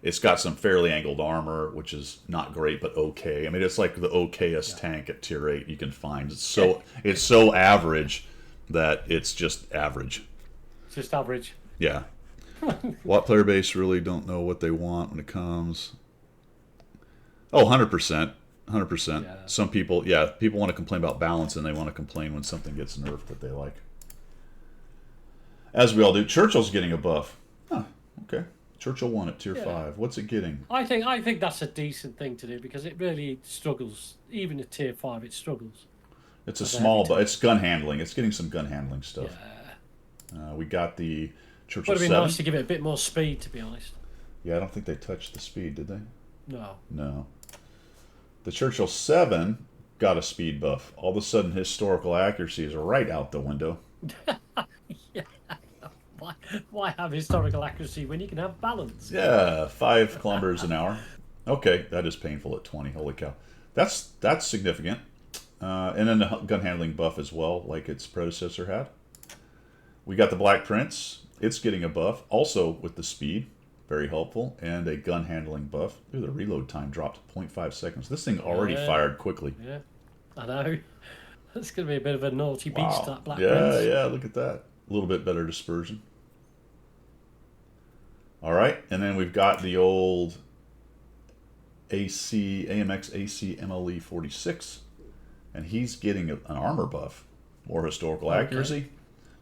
It's got some fairly angled armor, which is not great, but okay. I mean, it's like the okayest tank at tier 8 you can find. It's so average that it's just average. It's just average. Yeah. What player base really don't know what they want when it comes. Oh, 100%. 100%. Yeah. Some people, people want to complain about balance, and they want to complain when something gets nerfed that they like. As we all do. Churchill's getting a buff. Huh, okay. Churchill 1 at tier 5. What's it getting? I think that's a decent thing to do because it really struggles. Even at tier 5, it struggles. It's a small, but it's gun handling. It's getting some gun handling stuff. Yeah. We got the Churchill Would have 7. been nice to give it a bit more speed, to be honest. Yeah, I don't think they touched the speed, did they? No. No. The Churchill 7 got a speed buff. All of a sudden, historical accuracy is right out the window. Yeah. Why have historical accuracy when you can have balance? Yeah, 5 kilometers an hour. Okay, that is painful at 20. Holy cow. That's significant. And then the gun handling buff as well, like its predecessor had. We got the Black Prince. It's getting a buff, also with the speed. Very helpful. And a gun handling buff. Ooh, the reload time dropped 0.5 seconds. This thing already fired quickly. Yeah, I know. That's going to be a bit of a naughty beast, that Black yeah, Prince. Yeah, look at that. A little bit better dispersion. All right, and then we've got the old AMX AC MLE 46, and he's getting an armor buff, more historical accuracy.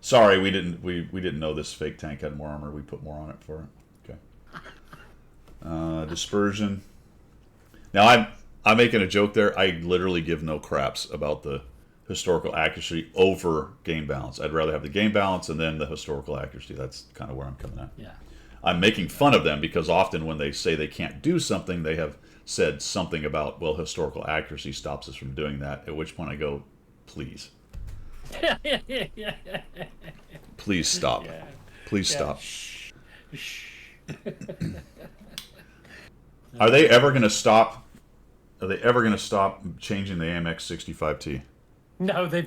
Sorry, we didn't know this fake tank had more armor. We put more on it for it. Okay. Dispersion. Now I'm making a joke there. I literally give no craps about the historical accuracy over game balance. I'd rather have the game balance and then the historical accuracy. That's kind of where I'm coming at. Yeah. I'm making fun of them because often when they say they can't do something, they have said something about, well, historical accuracy stops us from doing that, at which point I go, please. Please stop. Yeah. Please stop. Shh. Are they ever going to stop? Are they ever going to stop changing the AMX 65T? No, they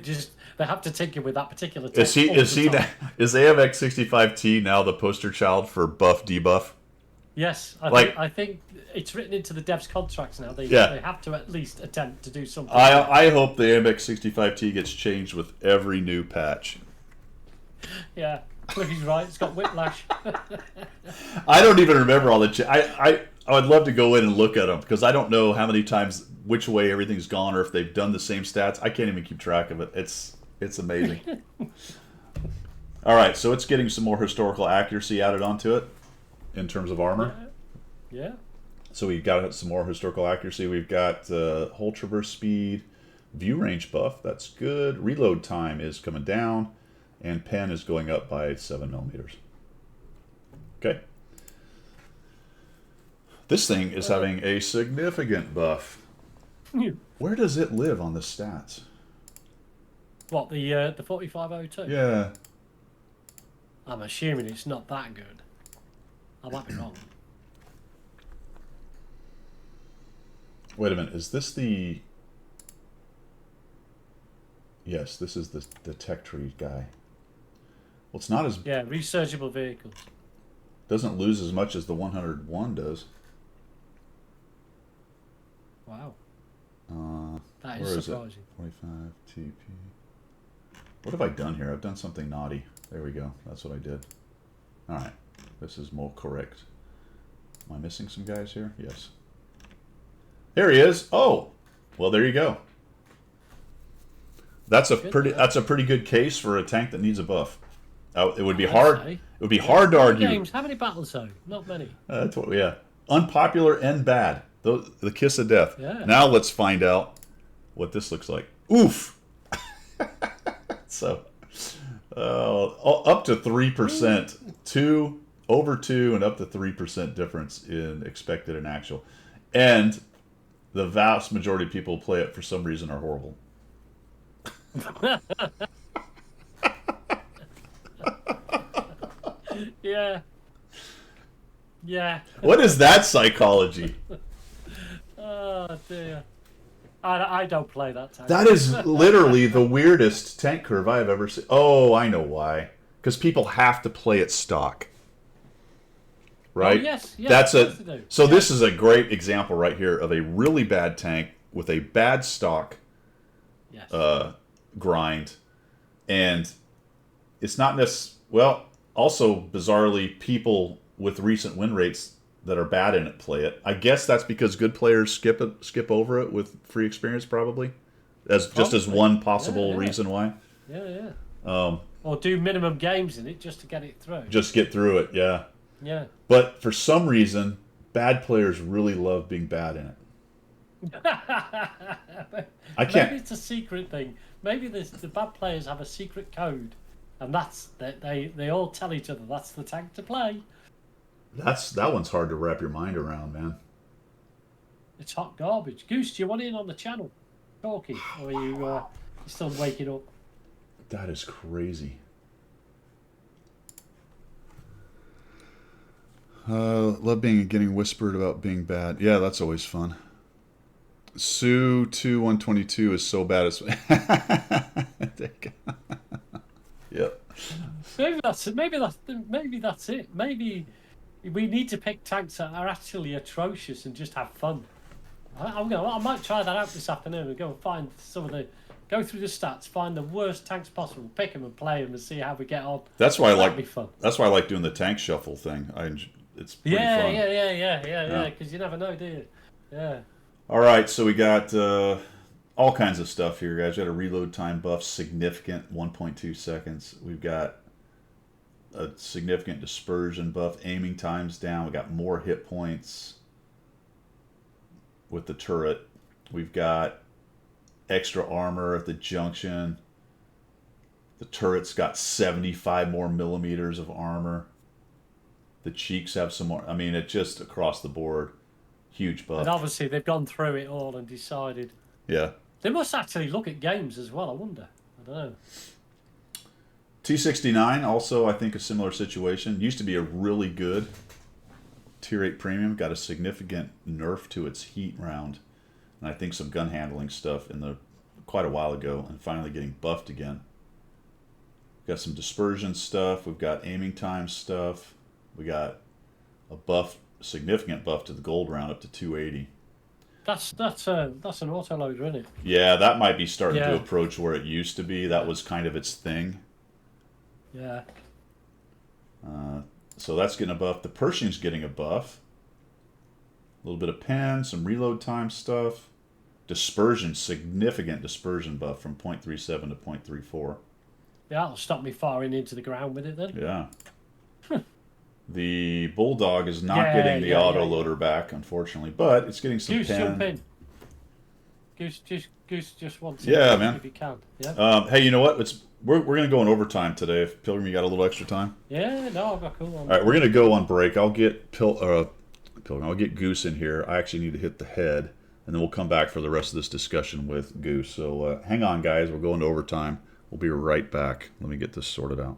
have to tinker with that particular text. Is AMX 65T now the poster child for buff debuff? Yes, I think it's written into the devs' contracts now. They have to at least attempt to do something. I hope the AMX 65T gets changed with every new patch. Yeah, Cliffy's right. It's got whiplash. I don't even remember all the. I would love to go in and look at them because I don't know how many times which way everything's gone or if they've done the same stats. I can't even keep track of it. It's amazing. All right, so it's getting some more historical accuracy added onto it in terms of armor. Yeah. So we've got some more historical accuracy. We've got hull traverse speed, view range buff. That's good. Reload time is coming down, and pen is going up by 7 millimeters. Okay. This thing is having a significant buff. Where does it live on the stats? What, the 4502? Yeah. I'm assuming it's not that good. I might be wrong. Wait a minute. Is this the... Yes, this is the tech tree guy. Well, it's not as... Yeah, researchable vehicles. Doesn't lose as much as the 101 does. Wow. That is surprising. 45 TP. What have I done here? I've done something naughty. There we go. That's what I did. All right. This is more correct. Am I missing some guys here? Yes. There he is. Oh, well, there you go. That's a pretty good case for a tank that needs a buff. It would be hard. It would be hard to argue. Games. How many battles though? Not many. Yeah. Unpopular and bad. The kiss of death. Yeah. Now let's find out what this looks like. Oof. So, up to 3%, over 2, and up to 3% difference in expected and actual. And the vast majority of people who play it for some reason are horrible. Yeah. Yeah. What is that psychology? Oh dear. I don't play that tank. That is literally the weirdest tank curve I have ever seen. Oh, I know why. Because people have to play it stock. Right? Oh, yes, yes, That's of course they do. So this is a great example right here of a really bad tank with a bad stock Yes. grind. And it's not necessarily... Well, also, bizarrely, people with recent win rates that are bad in it play it. I guess that's because good players skip over it with free experience, probably. Just as one possible reason why. Yeah. Or do minimum games in it just to get it through. Just get through it, yeah. Yeah. But for some reason, bad players really love being bad in it. I can't. Maybe it's a secret thing. Maybe the bad players have a secret code, and that's that they all tell each other that's the tank to play. That one's hard to wrap your mind around, man. It's hot garbage. Goose, do you want in on the channel? Talking, or are you still waking up? That is crazy. Love getting whispered about being bad. Yeah, that's always fun. Sue 2122 is so bad as. Yep. Maybe that's it. Maybe that's it. Maybe we need to pick tanks that are actually atrocious and just have fun. I might try that out this afternoon and go and find go through the stats, find the worst tanks possible, pick them and play them and see how we get on. That's why That'd be fun. That's why I like doing the tank shuffle thing. It's pretty fun. Yeah. Because you never know, do you? Yeah. All right, so we got all kinds of stuff here, guys. We got a reload time buff, significant 1.2 seconds. We've got a significant dispersion buff, aiming times down. We got more hit points with the turret. We've got extra armor at the junction. The turret's got 75 more millimeters of armor. The cheeks have some more. I mean, it's just across the board. Huge buff. And obviously they've gone through it all and decided. Yeah. They must actually look at games as well, I wonder. I don't know. T69, also, I think a similar situation. Used to be a really good Tier 8 premium. Got a significant nerf to its heat round. And I think some gun handling stuff quite a while ago, and finally getting buffed again. Got some dispersion stuff. We've got aiming time stuff. We got a significant buff to the gold round up to 280. That's an autoloader, isn't it? Yeah, that might be starting to approach where it used to be. That was kind of its thing. Yeah. So that's getting a buff. The Pershing's getting a buff. A little bit of pen, some reload time stuff. Dispersion, significant dispersion buff from 0.37 to 0.34. Yeah, that'll stop me firing into the ground with it then. Yeah. The Bulldog is not getting the autoloader back, unfortunately, but it's getting some Goose, pen. jump in. Goose just wants Yeah, to man. if you can. Yeah. Hey, you know what? We're going to go in overtime today. If Pilgrim, you got a little extra time? Yeah, no, I've got cool on. All right, we're going to go on break. I'll get Pilgrim. I'll get Goose in here. I actually need to hit the head, and then we'll come back for the rest of this discussion with Goose. So hang on, guys. We're going to overtime. We'll be right back. Let me get this sorted out.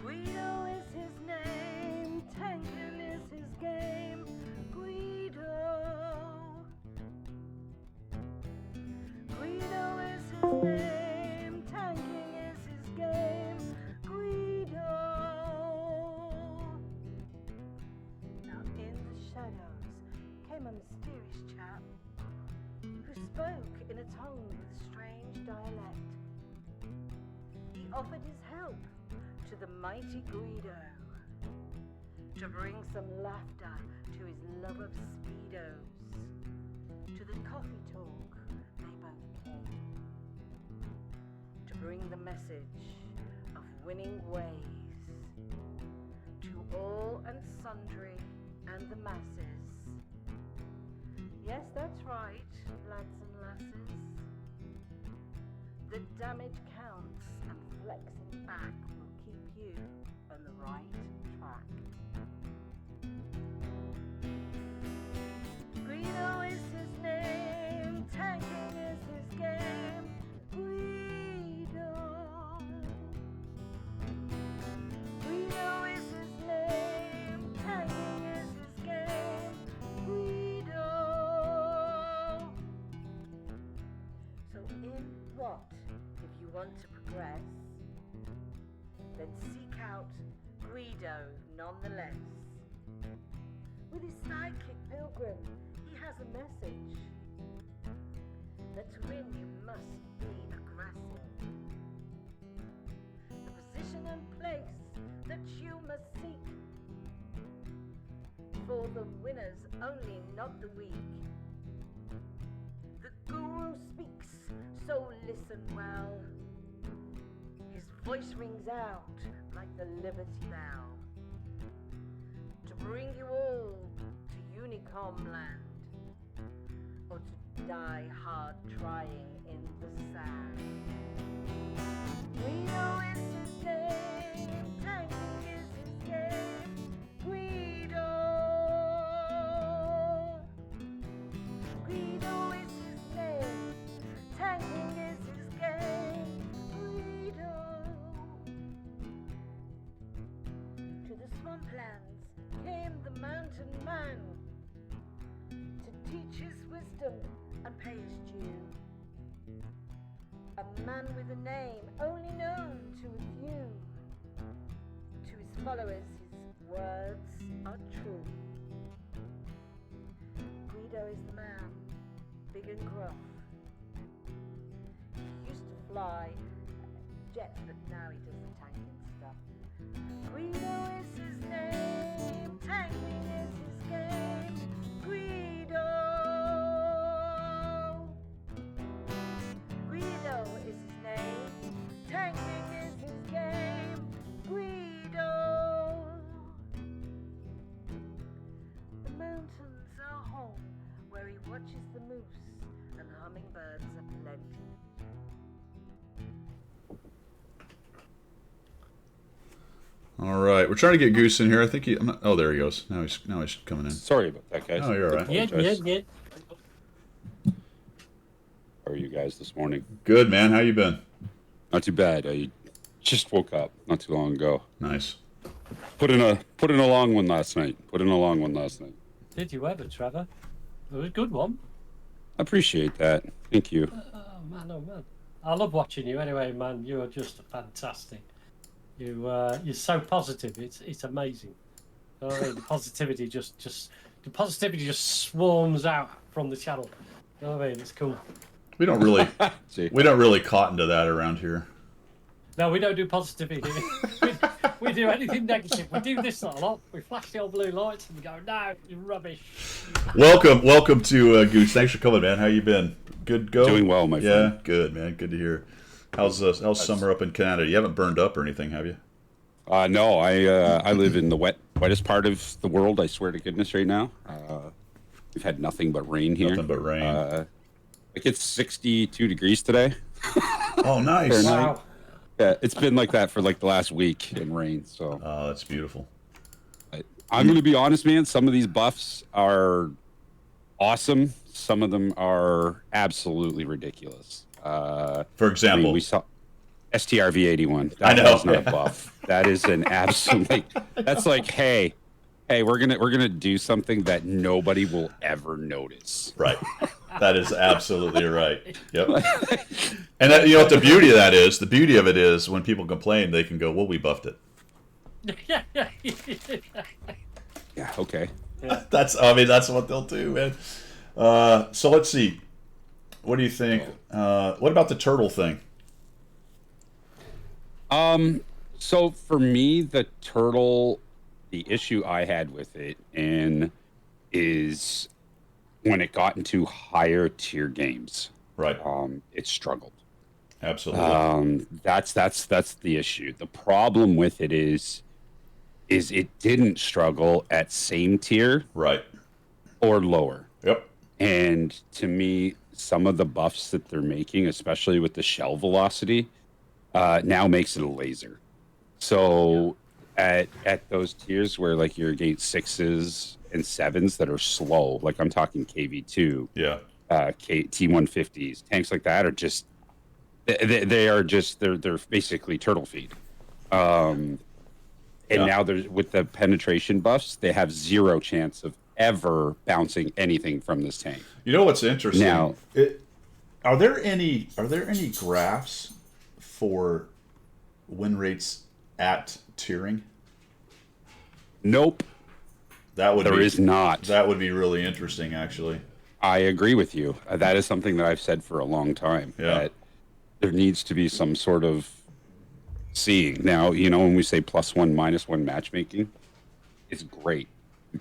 Guido is his name, tanking is his game. Guido is his name, tanking is his game. Guido. Now in the shadows came a mysterious chap who spoke in a tongue with strange dialect. He offered his help to the mighty Guido to bring some laughter to his love of speedos. To the coffee talk they both came to bring the message of winning ways to all and sundry and the masses. Yes, that's right, lads and lasses. that damage counts and flexing back will keep you on the right track. Greedo is his name, tanking is his game. Greedo. Greedo is his name, tanking is his game. Greedo. So in what, if you want to progress, then seek out Greedo nonetheless. With his sidekick Pilgrim, he has a message that to win you must be aggressive. The position and place that you must seek, for the winners only, not the weak. The guru speaks, so listen well. His voice rings out like the Liberty Bell, to bring you all to Unicom land, or to die hard trying in the sand. Greedo is his name, tanking is his game. Greedo. Greedo is his name, tanking is his game. Greedo. To the swamplands came the mountain man, to teach his wisdom and pay his due. A man with a name only known to a few. To his followers his words are true. Greedo is the man, big and gruff. He used to fly jets, but now he does the tanking stuff. Greedo is his name, tanking is his game. Greedo. Greedo is his name, tanking is his game. Greedo. The mountains are home where he watches the moose, and hummingbirds aplenty. All right, we're trying to get Goose in here. I think he. Oh, there he goes. Now he's coming in. Sorry about that, guys. Oh, you're all right. Yeah. How are you guys this morning? Good, man. How you been? Not too bad. I just woke up not too long ago. Nice. Put in a long one last night. Did you ever, Trevor? It was a good one. I appreciate that. Thank you. Oh man. I love watching you anyway, man. You are just fantastic. You're so positive. It's amazing. You know what I mean? The positivity just swarms out from the channel. You know what I mean? It's cool. We don't really See, cotton to that around here. No, we don't do positivity here. we do anything negative. We do this a lot. We flash the old blue lights and we go, no, you're rubbish. Welcome to Goose. Thanks for coming, man. How you been? Good go? doing well, my friend. Yeah, good, man. Good to hear. How's summer up in Canada? You haven't burned up or anything, have you? No, I live in the wettest part of the world. I swear to goodness, right now. We've had nothing but rain here. Nothing but rain. Like it's 62 degrees today. Oh, nice. Wow. Yeah, it's been like that for like the last week in rain. So Oh, that's beautiful. I'm going to be honest, man. Some of these buffs are awesome. Some of them are absolutely ridiculous. For example, we saw STRV81. I know. That's not a buff. That is an absolute. That's like, hey, we're gonna do something that nobody will ever notice. right. That is absolutely right. Yep. And that, you know what the beauty of that is? The beauty of it is when people complain, they can go, "Well, we buffed it." Yeah. Okay. That's what they'll do, man. So let's see. What do you think? What about the turtle thing? So for me, the turtle, the issue I had with it is when it got into higher tier games, Right. it struggled. Absolutely. That's the issue. The problem with it is it didn't struggle at same tier Right. or lower. Yep. And to me, some of the buffs that they're making, especially with the shell velocity, now makes it a laser. So at those tiers where like you're against 6s and 7s that are slow, like I'm talking KV2, Yeah. T150s, tanks like that are just they're basically turtle feed. And Yeah. now there's with the penetration buffs, they have zero chance of ever bouncing anything from this tank. You know what's interesting? Now- Are there any graphs for win rates at tiering? Nope, That would there be is not. that would be really interesting, actually. I agree with you. That is something that I've said for a long time. Yeah. That there needs to be some sort of seeing. Now, when we say +1, -1 matchmaking, it's great.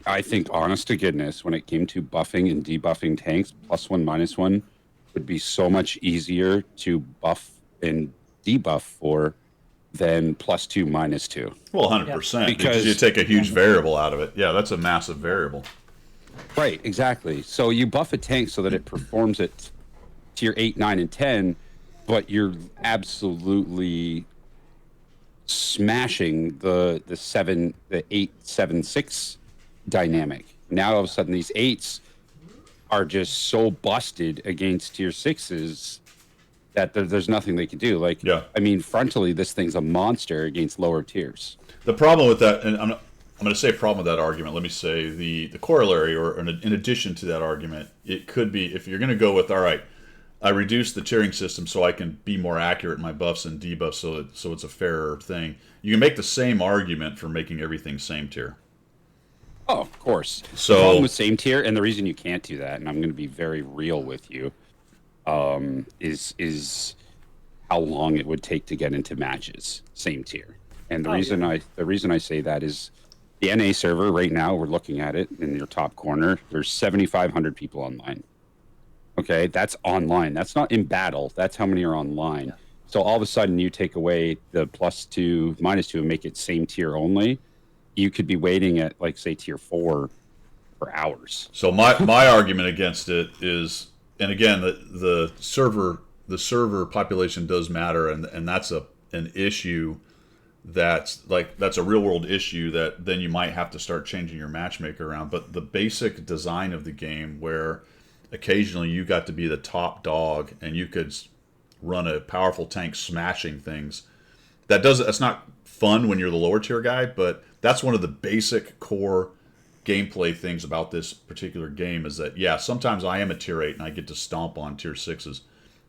I think, honest to goodness, when it came to buffing and debuffing tanks, +1, -1 would be so much easier to buff and debuff for than +2, -2. Well, 100%. Because Because- you take a huge variable out of it. Yeah, that's a massive variable. Right, exactly. So you buff a tank so that it performs at tier 8, 9, and 10, but you're absolutely smashing the 8, 7, 6 dynamic. Now all of a sudden these 8s are just so busted against tier 6s that there's nothing they can do. Like, Yeah. I mean, frontally, this thing's a monster against lower tiers. The problem with that, and I'm going to say problem with that argument. Let me say the corollary, or in addition to that argument, it could be if you're going to go with, all right, I reduce the tiering system so I can be more accurate in my buffs and debuffs, so it's a fairer thing. You can make the same argument for making everything same tier. Oh, of course. So- The problem with same tier, and the reason you can't do that, and I'm going to be very real with you, is how long it would take to get into matches same tier. And the reason I say that is the NA server right now, we're looking at it in your top corner. There's 7,500 people online. Okay, that's online. That's not in battle. That's how many are online. Yeah. So all of a sudden, you take away the +2, -2, and make it same tier only. You could be waiting at, like, say, tier 4 for hours. So my argument against it is, and again, the server population does matter, and that's an issue that's a real world issue that then you might have to start changing your matchmaker around. But the basic design of the game, where occasionally you got to be the top dog and you could run a powerful tank smashing things, that's not fun when you're the lower tier guy, but that's one of the basic core gameplay things about this particular game, is that, yeah, sometimes I am a tier 8 and I get to stomp on tier 6s.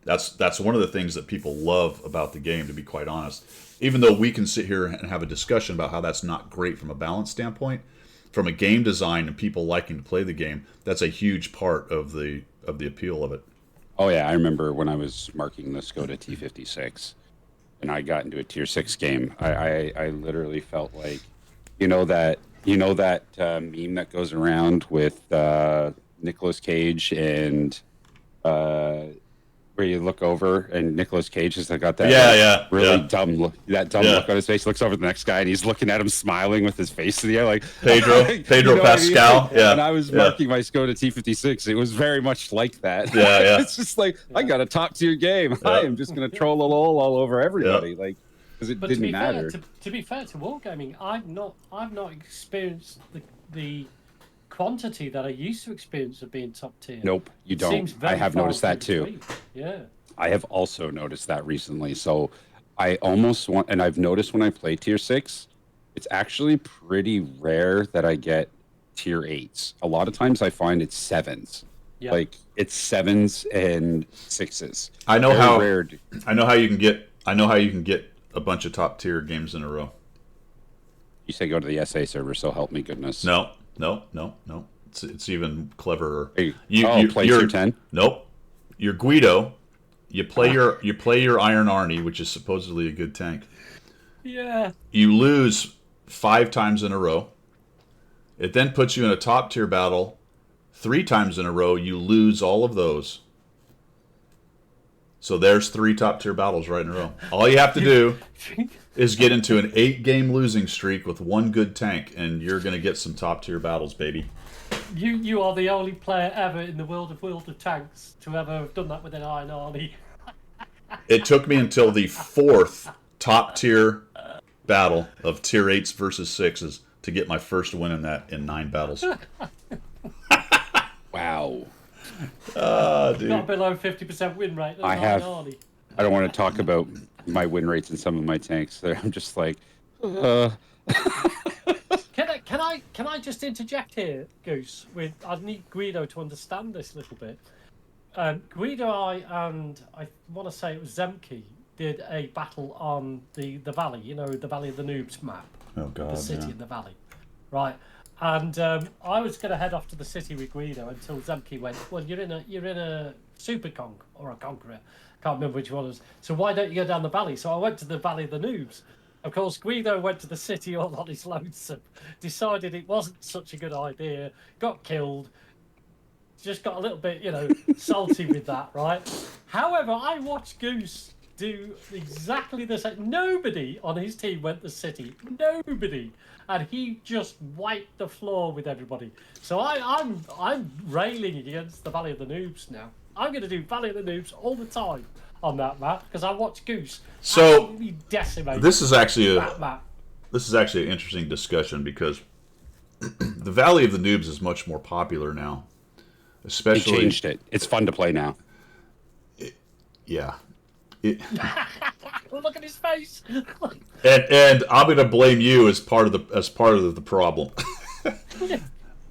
That's one of the things that people love about the game, to be quite honest. Even though we can sit here and have a discussion about how that's not great from a balance standpoint, from a game design and people liking to play the game, that's a huge part of the appeal of it. Oh, yeah, I remember when I was marking the Skoda T56 and I got into a tier 6 game, I literally felt like, that meme that goes around with Nicolas Cage and where you look over and Nicolas Cage has got that really dumb look, look on his face. He looks over the next guy and he's looking at him smiling with his face in the air, like Pedro Pascal. What I mean? Yeah. And I was marking my Skoda T56. It was very much like that. Yeah, yeah. It's just like, I got a top tier game. I am just going to troll a lol all over everybody, like, because it But to didn't be matter. fair, to be fair to Wargaming, I've not experienced the quantity that I used to experience of being top tier. Nope, you It don't. seems very I have far noticed that too. between. Yeah. I have also noticed that recently. So I almost want, and I've noticed when I play tier 6, it's actually pretty rare that I get tier 8s. A lot of times I find it's 7s. Yeah. Like it's 7s and 6s. I know Very how rare. I know how you can get a bunch of top tier games in a row. You say go to the SA server, so help me goodness. No. It's even cleverer. Hey, play you're- tier 10? Nope. You're Guido. You play your Iron Arnie, which is supposedly a good tank. Yeah. You lose 5 times in a row. It then puts you in a top tier battle 3 times in a row. You lose all of those. So there's 3 top tier battles right in a row. All you have to do is get into an 8-game losing streak with 1 good tank, and you're going to get some top tier battles, baby. You are the only player ever in the World of Tanks to ever have done that with an Iron Army. It took me until the 4th top tier battle of tier 8s versus 6s to get my first win in that in 9 battles. Wow. Dude. Not below 50% win rate. I have. I don't want to talk about my win rates in some of my tanks. There, I'm just like, Can I just interject here, Goose? I need Guido to understand this a little bit. Guido, and I want to say it was Zemke, did a battle on the valley. You know, the Valley of the Noobs map. Oh God, the city yeah. in the valley, right? And I was going to head off to the city with Guido until Zemke went, well, you're in a super conk or a conqueror. Can't remember which one it was. So why don't you go down the valley? So I went to the Valley of the Noobs. Of course, Guido went to the city all on his lonesome, decided it wasn't such a good idea, got killed, just got a little bit, salty with that, right? However, I watched Goose do exactly the same. Nobody on his team went to the city. Nobody. And he just wiped the floor with everybody. So I'm railing against the Valley of the Noobs now. I'm going to do Valley of the Noobs all the time on that map because I watched Goose absolutely decimate this is actually that map. This is actually an interesting discussion because the Valley of the Noobs is much more popular now. they Especially, changed it. It's fun to play now. yeah. Look at his face. And I'm going to blame you as part of the problem.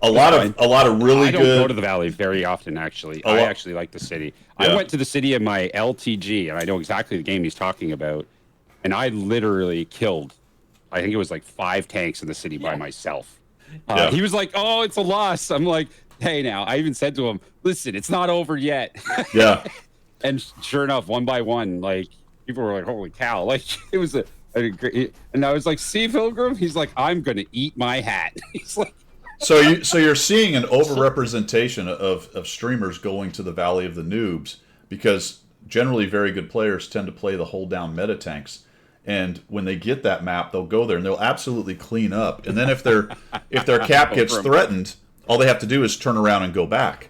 a lot of really I don't good. go to the valley very often, actually. I actually like the city. Yeah. I went to the city in my LTG, and I know exactly the game he's talking about. And I literally killed, I think it was like 5 tanks in the city by myself. Yeah. He was like, "Oh, it's a loss." I'm like, "Hey, now." I even said to him, "Listen, it's not over yet." Yeah. And sure enough, one by one, like people were like, "Holy cow!" Like it was a great. And I was like, "See, Pilgrim?" He's like, "I'm gonna eat my hat." He's like. So you're seeing an overrepresentation of streamers going to the Valley of the Noobs because generally very good players tend to play the hold down meta tanks, and when they get that map, they'll go there and they'll absolutely clean up. And then if their cap gets threatened, all they have to do is turn around and go back.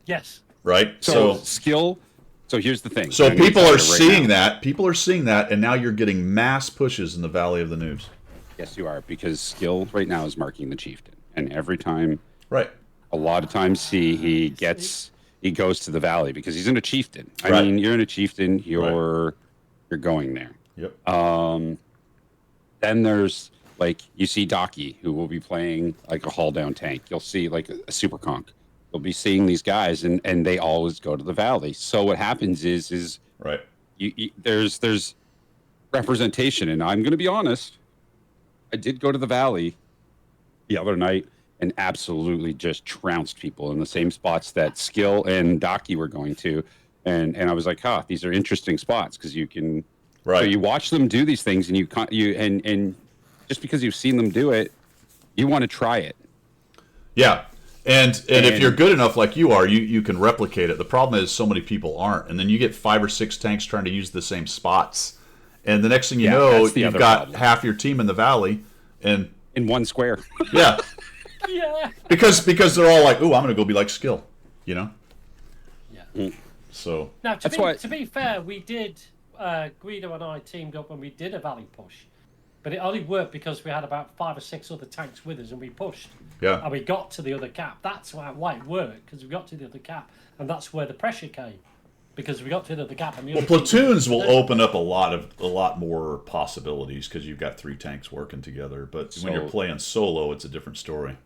Yes. Right. So skill. So here's the thing. So I'm gonna people tell are you right seeing now. that. People are seeing that, and now you're getting mass pushes in the Valley of the Noobs. Yes, you are, because skill right now is marking the chieftain, and every time, Right. a lot of times he goes to the valley because he's in a chieftain. I Right. mean, you're in a chieftain. You're going there. Yep. Then there's like you see Docky, who will be playing like a haul down tank. You'll see like a super conk. You'll be seeing these guys, and they always go to the valley. So what happens is Right. there's representation, and I'm going to be honest. I did go to the valley the other night and absolutely just trounced people in the same spots that Skill and Docky were going to, and I was like, these are interesting spots because you can. Right. So you watch them do these things, and and just because you've seen them do it, you want to try it. Yeah. And if you're good enough like you are, you can replicate it. The problem is so many people aren't. And then you get 5 or 6 tanks trying to use the same spots. And the next thing you know, that's the you've other got problem. half your team in the valley. And In one square. yeah, Yeah. because they're all like, "Ooh, I'm going to go be like Skill," Yeah. So, Now, That's why- to be fair, we did, Guido and I teamed up and we did a valley push. But it only worked because we had about 5 or 6 other tanks with us and we pushed. yeah. And we got to the other cap. That's why it worked, because we got to the other cap. And that's where the pressure came. Because we got to the other cap. And the Well, other team- platoons will open up a lot more possibilities because you've got 3 tanks working together. But when you're So- playing solo, it's a different story.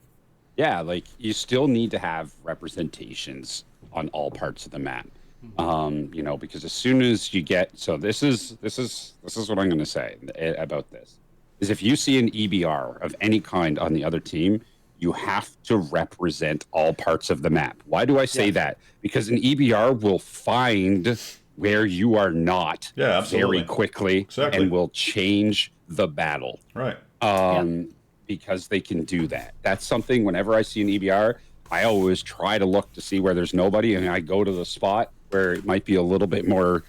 Yeah, like you still need to have representations on all parts of the map. Because as soon as you get this is what I'm going to say about this is if you see an EBR of any kind on the other team, you have to represent all parts of the map. Why do I say that? Because an EBR will find where you are not Yeah, absolutely. very quickly Exactly. and will change the battle. Right. Because they can do that. That's something whenever I see an EBR, I always try to look to see where there's nobody, and I go to the spot where it might be a little bit more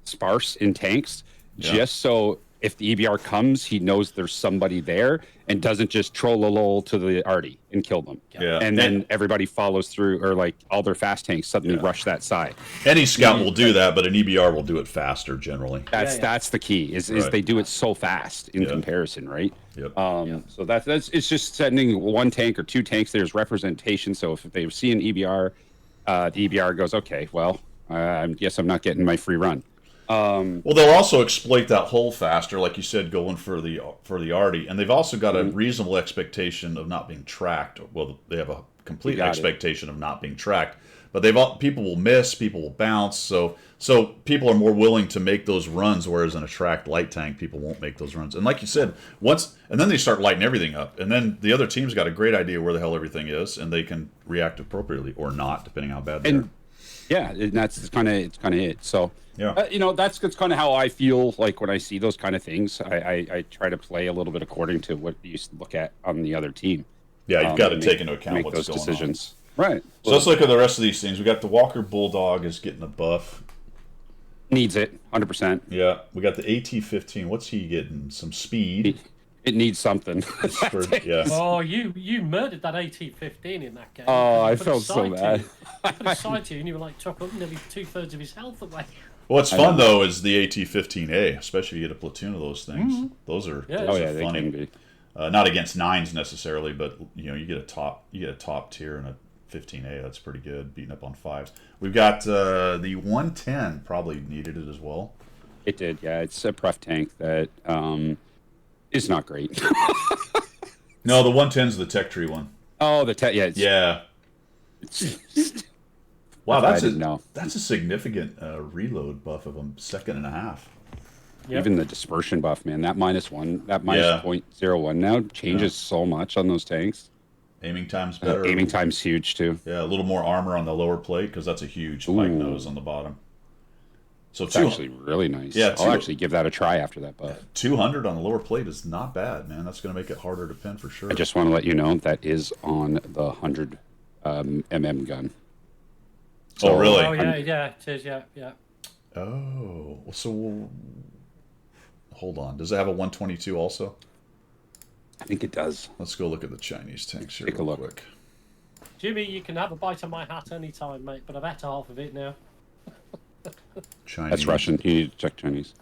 sparse in tanks, Yeah. just so if the EBR comes, he knows there's somebody there and doesn't just troll a lol to the arty and kill them. Yeah. And then everybody follows through, or like all their fast tanks suddenly rush that side. Any scout will do that, but an EBR will do it faster generally. That's the key is Right. they do it so fast in comparison, right? Yep. So that's it's just sending one tank or two tanks. There's representation. So if they see an EBR, the EBR goes, okay, well, I guess I'm not getting my free run. Well, they'll also exploit that hole faster, like you said, going for the arty, and they've also got a reasonable expectation of not being tracked. Well, they have a complete expectation of not being tracked, but people will miss, people will bounce, so people are more willing to make those runs, whereas in a tracked light tank, people won't make those runs. And like you said, and then they start lighting everything up, and then the other team's got a great idea where the hell everything is, and they can react appropriately or not, depending how bad they are. Yeah, and that's kind of it. So, Yeah. that's kind of how I feel like when I see those kind of things. I try to play a little bit according to what you look at on the other team. Yeah, you've got to take into account make what's those going decisions. Right. So let's look at the rest of these things. We got the Walker Bulldog is getting a buff. Needs it 100%. Yeah, we got the AT-15. What's he getting? Some speed. It needs something. Yeah. Oh, you murdered that AT-15 in that game. Oh, I Put a felt so sight to bad. you. Put a sight to you, and you were like took up nearly 2/3 of his health away. What's fun though is the AT-15A, especially if you get a platoon of those things. Those are Yeah. those Oh yeah, are they funny. can be. Not against nines necessarily, but you get a top tier in a 15A. That's pretty good. Beating up on fives. We've got the 110 probably needed it as well. It did. Yeah, it's a pref tank that is not great. No, the 110's the tech tree one. Oh, yeah. Yeah. Wow, I that's didn't know. that's a significant reload buff of a second and a half. Yep. Even the dispersion buff, man. That -1, that minus Yeah. 0.01 now changes so much on those tanks. Aiming time's better. Aiming time's huge too. Yeah, a little more armor on the lower plate because that's a huge spike Ooh. nose on the bottom. So It's actually really nice. Yeah, I'll actually give that a try after that buff. 200 on the lower plate is not bad, man. That's going to make it harder to pin for sure. I just want to let you know that is on the 100 mm gun. Oh, really? Oh yeah, it is. Yeah. Oh, so hold on. Does it have a 122 also? I think it does. Let's go look at the Chinese tanks here Take a real look. quick. Jimmy, you can have a bite of my hat anytime, mate. But I've had half of it now. Chinese. That's Russian. You need to check Chinese.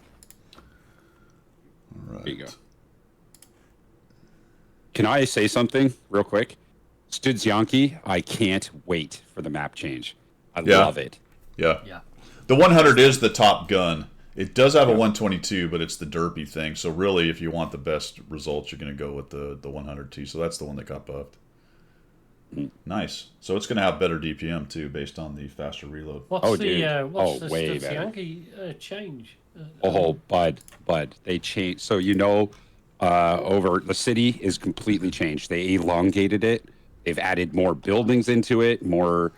All right. There you go. Can I say something real quick? Studzianki, I can't wait for the map change. I Yeah. love it. Yeah. Yeah. The 100 is the top gun. It does have a 122, but it's the derpy thing. So really, if you want the best results, you're going to go with the 100T. So that's the one that got buffed. Nice. So it's going to have better DPM too, based on the faster reload. What's Oh, the dude. what's the Way better. Yankee change? Oh, bud, they changed. So over the city is completely changed. They elongated it. They've added more buildings into it, more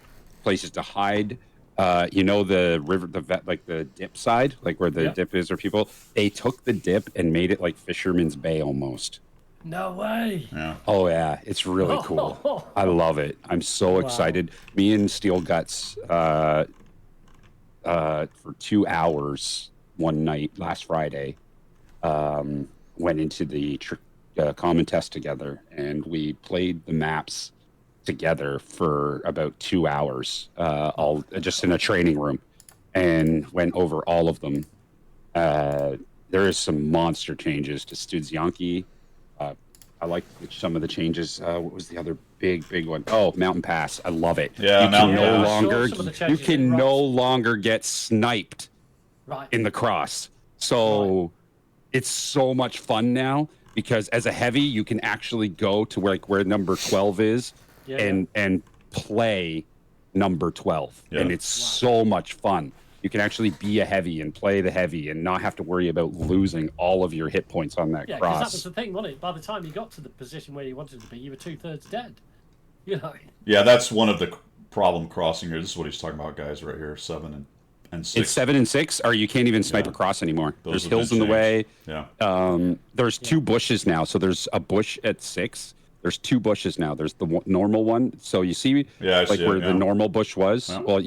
places to hide. The river, the dip side, like where the dip is, or people. They took the dip and made it like Fisherman's Bay almost. No way. Yeah. Oh yeah, it's really cool. I love it. I'm so excited. Me and Steel Guts for 2 hours one night last Friday went into the common test together, and we played the maps together for about 2 hours, all just in a training room, and went over all of them. There is some monster changes to Studzianki. I like some of the changes. What was the other big one? Oh, Mountain Pass. I love it. Yeah, you Mountain can no Pass. longer Some of the you changes can in no Rust. longer get sniped Right. in the cross. So it's so much fun now because as a heavy, you can actually go to where number 12 is and play number 12. Yeah. And it's so much fun. You can actually be a heavy and play the heavy and not have to worry about losing all of your hit points on that Yeah, because that was cross. the thing, wasn't it? By the time you got to the position where you wanted to be, you were 2/3 dead. You know. Yeah, that's one of the problem crossing here. This is what he's talking about, guys, right here. 7 and 6. It's 7 and 6, or you can't even snipe across anymore. Those There's have hills in been the way. Yeah. There's 2 bushes now. So there's a bush at 6. There's 2 bushes now. There's the normal one. So you see, Yeah, I like see it, where yeah. the normal bush was. Yeah. Well,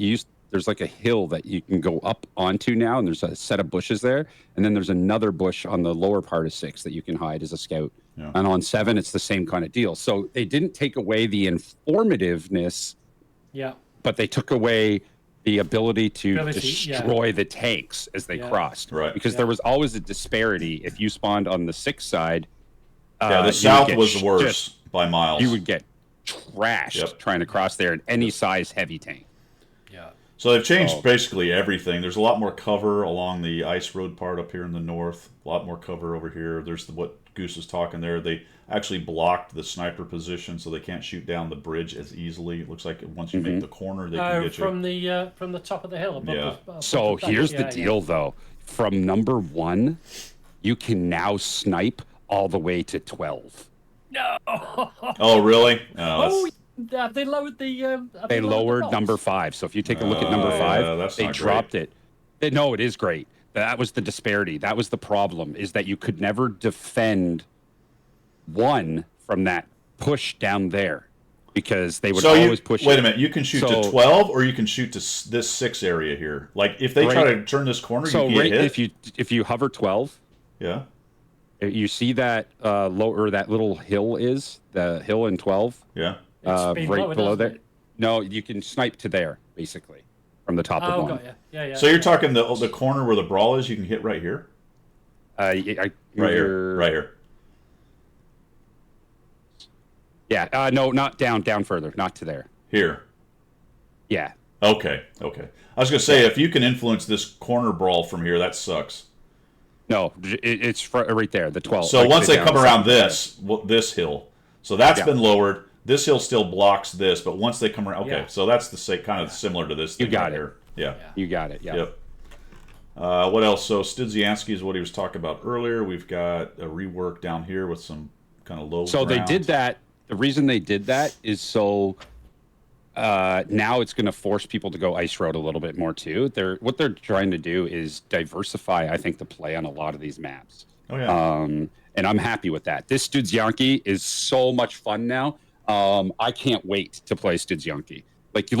there's like a hill that you can go up onto now, and there's a set of bushes there, and then there's another bush on the lower part of 6 that you can hide as a scout. Yeah. And on 7, it's the same kind of deal. So they didn't take away the informativeness, Yeah. but they took away the ability to Ability, destroy the tanks as they Yeah. crossed. Right. Because Yeah. there was always a disparity. If you spawned on the 6 side, Yeah, you the would south get was worse just- by miles. you would get trashed Yep. trying to cross there in any size heavy tank. Yeah. So they've changed Oh. basically everything. There's a lot more cover along the ice road part up here in the north. A lot more cover over here. There's what Goose was talking there. They actually blocked the sniper position so they can't shoot down the bridge as easily. It looks like once you make the corner, they can Oh, get you. from the top of the hill. Above Yeah. above So the here's yeah, the yeah. deal, though. From number 1, you can now snipe all the way to 12. No. Oh, really? Oh, have they lowered the? Have They the lowered box? number 5. So if you take a look at number Oh, 5, yeah, that's they not dropped it. No, it is great. That was the disparity. That was the problem, is that you could never defend 1 from that push down there because they would So always push wait it. a minute. You can shoot So- to 12, or you can shoot to this 6 area here. Like if they try Right. to turn this corner, So you can right, get hit. if you hover 12, Yeah. you see that lower that little hill is the hill in 12. Yeah. It's been Right lowered, below hasn't there. it? No, you can snipe to there, basically, from the top Oh, of 1. got you. Yeah, yeah. So you're talking the corner where the brawl is. You can hit right here. Right here. Right here. Yeah, no, not down further, not to there. Here. Yeah, Okay. Okay. I was gonna say if you can influence this corner brawl from here, that sucks. no, it's right there, the 12. So like, once the they come downside around there. this hill, so that's Yeah. been lowered. This hill still blocks this, but once they come around, okay, Yeah. so that's the kind of similar to this. You Thing got right it. Here. Yeah. You got it. Yeah. Yep. What else? So Studzianski is what he was talking about earlier. We've got a rework down here with some kind of low. So they ground. did that. The reason they did that is so now it's going to force people to go ice road a little bit more too. What they're trying to do is diversify, I think, the play on a lot of these maps. Oh yeah. And I'm happy with that. This Studzianki is so much fun now. I can't wait to play Studzianki. Like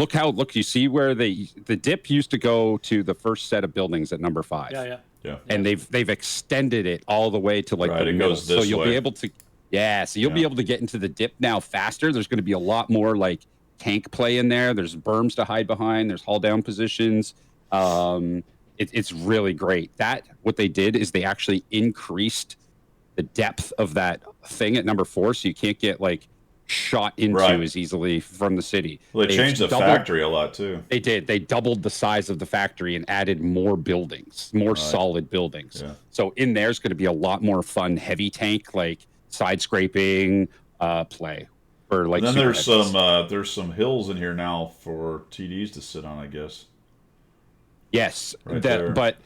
you see where the dip used to go to the first set of buildings at number 5. Yeah, yeah. yeah. And they've extended it all the way to like Right, the it middle. goes So this you'll way. be able to so you'll be Yeah. able to get into the dip now faster. There's going to be a lot more like tank play in there. There's berms to hide behind. There's haul down positions. It's really great. What they did is they actually increased the depth of that thing at number 4, so you can't get like shot into Right. as easily from the city. Well, they They've changed the doubled- factory a lot too. They did. They doubled the size of the factory and added more buildings, more solid buildings. Yeah. So in there's going to be a lot more fun heavy tank like side scraping play for like. And then super there's some hills in here now for TDs to sit on, I guess. yes, Right there. but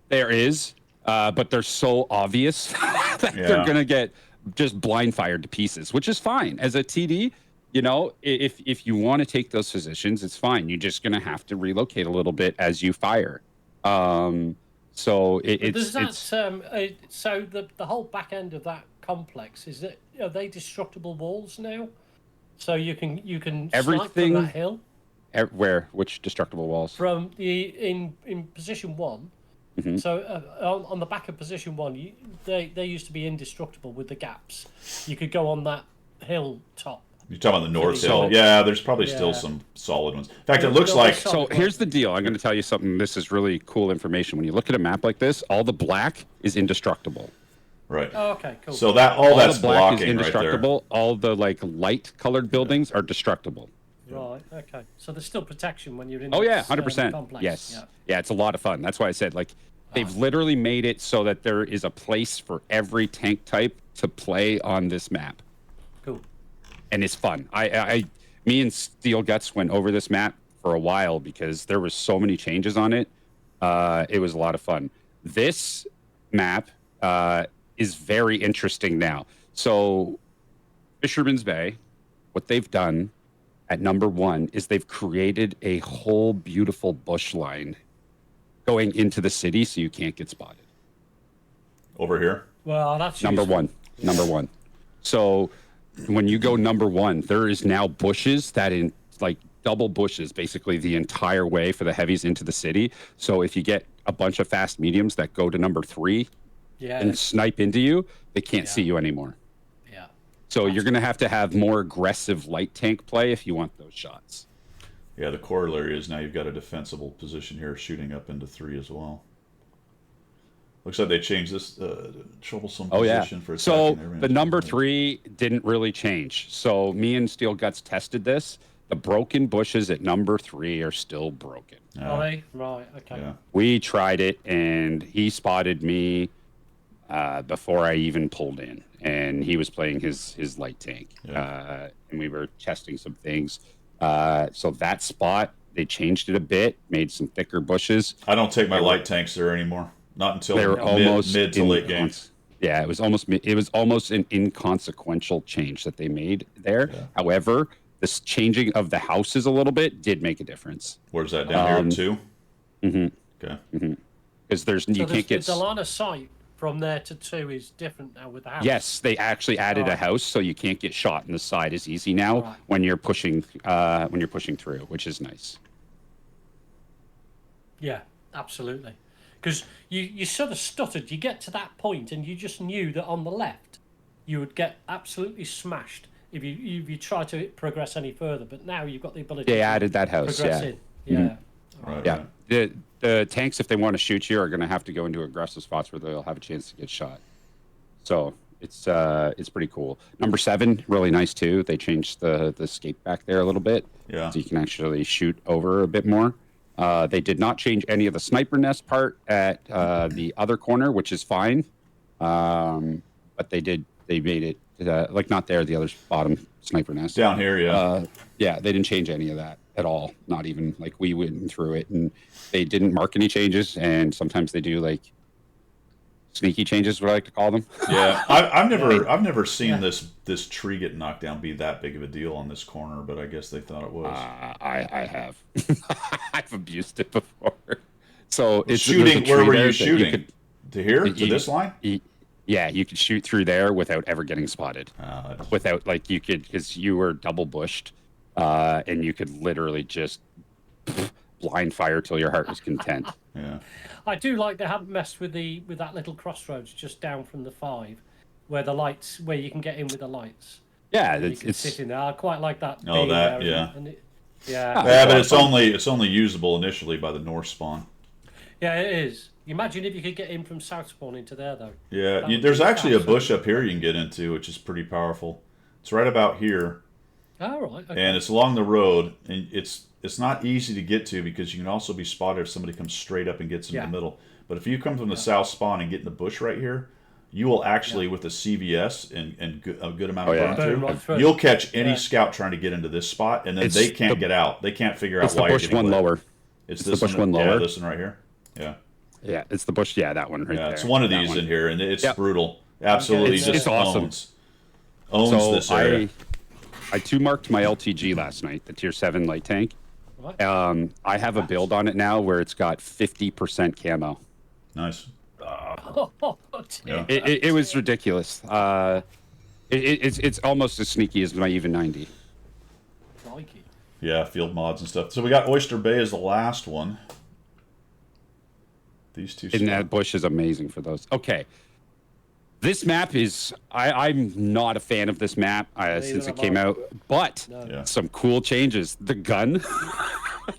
there is, but they're so obvious that Yeah. they're going to get just blind fired to pieces, which is fine as a TD. You know, if you want to take those positions, it's fine. You're just going to have to relocate a little bit as you fire. So Does that it's so the whole back end of that complex is that are they destructible walls now? So you can snipe Everything- from that hill which destructible walls? from the in position 1. Mhm. So on the back of position 1, they used to be indestructible with the gaps. You could go on that hill top. You're talking about the north So- hill. Yeah, there's probably still Yeah. some solid ones. In fact, it There's looks no like solid- So here's the deal. I'm going to tell you something. This is really cool information. When you look at a map like this, all the black is indestructible. right. Oh, okay, cool. So that all All that's the black is blocking right there. indestructible. All the like light colored buildings are destructible. Right, okay. So there's still protection when you're in Oh yeah, this, 100%. complex. Yes. Yeah. Yeah, it's a lot of fun. That's why I said like they've literally made it so that there is a place for every tank type to play on this map. Cool. And it's fun. Me and Steel Guts went over this map for a while because there was so many changes on it. It was a lot of fun. This map is very interesting now. So Fisherman's Bay, what they've done at number 1 is they've created a whole beautiful bush line going into the city so you can't get spotted. Over here. Well, that's Number useful. number one. So when you go number 1, there is now bushes that in like double bushes basically the entire way for the heavies into the city. So if you get a bunch of fast mediums that go to number 3 Yeah. and snipe into you, they can't Yeah. see you anymore. Yeah. So you're going to have more aggressive light tank play if you want those shots. Yeah, the corollary is now you've got a defensible position here, shooting up into 3 as well. Looks like they changed this troublesome Oh yeah. position for So attacking everything. the number 3 didn't really change. So me and Steel Guts tested this. The broken bushes at number 3 are still broken. Are they? Right. Okay. Yeah. We tried it, and he spotted me before I even pulled in, and he was playing his light tank, and we were testing some things. So that spot, they changed it a bit, made some thicker bushes. I don't take my light tanks there anymore. Not until They were almost mid to late game. Yeah, it was almost an inconsequential change that they made there. Yeah. However, this changing of the houses a little bit did make a difference. Where's that down here at 2? Mm-hmm. Okay. Because you can't get the line of sight from there to 2 is different now with the house. Yes, they actually added a house, so you can't get shot in the side as easy now Right. when you're pushing through, which is nice. Yeah, absolutely. Because you sort of stuttered. You get to that point and you just knew that on the left you would get absolutely smashed if you try to progress any further. But now you've got the ability They to added that house, progress yeah. in. Yeah. Right. Yeah, Right. the tanks, if they want to shoot you, are going to have to go into aggressive spots where they'll have a chance to get shot. So it's pretty cool. Number 7, really nice too. They changed the escape back there a little bit, Yeah. so you can actually shoot over a bit more. They did not change any of the sniper nest part at the other corner, which is fine. But they made it like not there, the other bottom sniper nest. Down here, yeah. Yeah, they didn't change any of that at all. Not even like we went through it, and they didn't mark any changes. And sometimes they do like sneaky changes, what I like to call them. Yeah, I've never seen this tree get knocked down be that big of a deal on this corner, but I guess they thought it was. I have. I've abused it before. So it's Shooting. there's a Where tree were there you that shooting? could- To here? To you- this line? Yeah, you could shoot through there without ever getting spotted. That's- Without like you could, because you were double bushed, and you could literally just blind fire till your heart was content. yeah. I do like they haven't messed with that little crossroads just down from the 5, where you can get in with the lights. Yeah, You can sit in there. I quite like that. Oh, being that, there, yeah. yeah, Yeah, lot but of it's fun. only usable initially by the north spawn. yeah, it is. Imagine if you could get in from south spawn into there though. Yeah, That would there's be actually a awesome. bush up here you can get into, which is pretty powerful. It's right about here, All right. Okay. and it's along the road, and it's not easy to get to because you can also be spotted if somebody comes straight up and gets in Yeah. the middle. But if you come from the south spawn and get in the bush right here, you will actually, with a CVS and a good amount of Oh, yeah. burn Boom, right through, through. you'll catch any Yeah. scout trying to get into this spot, and then It's they can't the- get out. They can't figure out It's the why you're bush getting one wet. lower. It's the this bush one, one yeah, lower. this one right here. Yeah. Yeah, it's the bush. Yeah, that one right Yeah, there. it's one of That these one. in here, and it's Yep. brutal. Absolutely, It's- just it's awesome. owns So this area. I 2-marked my LTG last night, the tier 7 light tank. Right. I have a build on it now where it's got 50% camo. Nice. Dear. Yeah. It was ridiculous. It's almost as sneaky as my even 90. Crikey. Yeah, field mods and stuff. So we got Oyster Bay as the last one. These two. And that bush is amazing for those. Okay. This map is I'm not a fan of this map since am it came I. out, but No. Yeah. some cool changes. The gun.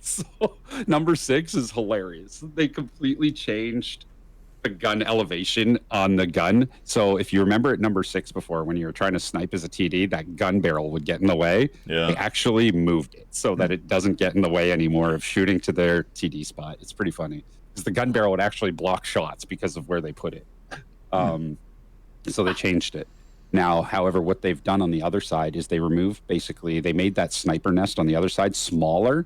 So number 6 is hilarious. They completely changed the gun elevation on the gun. So if you remember at number 6 before, when you were trying to snipe as a TD, that gun barrel would get in the way. Yeah. They actually moved it so that it doesn't get in the way anymore of shooting to their TD spot. It's pretty funny because the gun barrel would actually block shots because of where they put it. So they changed it. Now, however, what they've done on the other side is they made that sniper nest on the other side smaller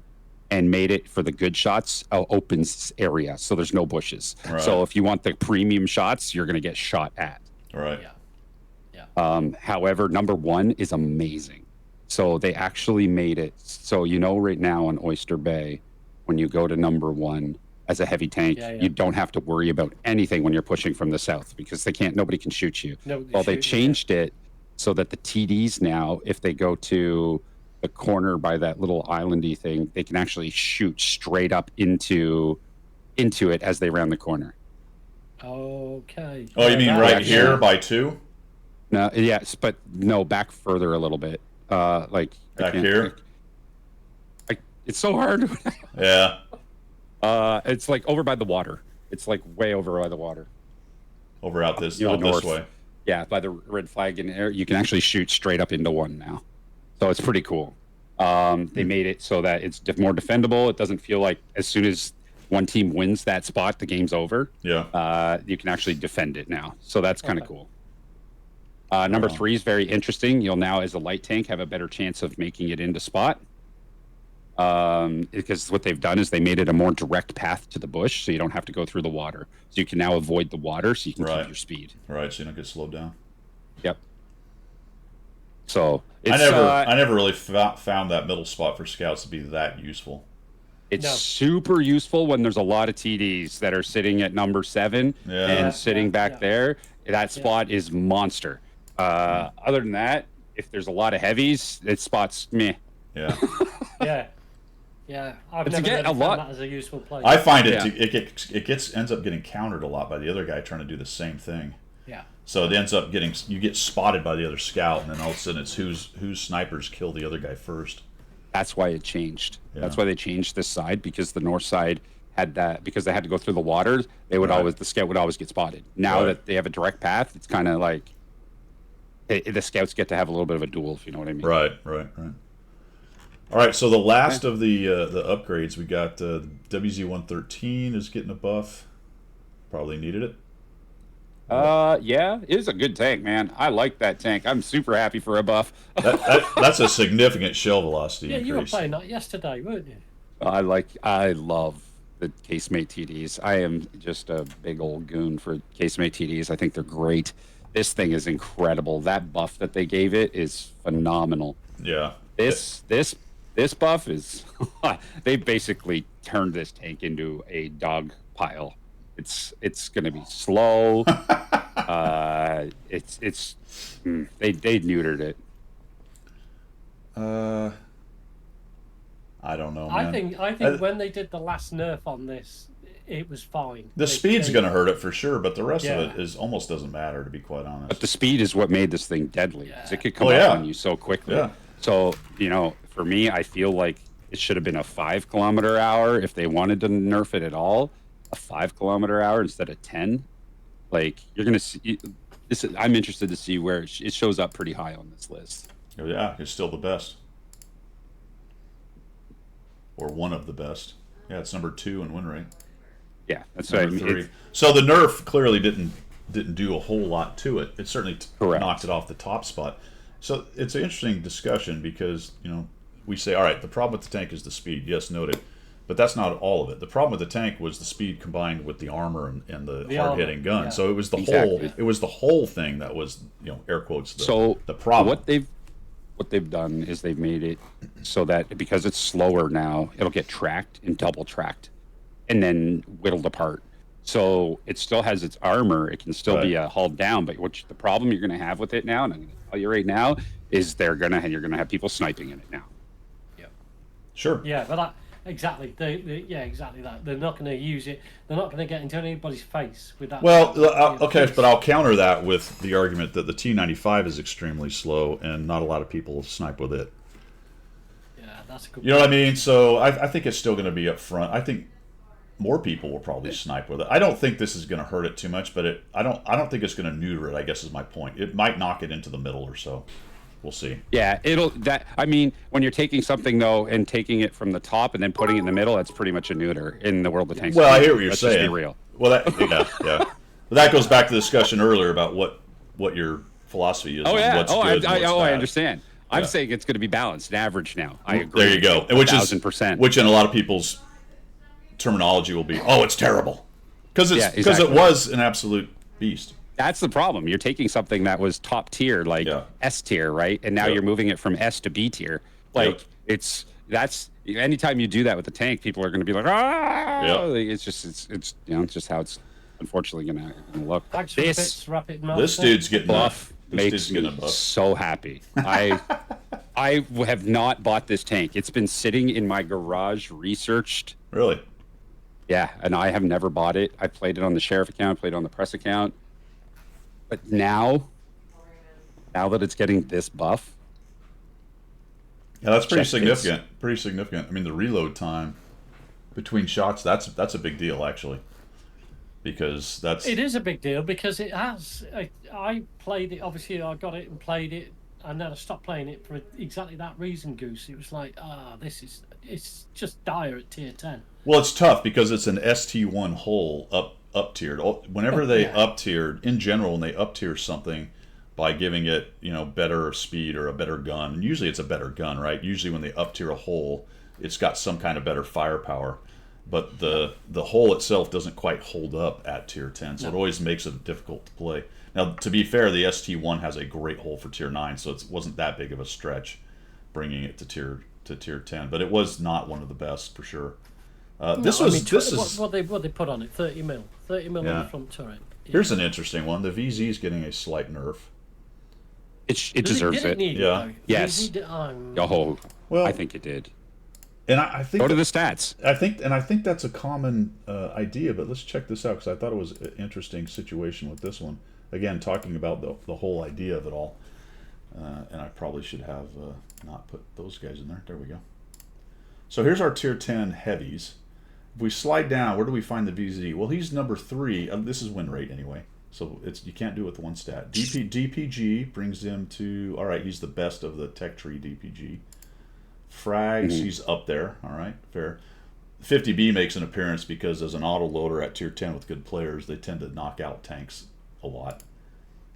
and made it for the good shots open area, so there's no bushes. Right. So if you want the premium shots, you're going to get shot at. All right. Yeah. However, number 1 is amazing. So they actually made it so right now on Oyster Bay, when you go to number 1 as a heavy tank, Yeah, yeah. you don't have to worry about anything when you're pushing from the south because nobody can shoot you. Nobody Well, they shoots you, changed it so that the TDs now, if they go to the corner by that little islandy thing, they can actually shoot straight up into it as they round the corner. Okay. Oh, you mean that right makes here sense. by 2? No, yes, but no, back further a little bit. Like I Back can't- here? it's so hard. Yeah. It's like over by the water. It's like way over by the water. Over out this, Near the out this north. way. Yeah, by the red flag in there, you can actually shoot straight up into one now. So it's pretty cool. They made it so that it's more defendable. It doesn't feel like as soon as one team wins that spot, the game's over. Yeah. You can actually defend it now. So that's kind of Okay. cool. Number Wow. 3 is very interesting. You'll now, as a light tank, have a better chance of making it into spot. Because what they've done is they made it a more direct path to the bush, so you don't have to go through the water. So you can now avoid the water, so you can Right. keep your speed. Right, so you don't get slowed down. Yep. So it's, I never really found that middle spot for scouts to be that useful. it's No. super useful when there's a lot of TDs that are sitting at number 7 Yeah. and sitting Yeah, back yeah. there. That spot is monster. Other than that, if there's a lot of heavies, it spots meh. Yeah. Yeah. Yeah. I've But to never get really a found lot- that as a useful place. I find it Yeah. it gets ends up getting countered a lot by the other guy trying to do the same thing. Yeah. So it ends up getting you get spotted by the other scout, and then all of a sudden it's whose snipers kill the other guy first. That's why it changed. That's Yeah. why they changed this side, because the north side had that, because they had to go through the water. They would Right. the scout would always get spotted. Now Right. that they have a direct path, it's kind of like the scouts get to have a little bit of a duel, if you know what I mean. Right. All right, so the last of the upgrades, we got WZ-113 is getting a buff. Probably needed it. Yeah, it is a good tank, man. I like that tank. I'm super happy for a buff. That's a significant shell velocity Yeah, you were increase. playing that yesterday, weren't you? I love the Casemate TDs. I am just a big old goon for Casemate TDs. I think they're great. This thing is incredible. That buff that they gave it is phenomenal. Yeah. This buff is they basically turned this tank into a dog pile. It's going to be slow. They neutered it. I don't know, I man. think when they did the last nerf on this, it was fine. The speed's they- going to hurt it for sure, but the rest of Yeah. it is almost doesn't matter, to be quite honest. But the speed is what made this thing deadly. 'Cause it could come Oh, up yeah. on you so quickly. Yeah. So, for me, I feel like it should have been a 5 km/h if they wanted to nerf it at all. A 5 km/h instead of 10. Like, you're going to see. I'm interested to see where it shows up pretty high on this list. Yeah, it's still the best. Or one of the best. Yeah, it's number 2 in win rate. Yeah, that's what I Number mean. 3. So the nerf clearly didn't do a whole lot to it. It certainly Correct. knocked it off the top spot. So it's an interesting discussion because, we say, all right, the problem with the tank is the speed. Yes, noted. But that's not all of it. The problem with the tank was the speed combined with the armor and the The hard-hitting armor, gun. yeah. So it was the Exactly. whole thing that was, air quotes, the problem. What they've done is they've made it so that because it's slower now, it'll get tracked and double tracked and then whittled apart. So it still has its armor. It can still be Right. hauled down, but the problem you're going to have with it now, and I'm going to tell you right now, is you're going to have people sniping in it now. Sure. Yeah, but exactly. Exactly that. They're not going to use it. They're not going to get into anybody's face with that. Well, okay, but I'll counter that with the argument that the T95 is extremely slow and not a lot of people snipe with it. Yeah, that's a good. You know what I mean? So I think it's still going to be up front. I think more people will probably snipe with it. I don't think this is going to hurt it too much, but I don't think it's going to neuter it, I guess is my point. It might knock it into the middle or so. We'll see. Yeah, when you're taking something though and taking it from the top and then putting it in the middle, that's pretty much a neuter in the world of tanks. Well, I hear what you're Let's just saying. be real. Well, yeah. But that goes back to the discussion earlier about what your philosophy is. Oh on yeah. What's good and what's I bad. understand. I'm Yeah. saying it's going to be balanced and average now. I agree. There you go. And which is 1000%. which in a lot of people's terminology will be, oh, it's terrible, because Yeah, it exactly. was an absolute beast. That's the problem. You're taking something that was top tier, like Yeah. S tier, right? And now Yep. you're moving it from S to B tier. Like Yep. that's anytime you do that with the tank, people are going to be like, ah. Yep. Like, it's just how it's unfortunately going to look. Thanks for the This bits, Rapid This dude's getting buff, makes dude's gonna me buff. so happy. I have not bought this tank. It's been sitting in my garage, researched. Really? Yeah, and I have never bought it. I played it on the sheriff account, played it on the press account. But now that it's getting this buff, Yeah, that's pretty Check this. significant. Pretty significant. I mean, the reload time between shots, that's a big deal, actually. Because that's... It is a big deal because it has. I played it. Obviously, I got it and played it, and then I stopped playing it for exactly that reason, Goose. It was like, it's just dire at tier 10. Well, it's tough because it's an ST1 hull up tiered. Whenever they Yeah. up tiered, in general, when they up tier something by giving it, better speed or a better gun, and usually it's a better gun, right? Usually when they up tier a hull, it's got some kind of better firepower. But the hull itself doesn't quite hold up at tier 10, so it always makes it difficult to play. Now, to be fair, the ST1 has a great hull for tier 9, so it wasn't that big of a stretch bringing it to tier 10. But it was not one of the best for sure. This is what they put on it. 30 mil on Yeah. the front turret. Yeah. Here's an interesting one. The VZ is getting a slight nerf. it deserves did it. need Yeah. though? Yes. Did it? Oh, Well, I think it did. and I think Go to the stats. I think that's a common idea. But let's check this out because I thought it was an interesting situation with this one. Again, talking about the whole idea of it all. And I probably should have not put those guys in there. There we go. So here's our tier 10 heavies. If we slide down, where do we find the VZ? Well, he's number 3. This is win rate anyway. So you can't do it with one stat. DPG brings him to, all right, he's the best of the tech tree DPG. Frags, he's up there. All right, fair. 50B makes an appearance because as an auto loader at tier 10 with good players, they tend to knock out tanks a lot,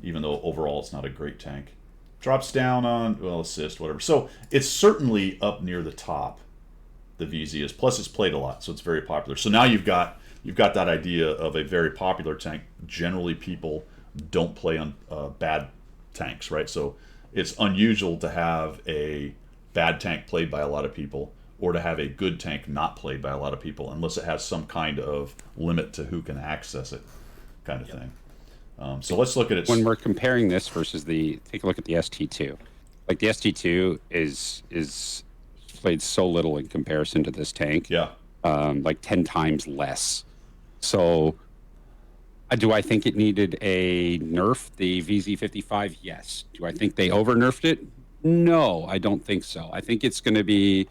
even though overall it's not a great tank. Drops down on, well, assist, whatever. So it's certainly up near the top, the VZ is. Plus it's played a lot, so it's very popular. So now you've got that idea of a very popular tank. Generally people don't play on bad tanks, right? So it's unusual to have a bad tank played by a lot of people or to have a good tank not played by a lot of people unless it has some kind of limit to who can access it kind of thing. So let's look at it. When we're comparing this versus take a look at the ST2. Like the ST2 is played so little in comparison to this tank. Yeah. Like 10 times less. So do I think it needed a nerf, the VZ55? Yes. Do I think they over nerfed it? No, I don't think so. I think it's going to be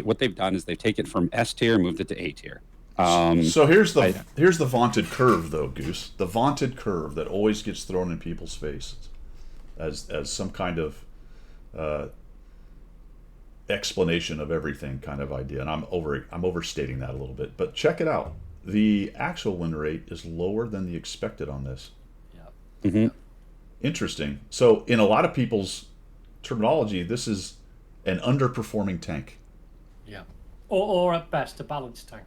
what they've done is they've taken it from S tier and moved it to A tier. So here's the vaunted curve, though, Goose. The vaunted curve that always gets thrown in people's faces as some kind of explanation of everything kind of idea. And I'm overstating that a little bit, but check it out. The actual win rate is lower than the expected on this. Yeah. Mm-hmm. Interesting. So in a lot of people's terminology, this is an underperforming tank. Yeah. Or at best a balanced tank.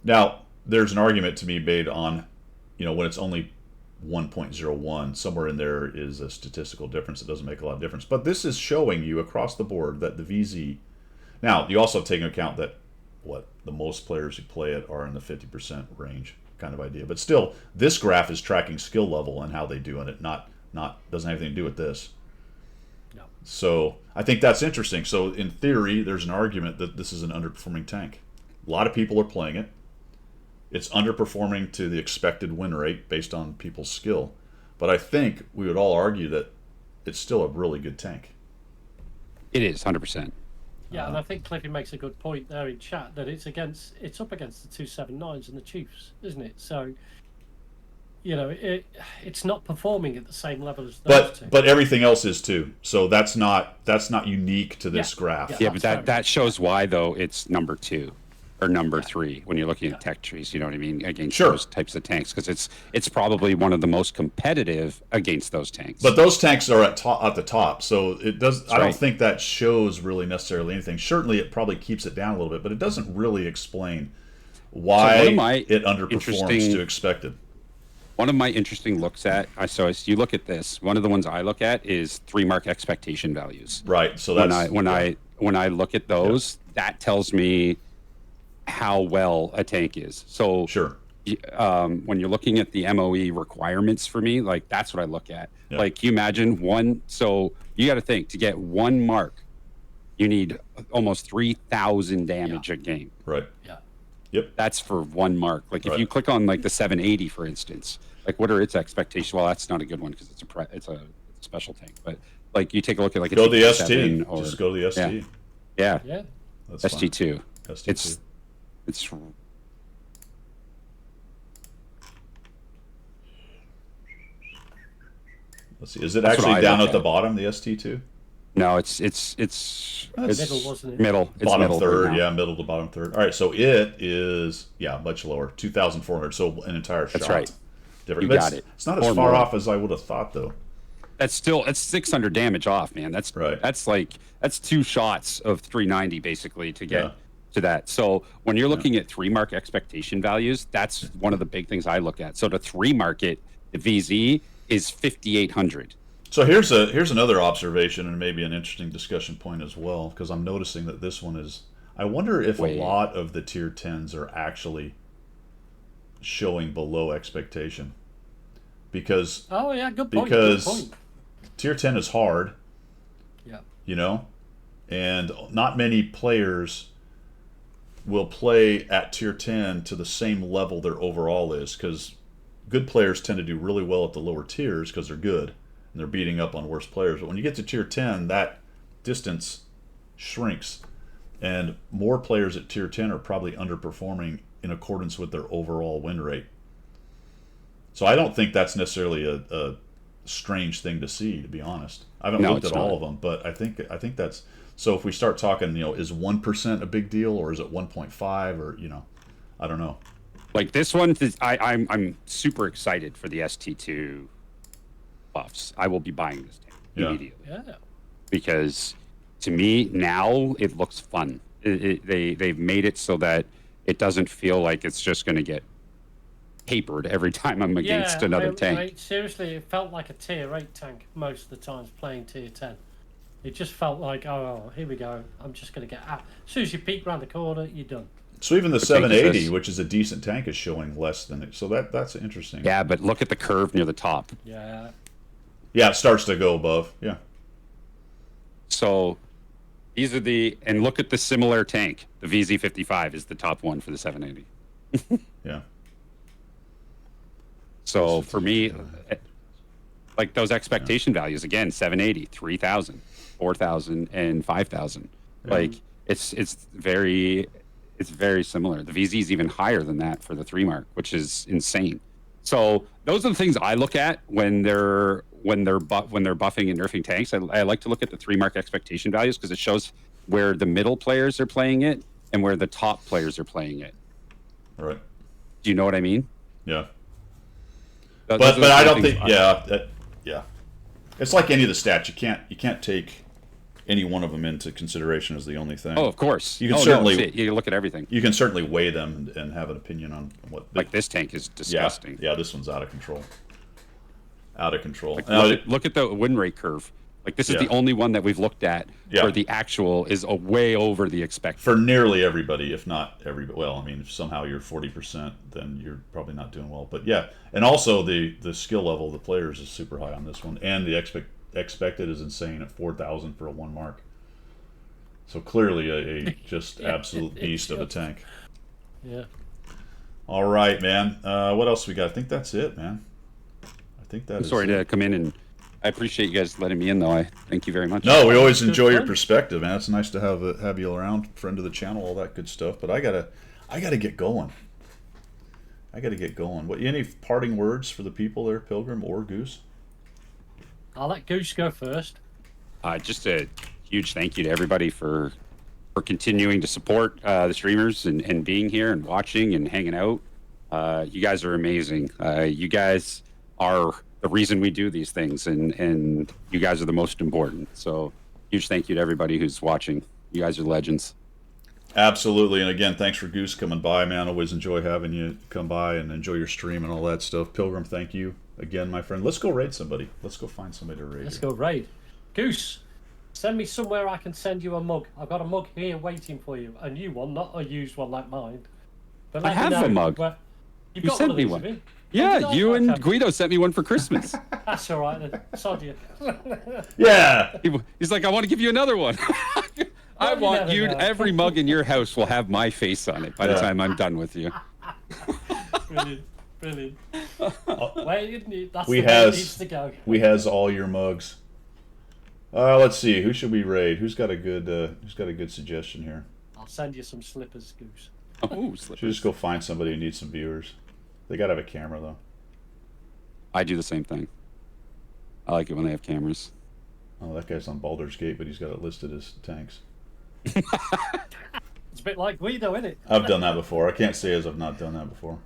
Now, there's an argument to be made on, when it's only 1.01, somewhere in there is a statistical difference. It doesn't make a lot of difference. But this is showing you across the board that the VZ... Now, you also take into account that, the most players who play it are in the 50% range kind of idea. But still, this graph is tracking skill level and how they do in it, not doesn't have anything to do with this. No. So I think that's interesting. So in theory, there's an argument that this is an underperforming tank. A lot of people are playing it. It's underperforming to the expected win rate based on people's skill. But I think we would all argue that it's still a really good tank. It is 100%. Yeah, and I think Cliffy makes a good point there in chat that it's up against the 279s and the Chiefs, isn't it? So, it's not performing at the same level as those two. But everything else is too. So that's not unique to this Yeah. graph. Yeah, but that shows why though it's number 2 or number 3 when you're looking at tech trees. You know what I mean? Against Sure. those types of tanks, because it's probably one of the most competitive against those tanks. But those tanks are at the top, so it does. I don't right. think that shows really necessarily anything. Certainly, it probably keeps it down a little bit, but it doesn't really explain why one of my it underperforms to expected. One of my interesting looks at so as you look at this, one of the ones I look at is 3-mark expectation values. Right. So that's When I look at those, that tells me how well a tank is. So Sure. when you're looking at the MOE requirements for me, like that's what I look at. Yeah. Like, you imagine one. So you got to think to get one mark, you need almost 3,000 damage a game. Right. Yeah. Yep. That's for one mark. Like if Right. you click on like the 780, for instance, like what are its expectations? Well, that's not a good one because it's a special tank. But like you take a look at like a Go to the ST. TK7 or Just go to the ST. yeah, Yeah. That's fine. ST2. ST2. It's Let's see. Is it That's what actually I down look at the at. bottom, the ST2? no, it's Middle, wasn't it? middle. It's Bottom middle third, right now. yeah, middle to bottom third. All right, so it is, yeah, much lower, 2,400. So an entire shot. That's right. Different. You But got it's, it. It's not as Or far more. off as I would have thought, though. That's 600 damage off, man. That's Right. That's 2 shots of 390 basically to get Yeah. to that. So when you're looking at 3-mark expectation values, that's one of the big things I look at. So to 3-mark it, the VZ is 5,800. So here's another observation and maybe an interesting discussion point as well, because I'm noticing that this one is. I wonder if Wait. a lot of the tier 10s are actually showing below expectation, because Oh yeah, good point. Because- good point. tier 10 is hard, Yeah. you know, and not many players will play at tier 10 to the same level their overall is, because good players tend to do really well at the lower tiers because they're good and they're beating up on worse players. But when you get to tier 10, that distance shrinks, and more players at tier 10 are probably underperforming in accordance with their overall win rate. So I don't think that's necessarily a strange thing to see, to be honest. I haven't No, looked it's at all not. of them, but I think that's. So if we start talking, is 1% a big deal, or is it 1.5, or I don't know. Like this one, I'm super excited for the ST2 buffs. I will be buying this tank Yeah. immediately Yeah. because to me now it looks fun. They've made it so that it doesn't feel like it's just going to get papered every time I'm against another tank. Seriously, it felt like a tier 8 tank most of the times playing tier 10. It just felt like, oh, here we go. I'm just going to get out. As soon as you peek around the corner, you're done. So even the What tank is 780, this? which is a decent tank, is showing less than it. So that's interesting. Yeah, but look at the curve near the top. Yeah. Yeah, it starts to go above. Yeah. So these are and look at the similar tank. The VZ55 is the top one for the 780. Yeah. So for me, like those expectation values again, 780, 3,000, 4,000, and 5,000. Like it's very similar. The VZ is even higher than that for the 3-mark, which is insane. So those are the things I look at when they're buffing and nerfing tanks. I like to look at the 3-mark expectation values because it shows where the middle players are playing it and where the top players are playing it. Right. Do you know what I mean? Yeah. Those But are the I kind don't of think. things Yeah. It's like any of the stats. You can't take any one of them into consideration as the only thing. Oh, of course. You can no, certainly- it's it. You look at everything. You can certainly weigh them and have an opinion on what. Like this tank is disgusting. Yeah, this one's out of control. Out of control. Like, Now, look at the win rate curve. Like this is Yeah. the only one that we've looked at Yeah. where the actual is way over the expected. for nearly everybody, if not everybody. Well, I mean, if somehow you're 40%, then you're probably not doing well. But yeah, and also the skill level of the players is super high on this one, and the expected is insane at 4,000 for a 1-mark. So clearly a just absolute beast of a tank. Yeah. All right, man. What else we got? I think that's it, man. I think that I'm is sorry it. to come in, and I appreciate you guys letting me in, though. I thank you very much. No, we always Good enjoy your fun. perspective, man. It's nice to have you around, friend of the channel, all that good stuff. But I gotta get going. What? Any parting words for the people there, Pilgrim or Goose? I'll let Goose go first. Just a huge thank you to everybody for continuing to support the streamers and being here and watching and hanging out. You guys are amazing. You guys are the reason we do these things, and you guys are the most important. So huge thank you to everybody who's watching. You guys are legends. Absolutely, and again, thanks for Goose coming by, man. Always enjoy having you come by and enjoy your stream and all that stuff. Pilgrim, thank you again, my friend. Let's go raid somebody. Let's go find somebody to raid. Let's here. go raid. Goose, send me somewhere I can send you a mug. I've got a mug here waiting for you. A new one, not a used one like mine. But I let me have know a mug. where- You've You got sent one of me these, one. have you? Yeah, did I? you and Okay. Guido sent me one for Christmas. That's all right then. Sod you. Yeah. He's like, I want to give you another one. I Well, you want never you. know. Every mug in your house will have my face on it by the Yeah. time I'm done with you. Brilliant. Brilliant. Where you need, that's We the way it has- needs to go. We has all your mugs. Let's see. Who should we raid? Who's got a good suggestion here? I'll send you some slippers, Goose. Oh, Should slippers. just go find somebody who needs some viewers. They gotta have a camera though. I do the same thing. I like it when they have cameras. Oh, that guy's on Baldur's Gate, but he's got it listed as tanks. It's a bit like Guido, isn't it? I've done that before. I can't say as I've not done that before.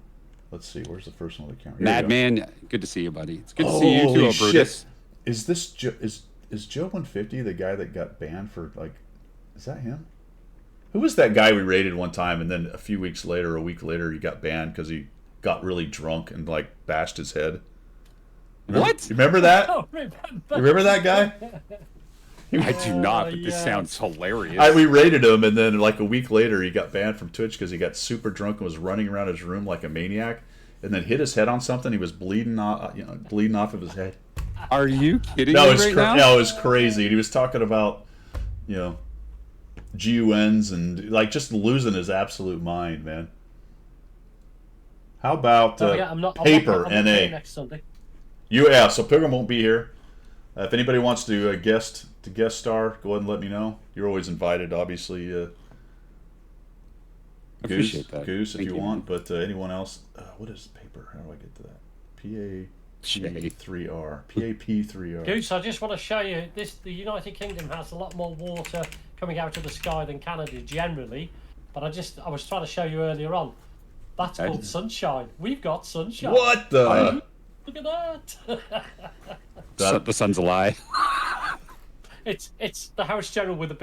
Let's see. Where's the first one with the camera? Here we go. Madman, good to see you, buddy. It's good to see you Holy too, oh, shit! Brutus. Is this is Joe 150 the guy that got banned for like? Is that him? Who was that guy we raided one time, and then a few weeks later, a week later, he got banned because he got really drunk and like bashed his head. What? You remember that? Oh, remember. You remember that guy? I do not, but this yeah. sounds hilarious. We raided him, and then like a week later, he got banned from Twitch because he got super drunk and was running around his room like a maniac, and then hit his head on something. He was bleeding off, bleeding off of his head. Are you kidding No, me it's right now? no, it was crazy. He was talking about, GUNs and like just losing his absolute mind, man. How about Don't forget, I'm not Paper I'm not NA? here next Sunday. So Pilgrim won't be here. If anybody wants to guest star, go ahead and let me know. You're always invited, obviously. I appreciate that. Goose, if Thank you you, want. But anyone else? What is Paper? How do I get to that? PAP3R. PAP3R. Goose, I just want to show you this. The United Kingdom has a lot more water coming out of the sky than Canada generally, but I was trying to show you earlier on. That's Okay. called sunshine. We've got sunshine. What the? Look at that. The sun's a lie. It's the House General with a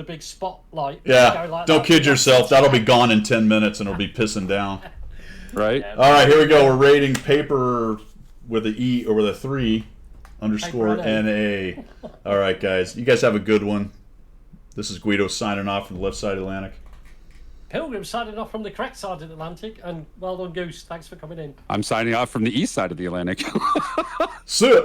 big spotlight. Yeah. Go like Don't that. kid yourself. That'll be gone in 10 minutes and it'll be pissing down. Right? Yeah. All right, here we go. We're rating Paper with a E or with a 3 underscore Paper NA. All right, guys. You guys have a good one. This is Guido signing off from the left side of Atlantic. Pilgrim signing off from the correct side of the Atlantic, and well done, Goose. Thanks for coming in. I'm signing off from the east side of the Atlantic. See ya.